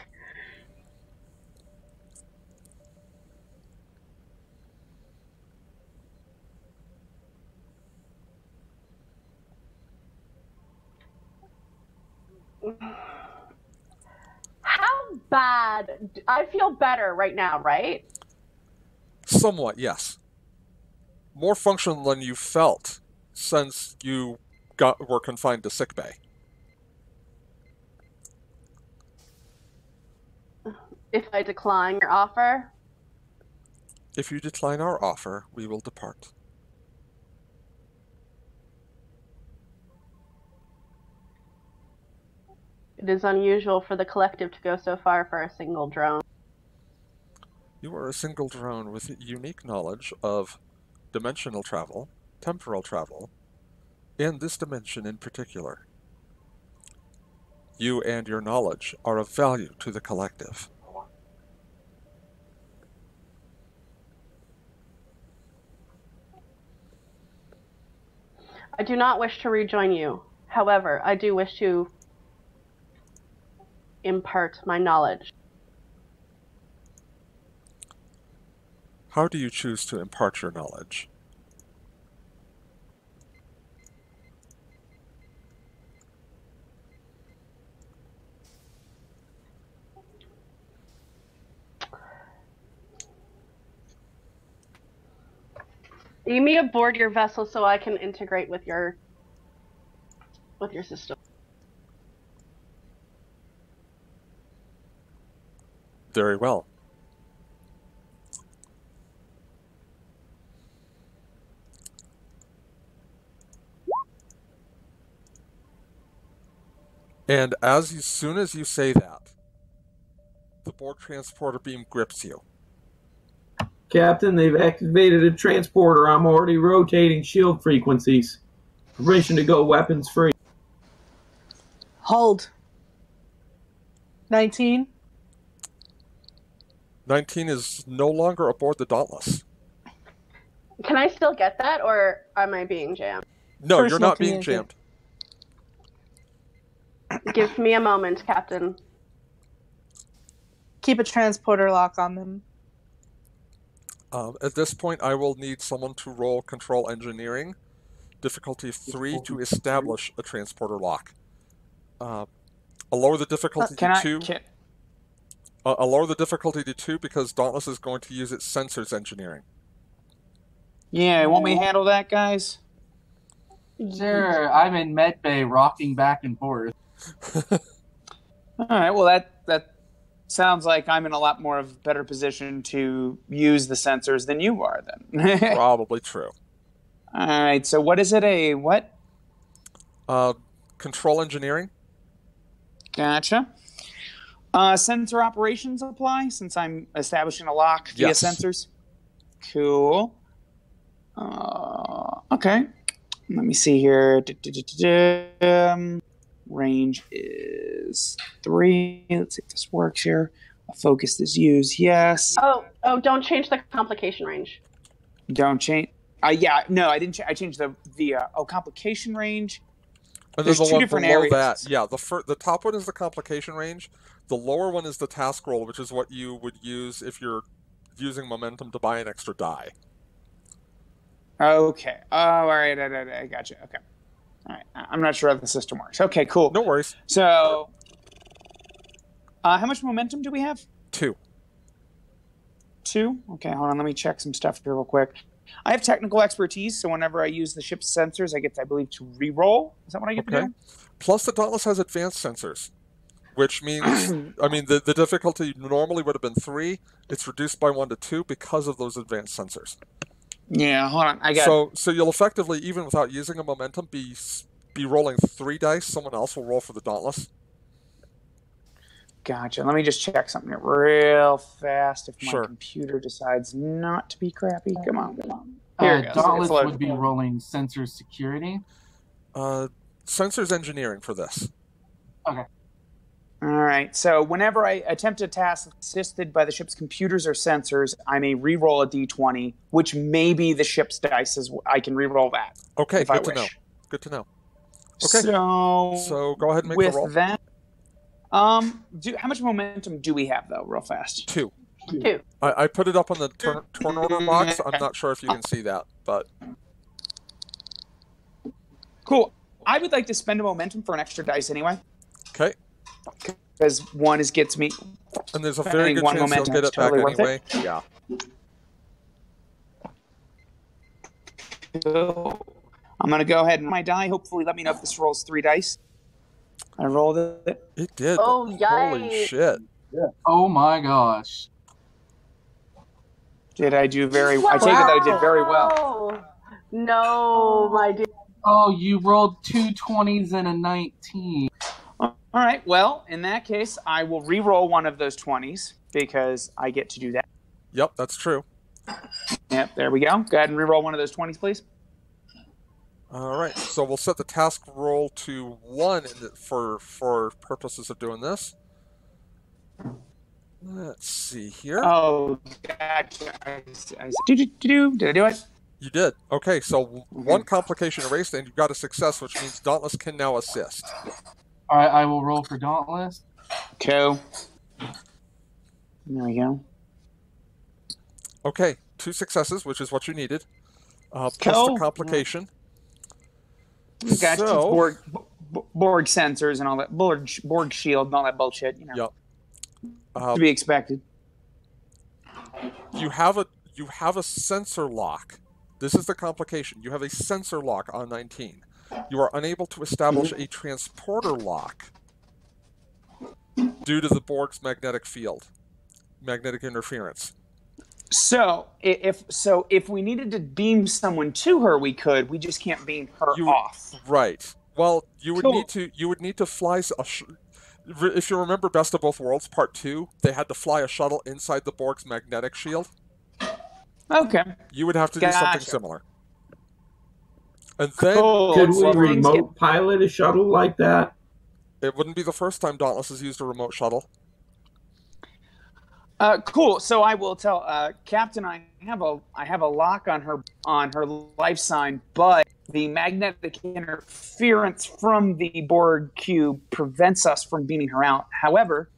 How bad? I feel better right now, right? Somewhat, yes. More functional than you felt since you were confined to sickbay. If I decline your offer? If you decline our offer, we will depart. It is unusual for the collective to go so far for a single drone. You are a single drone with unique knowledge of dimensional travel, temporal travel, and this dimension in particular. You and your knowledge are of value to the collective. I do not wish to rejoin you. However, I do wish to impart my knowledge. How do you choose to impart your knowledge? Leave me aboard your vessel so I can integrate with your system. Very well. And as soon as you say that, the Borg transporter beam grips you. Captain, they've activated a transporter. I'm already rotating shield frequencies. Permission to go weapons free. Hold. 19? 19 is no longer aboard the Dauntless. Can I still get that, or am I being jammed? No, you're not being jammed. Give me a moment, Captain. Keep a transporter lock on them. At this point, I will need someone to roll control engineering, difficulty 3, to establish a transporter lock. I'll lower the difficulty to 2. I'll lower the difficulty to 2 because Dauntless is going to use its sensors engineering. Yeah, want me to handle that, guys? Sure, I'm in medbay rocking back and forth. All right, well, that sounds like I'm in a lot more of better position to use the sensors than you are, then. Probably true. All right, so what is it, a what? Control engineering. Gotcha. Sensor operations apply since I'm establishing a lock via sensors? Cool. Okay. Let me see here. Range is 3. Let's see if this works here. A focus is used. Yes. Oh, don't change the complication range. Don't change. No, I didn't. I changed the complication range. And There's then the 2 one different below areas. that, yeah, the top one is the complication range. The lower one is the task roll, which is what you would use if you're using momentum to buy an extra die. Okay. Oh, all right. I got you. Okay. All right. I'm not sure how the system works. Okay, cool. No worries. So, how much momentum do we have? 2. 2? Okay, hold on. Let me check some stuff here real quick. I have technical expertise, so whenever I use the ship's sensors, I get, I believe, to re-roll. Is that what I get to do? Plus, the Dauntless has advanced sensors, which means, I mean, the difficulty normally would have been 3. It's reduced by 1 to 2 because of those advanced sensors. Yeah, hold on. So you'll effectively, even without using a momentum, be rolling 3 dice. Someone else will roll for the Dauntless. Gotcha. Let me just check something real fast. If my Sure. computer decides not to be crappy, come on. Here it goes. Dauntless would be rolling sensor security. Sensors engineering for this. Okay. All right. So whenever I attempt a task assisted by the ship's computers or sensors, I may re-roll a d20, which may be the ship's dice. I can re-roll that. Okay, if good I to wish. know. Good to know. Okay. So go ahead and make with the roll. that, how much momentum do we have though, real fast? 2. 2. I put it up on the turn order box. I'm not sure if you can see that, but cool. I would like to spend a momentum for an extra dice anyway. Okay. Because 1 gets me. And there's a very good chance you'll get it back anyway. Yeah. So I'm going to go ahead and my die. Hopefully, let me know if this rolls 3 dice. I rolled it. It did. Oh, Holy yikes. shit. Yeah. Oh my gosh. Did I do very well? I take it that I did very well. No, my dear. Oh, you rolled 2 20s and a 19. All right. Well, in that case, I will re-roll one of those 20s because I get to do that. Yep, that's true. Yep, there we go. Go ahead and re-roll one of those 20s, please. All right. So we'll set the task roll to 1 for purposes of doing this. Let's see here. Oh, gotcha. Did I do it? You did. Okay, so 1 complication erased, and you've got a success, which means Dauntless can now assist. All right, I will roll for Dauntless. Cool. There we go. Okay, 2 successes, which is what you needed. Plus Cool. the complication. Gotcha. So, Borg sensors and all that. Borg shield and all that bullshit. You know. Yep. To be expected. You have a sensor lock. This is the complication. You have a sensor lock on 19. You are unable to establish a transporter lock due to the Borg's magnetic field, magnetic interference. So if we needed to beam someone to her, we could. We just can't beam her off. Right. Well, you would Cool. need to fly if you remember Best of Both Worlds Part 2, they had to fly a shuttle inside the Borg's magnetic shield. Okay. You would have to do something Gotcha. similar. And then Could we remote pilot a shuttle like that? It wouldn't be the first time Dauntless has used a remote shuttle. Cool. So I will tell Captain. I have a lock on her life sign, but the magnetic interference from the Borg cube prevents us from beaming her out. However,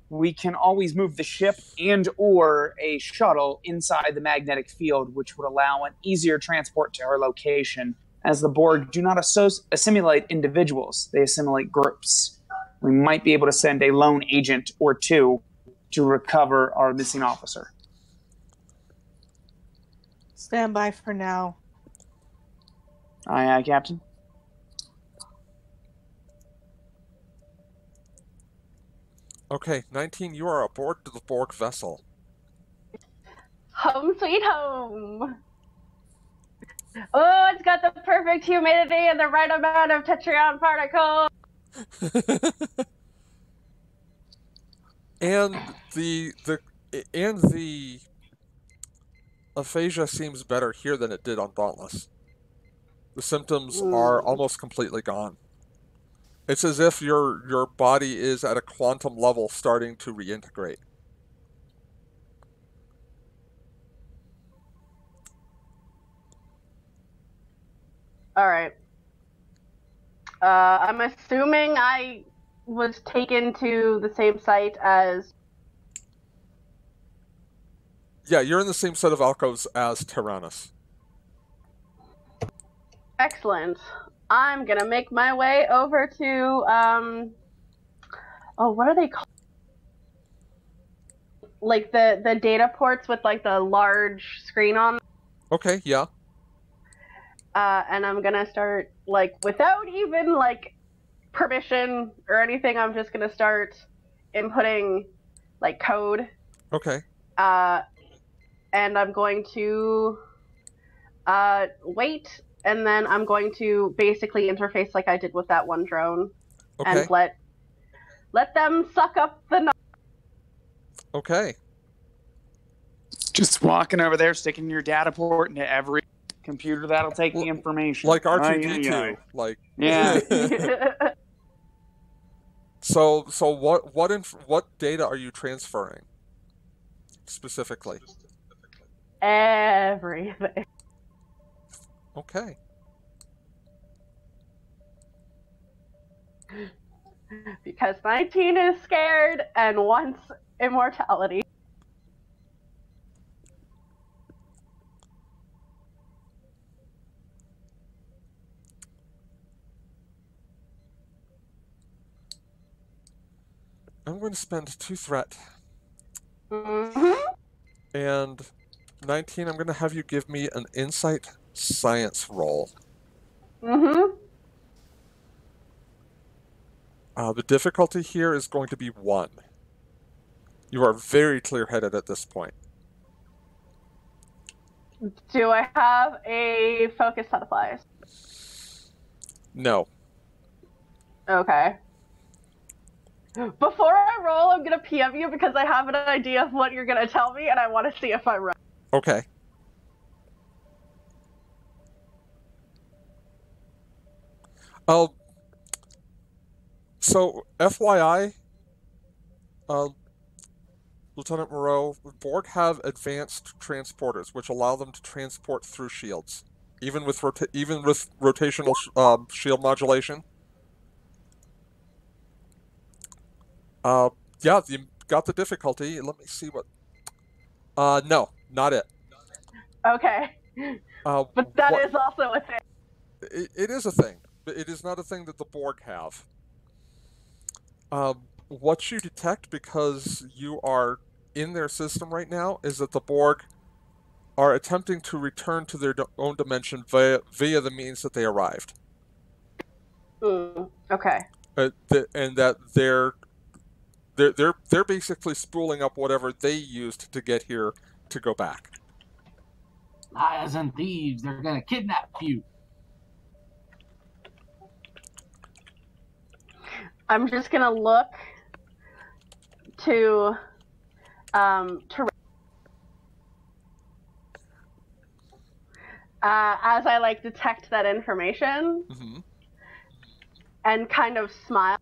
we can always move the ship and or a shuttle inside the magnetic field, which would allow an easier transport to her location. As the Borg do not assimilate individuals, they assimilate groups. We might be able to send a lone agent or 2 to recover our missing officer. Stand by for now. Aye, aye, Captain. Okay, 19, you are aboard the Borg vessel. Home sweet home. Oh, it's got the perfect humidity and the right amount of tetryon particles. And the aphasia seems better here than it did on Dauntless. The symptoms are almost completely gone. It's as if your body is at a quantum level starting to reintegrate. All right. I'm assuming I was taken to the same site as... Yeah, you're in the same set of alcoves as Tyrannus. Excellent. I'm gonna make my way over to oh, what are they called? Like the data ports with like the large screen on. Okay, yeah. And I'm gonna start, like, without even like permission or anything, I'm just gonna start inputting like code. Okay. And I'm going to wait, and then I'm going to basically interface like I did with that one drone, okay. and let them suck up the knowledge. Okay. Just walking over there, sticking your data port into every computer that'll take the information. Like R2D2. Like yeah. So what data are you transferring specifically? Everything. Okay. Because 19 is scared and wants immortality. I'm going to spend 2 threat. Mm-hmm. And 19, I'm going to have you give me an insight science roll. Mm-hmm. The difficulty here is going to be 1. You are very clear-headed at this point. Do I have a focus set applies? No. Okay. Before I roll, I'm going to PM you because I have an idea of what you're going to tell me, and I want to see if I'm right. Okay. So, FYI, Lieutenant Moreau, Borg have advanced transporters, which allow them to transport through shields, even with rotational shield modulation. Yeah, you got the difficulty. Let me see what. No, not it. Okay. But that is also a thing. It is a thing, but it is not a thing that the Borg have. What you detect, because you are in their system right now, is that the Borg are attempting to return to their own dimension via the means that they arrived. Okay. And that they're basically spooling up whatever they used to get here to go back. Liars and thieves, they're gonna kidnap you. I'm just gonna look to as I like detect that information, and kind of smile.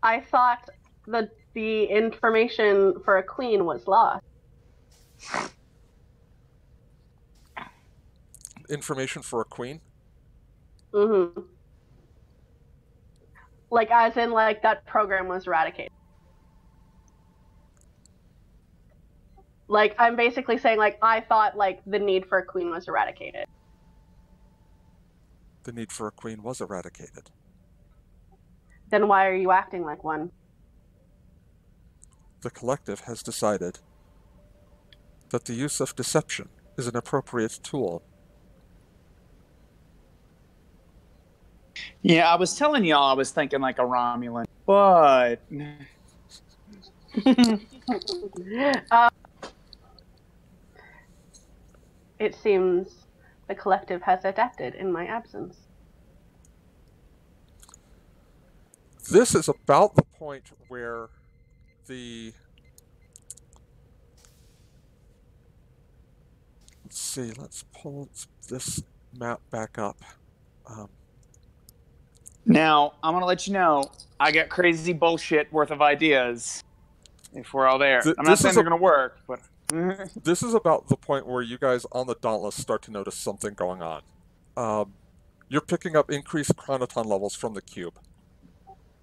I thought that the information for a queen was lost. Information for a queen? Mm-hmm. Like, as in, like, that program was eradicated. Like, I'm basically saying, like, I thought, like, the need for a queen was eradicated. The need for a queen was eradicated. Then why are you acting like one? The collective has decided that the use of deception is an appropriate tool. Yeah, I was telling y'all I was thinking like a Romulan, but... It seems the collective has adapted in my absence. This is about the point where the Let's see. Let's pull this map back up. Now, I'm going to let you know, I got crazy bullshit worth of ideas if we're all there. I'm not saying they're going to work, but... This is about the point where you guys on the Dauntless start to notice something going on. You're picking up increased chronoton levels from the cube.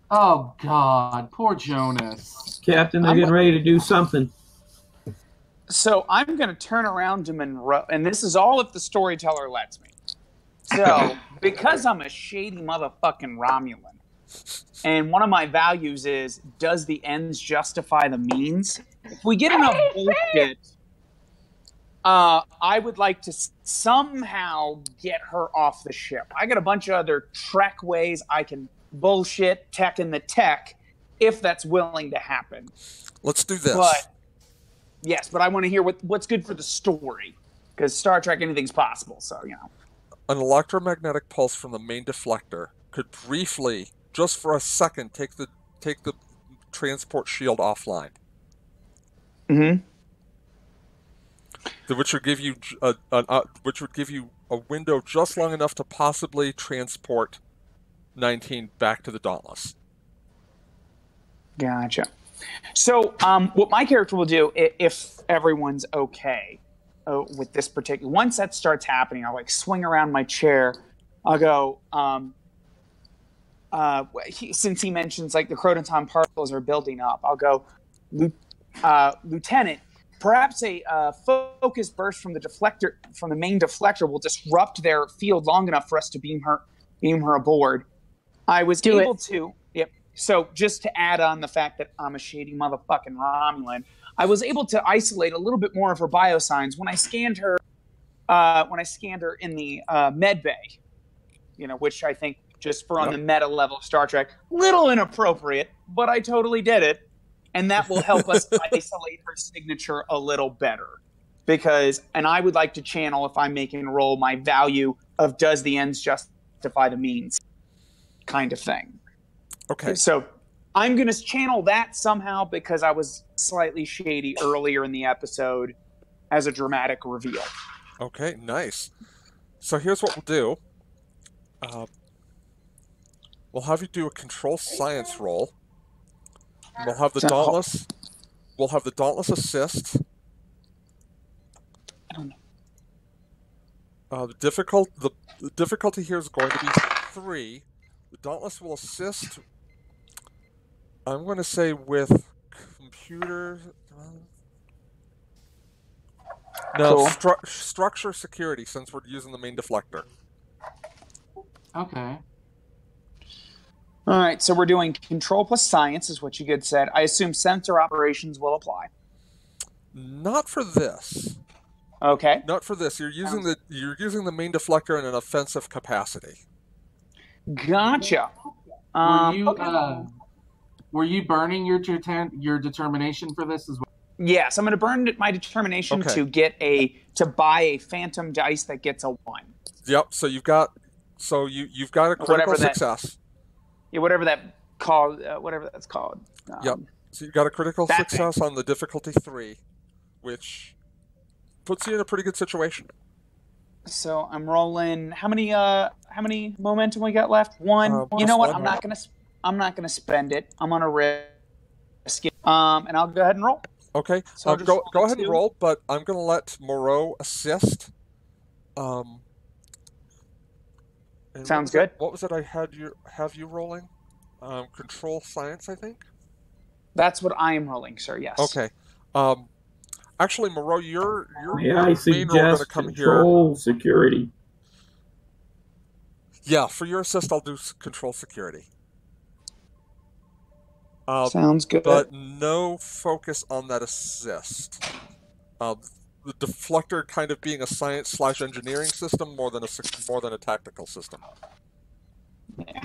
Oh, God. Poor Jonas. Captain, they're getting ready to do something. So I'm going to turn around to Monroe, and this is all if the storyteller lets me. So, because I'm a shady motherfucking Romulan, and one of my values is, does the ends justify the means? If we get enough bullshit, I would like to somehow get her off the ship. I got a bunch of other Trek ways I can bullshit tech in the tech, if that's willing to happen. Let's do this. Yes, but I want to hear what's good for the story. Because Star Trek, anything's possible, so, you know. An electromagnetic pulse from the main deflector could briefly, just for a second, take the transport shield offline. Mm-hmm. Which would give you a window just long enough to possibly transport 19 back to the Dauntless. Gotcha. So, what my character will do, if everyone's okay with this particular... Once that starts happening, I'll, swing around my chair. I'll go... since he mentions, the chronoton particles are building up, I'll go, Lieutenant, perhaps a focus burst from the main deflector will disrupt their field long enough for us to beam her aboard. I was able to... Yep. So just to add on the fact that I'm a shady motherfucking Romulan, I was able to isolate a little bit more of her biosigns when I scanned her. In the med bay, which I think just for on the meta level of Star Trek, little inappropriate, but I totally did it, and that will help us isolate her signature a little better. And I would like to channel, if I'm making a roll, my value of does the ends justify the means, kind of thing. Okay. So I'm going to channel that somehow because I was slightly shady earlier in the episode as a dramatic reveal. Okay, nice. So here's what we'll do. We'll have you do a control science roll. We'll have the Dauntless. We'll have the Dauntless assist. I don't The know. difficulty here is going to be 3. The Dauntless will assist. I'm going to say with computer. No, cool. Structure security, since we're using the main deflector. Okay. All right, so we're doing control plus science, is what you good said. I assume sensor operations will apply. Not for this. Okay. Not for this. You're using the main deflector in an offensive capacity. Gotcha. Were you burning your determination for this as well? Yes, I'm going to burn my determination to buy a phantom dice that gets a 1. Yep. So you've got a critical success. Yeah, whatever that's called. Yep. So you've got a critical success on the difficulty 3, which puts you in a pretty good situation. So I'm rolling. How many momentum we got left? 1. You know what? I'm not gonna spend it. I'm gonna risk it. And I'll go ahead and roll. Okay. So go ahead and roll, but I'm gonna let Moreau assist. Sounds good. What was it I have you rolling? Control science, I think? That's what I am rolling, sir, yes. Okay. Actually, Moreau, your May I main role going to come control security? Yeah, for your assist, I'll do control security. Sounds good. But no focus on that assist. The deflector kind of being a science/engineering system more than a tactical system.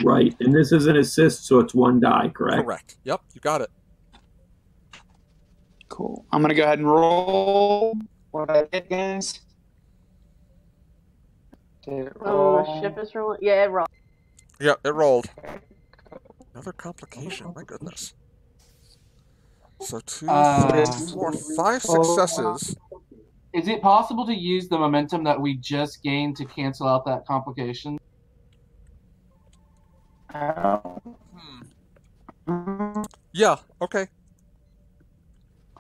Right, and this is an assist, so it's 1 die, correct? Correct. Yep, you got it. Cool. I'm going to go ahead and roll what I did, guys. Did it roll? The ship is rolling? Yeah, it rolled. Yeah, it rolled. Another complication, my goodness. So 2, 3, 4, 5 successes. Is it possible to use the momentum that we just gained to cancel out that complication? Yeah, okay.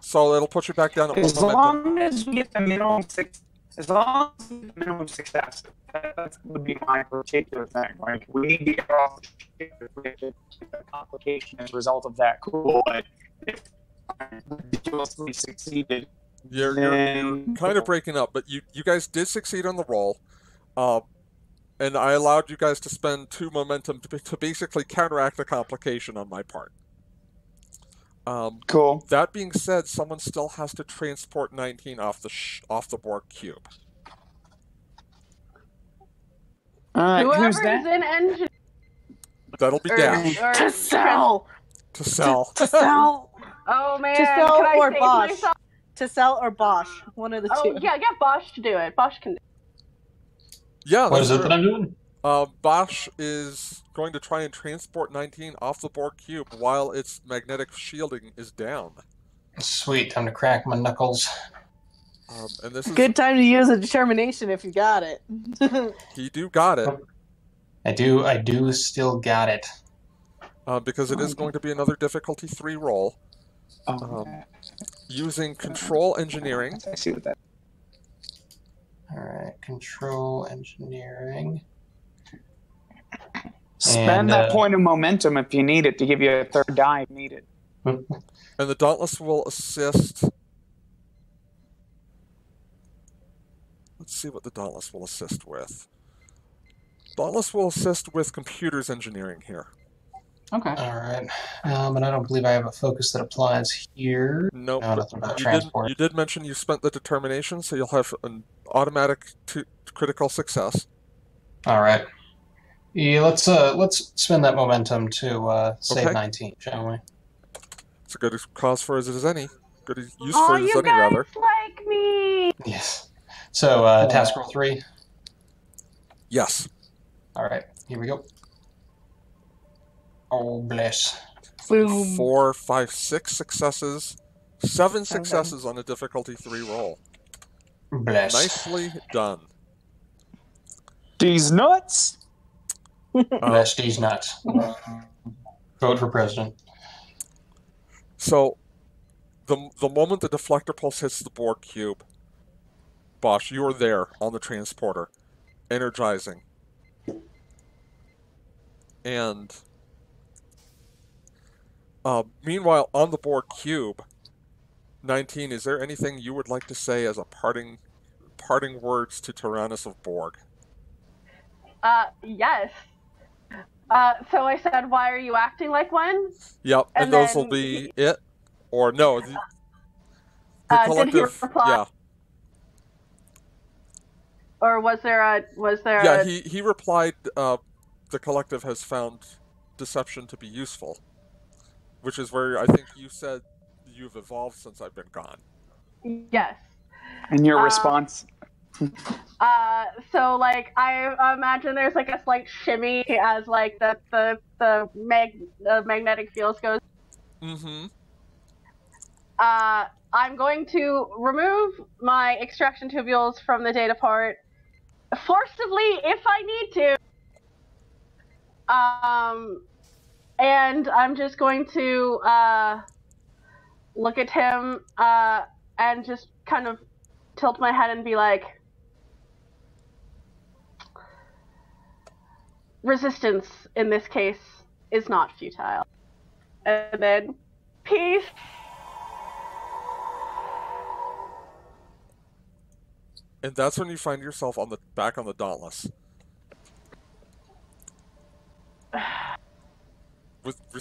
So it'll put you back down at 1 momentum. Long as we get the minimum as long as we get the minimum success, that would be my particular thing. Like, we need to get off the complication as a result of that. Cool, but if I ridiculously succeeded, you're kind of breaking up, but you guys did succeed on the roll, and I allowed you guys to spend 2 momentum to basically counteract the complication on my part. Cool. That being said, someone still has to transport 19 off the Borg cube. Whoever's who's that? in engine. That'll be Dash. To sell. To sell. To sell. Oh man. To sell can I or save Bosch. myself? To sell or Bosch. One of the two. Oh yeah, get Bosch to do it. Bosch can do it. Yeah. What is it that I'm doing? Bosch is going to try and transport 19 off the Borg cube while its magnetic shielding is down. Sweet, time to crack my knuckles. And this is good time to use a determination if you got it. He do got it. I do still got it. Because it is going to be another difficulty 3 roll. Using control engineering. I see what that. Alright, control engineering. Spend that point of momentum if you need it to give you a third die if you need it. And the Dauntless will assist. Let's see what the Dauntless will assist with. Dauntless will assist with computers engineering here. Okay. Alright. And I don't believe I have a focus that applies here. Nope. No, nothing about transport. You did mention you spent the determination, so you'll have an automatic critical success. Alright. Yeah, let's spend that momentum to save 19, shall we? It's a good cause for as it is any. Good use Oh, for it as you any, guys rather. like me. Yes. So, task roll 3. Yes. Alright, here we go. Oh, bless. 4, 5, 6 successes. 7 successes on a difficulty 3 roll. Bless. Nicely done. These nuts. Bless these nuts. Vote for president. So, the moment the deflector pulse hits the Borg cube, Bosch, you are there on the transporter, energizing. And meanwhile, on the Borg cube, 19, is there anything you would like to say as a parting words to Tyrannus of Borg? Yes. So I said, why are you acting like one? Yep, and those will be it? Or no, the collective, did he reply? yeah. Or was there Yeah, he replied, the collective has found deception to be useful. Which is where I think you said you've evolved since I've been gone. Yes. And your response? So like I imagine there's like a slight shimmy as like the magnetic field goes. Mm-hmm. I'm going to remove my extraction tubules from the data part forcibly if I need to. And I'm just going to look at him and just kind of tilt my head and be like, resistance in this case is not futile. And then, peace. And that's when you find yourself back on the Dauntless.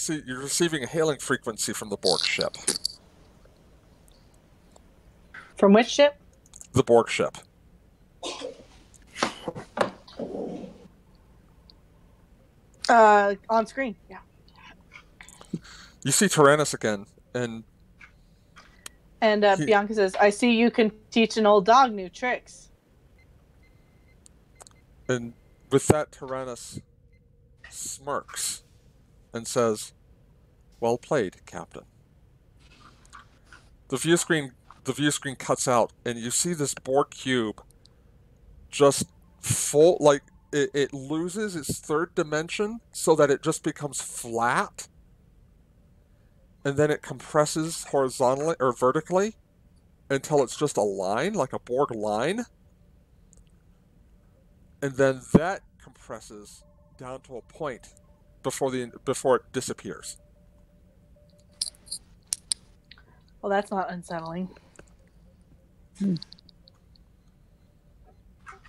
You're receiving a hailing frequency from the Borg ship. From which ship? The Borg ship. On screen, yeah. You see Tyrannus again, and Bianca says, I see you can teach an old dog new tricks. And with that, Tyrannus smirks and says, well played, Captain. The view screen the view screen cuts out, and you see this Borg cube just full, like it loses its third dimension so that it just becomes flat, and then it compresses horizontally or vertically until it's just a line, like a Borg line, and then that compresses down to a point before it disappears. Well, that's not unsettling.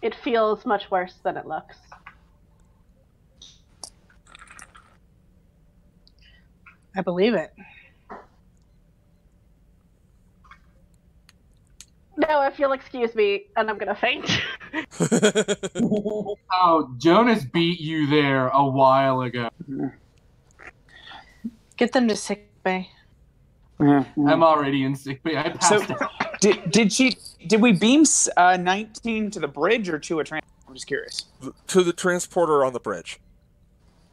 It feels much worse than it looks. I believe it. No, if you'll excuse me, and I'm gonna faint. Oh, Jonas beat you there a while ago. Get them to sick bay. I'm already in sick bay. I passed out. Did we beam 19 to the bridge or to a transporter? I'm just curious. To the transporter on the bridge.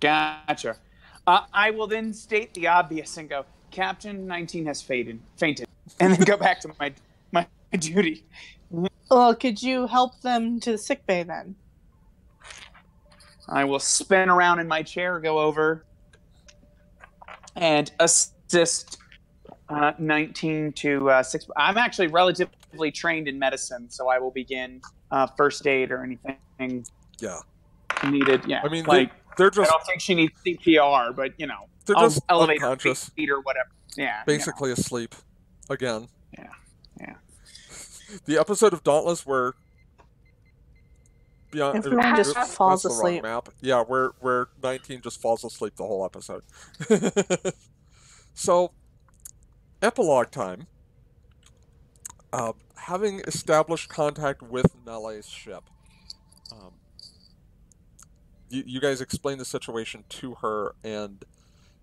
Gotcha. I will then state the obvious and go, Captain 19 has fainted, and then go back to my duty. Well, could you help them to the sick bay then? I will spin around in my chair, go over, and assist 19 to 6. I'm actually relatively trained in medicine, so I will begin first aid or anything needed. Yeah, I mean, like they're just. I don't think she needs CPR, but they're I'll just elevate her unconscious, feet or whatever. Yeah, basically asleep. Again. Yeah. The episode of Dauntless where everyone just falls asleep. Map. Yeah, where 19 just falls asleep the whole episode. So, epilogue time. Having established contact with Nelle's ship, you guys explain the situation to her and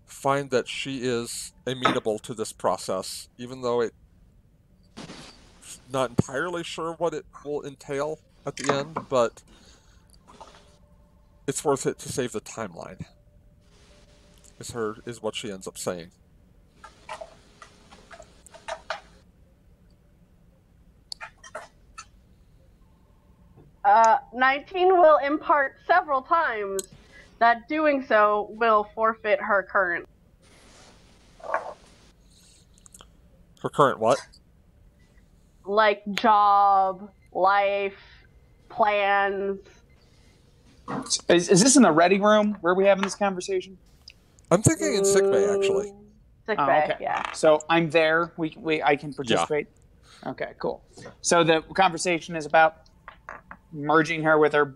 find that she is amenable to this process, even though it's not entirely sure what it will entail at the end, but it's worth it to save the timeline, is what she ends up saying. Uh, 19 will impart several times that doing so will forfeit her current. Her current what? Like job, life, plans. Is this in the ready room where we having this conversation? I'm thinking in sickbay, actually. Sickbay, okay. Yeah. So I'm there. I can participate. Yeah. Okay, cool. So the conversation is about merging her with her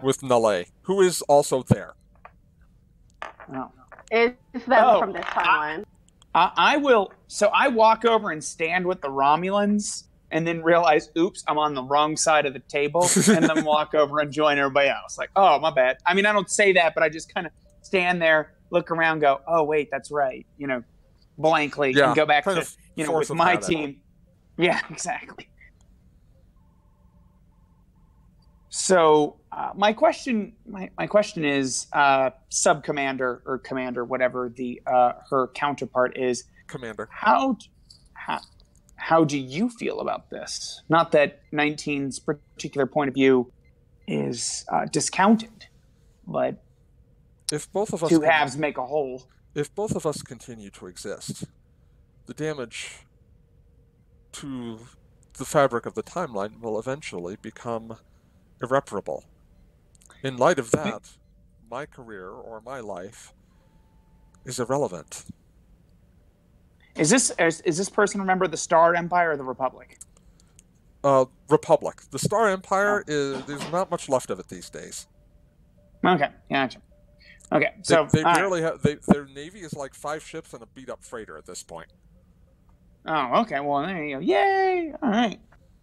with Nelle, who is also there. Oh. It's them from this timeline. I will. So I walk over and stand with the Romulans, and then realize, oops, I'm on the wrong side of the table, and then walk over and join everybody else. Like, oh, my bad. I mean, I don't say that, but I just kind of stand there, look around, go, oh, wait, that's right. Blankly, and go back to, with my team. Yeah, exactly. So my question is, sub commander or commander, whatever her counterpart is, commander. How do you feel about this? Not that 19's particular point of view is discounted, but if both of us two halves make a whole. If both of us continue to exist, the damage to the fabric of the timeline will eventually become irreparable. In light of that, my career or my life is irrelevant. Is this person, remember, the Star Empire or the Republic? Republic. The Star Empire there's not much left of it these days. Okay, gotcha. Okay, so they barely have. Their navy is like 5 ships and a beat up freighter at this point. Oh, okay. Well, there you go. Yay! All right.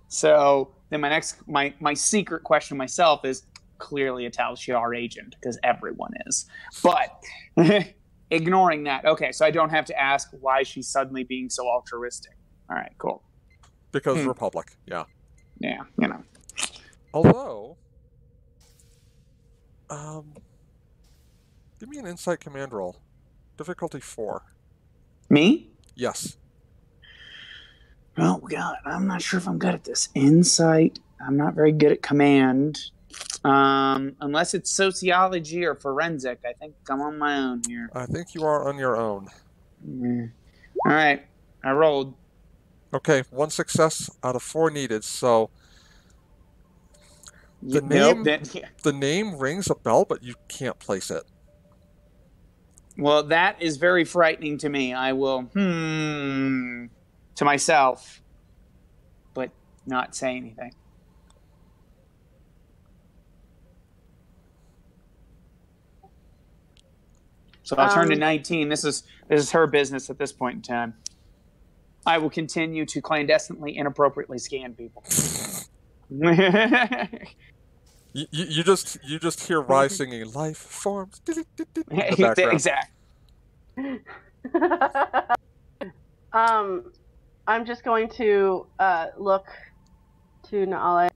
So then my secret question myself is clearly a Tal Shiar agent because everyone is, but. Ignoring that. Okay, so I don't have to ask why she's suddenly being so altruistic. All right, cool. Because Republic, yeah. Yeah, Although, give me an insight command roll. Difficulty 4. Me? Yes. Oh God, I'm not sure if I'm good at this. Insight. I'm not very good at command. Unless it's sociology or forensic, I think I'm on my own here. I think you are on your own. All right, I rolled. Okay, 1 success out of 4 needed. So the name rings a bell, but you can't place it. Well, that is very frightening to me. I will to myself, but not say anything. So I'll turn to 19. This is her business at this point in time. I will continue to clandestinely, inappropriately scan people. You just hear Rye singing "Life Forms" in the background. Exactly. I'm just going to look to Naale.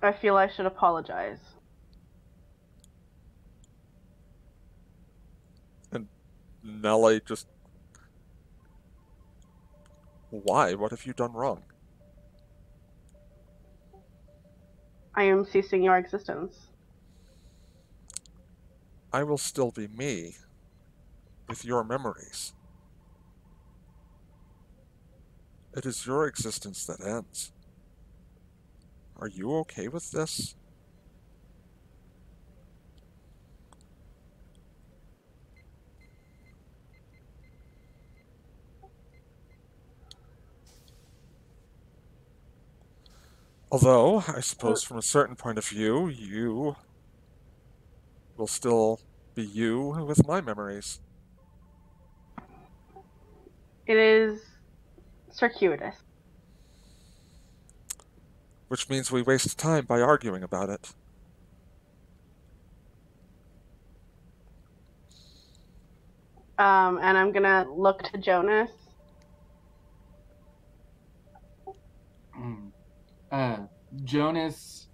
I feel I should apologize. And Nellie just... Why? What have you done wrong? I am ceasing your existence. I will still be me, with your memories. It is your existence that ends. Are you okay with this? Although, I suppose from a certain point of view, you will still be you with my memories. It is circuitous. Which means we waste time by arguing about it. And I'm gonna look to Jonas. Jonas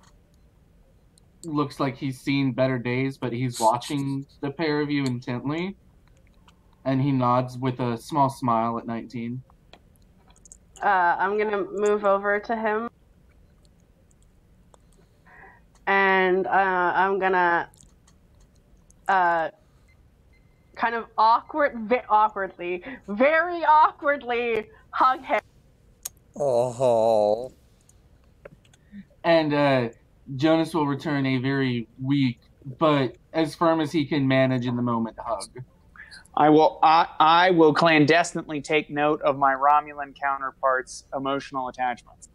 looks like he's seen better days, but he's watching the pair of you intently. And he nods with a small smile at 19. I'm gonna move over to him. And I'm gonna kind of very awkwardly hug him. Oh. And Jonas will return a very weak, but as firm as he can manage in the moment, hug. I will clandestinely take note of my Romulan counterpart's emotional attachments.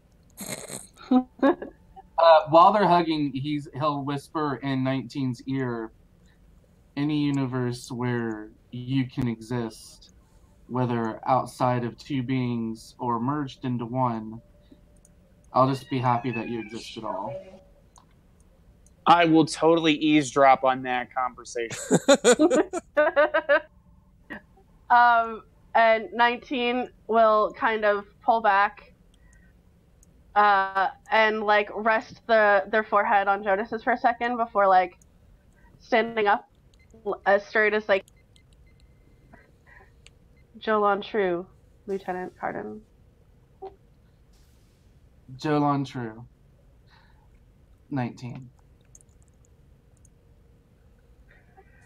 While they're hugging, he'll whisper in 19's ear, any universe where you can exist, whether outside of two beings or merged into one, I'll just be happy that you exist at all. I will totally eavesdrop on that conversation. And 19 will kind of pull back and like rest their forehead on Jonas's for a second before like standing up as straight as like Jolon True, Lieutenant Cardin. Jolon True. 19.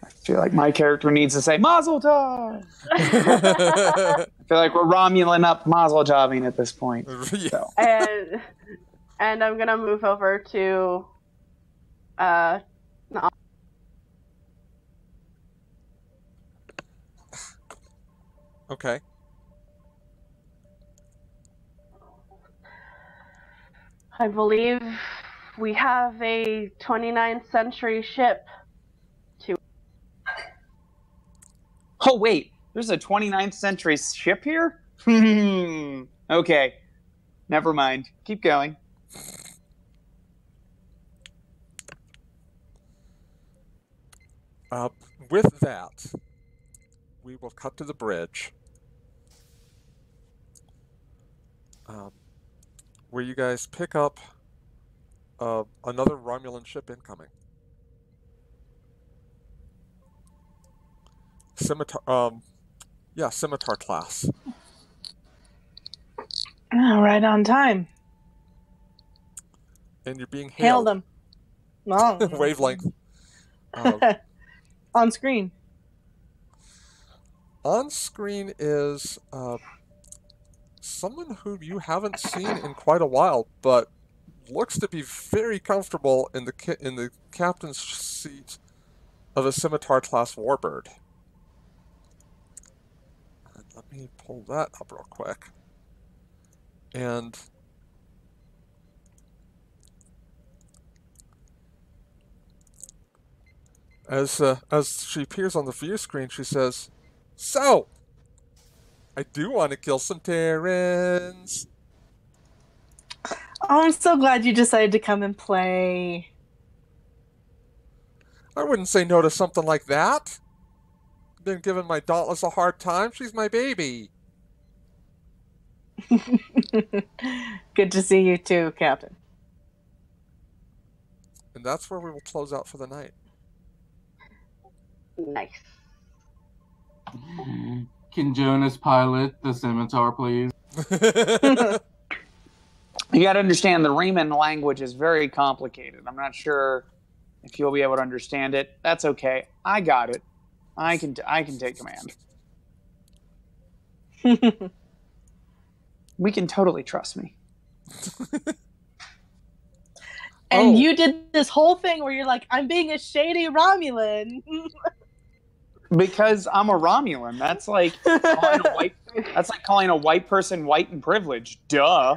I feel like my character needs to say Mazel Tov. I feel like we're Romulan up Mazel Toving at this point. So. And I'm gonna move over to Okay. I believe we have a 29th century ship. Oh, wait. There's a 29th century ship here? Okay. Never mind. Keep going. With that, we will cut to the bridge. Where you guys pick up another Romulan ship incoming. scimitar. Yeah, scimitar class. Oh, right on time. And you're being Hail hailed. them. Oh. Wavelength. On screen. On screen is someone who you haven't seen in quite a while, but looks to be very comfortable in the captain's seat of a scimitar class warbird. And let me pull that up real quick. And as she appears on the view screen, she says, "So, I do want to kill some Terrans." Oh, I'm so glad you decided to come and play. I wouldn't say no to something like that. Been giving my Dauntless a hard time. She's my baby. Good to see you too, Captain. And that's where we will close out for the night. Nice. Can Jonas pilot the scimitar, please? You got to understand the Riemann language is very complicated. I'm not sure if you'll be able to understand it. That's okay. I got it. I can take command. We can totally trust me. And you did this whole thing where you're like, I'm being a shady Romulan. Because I'm a Romulan. That's like calling a white person white and privileged. Duh.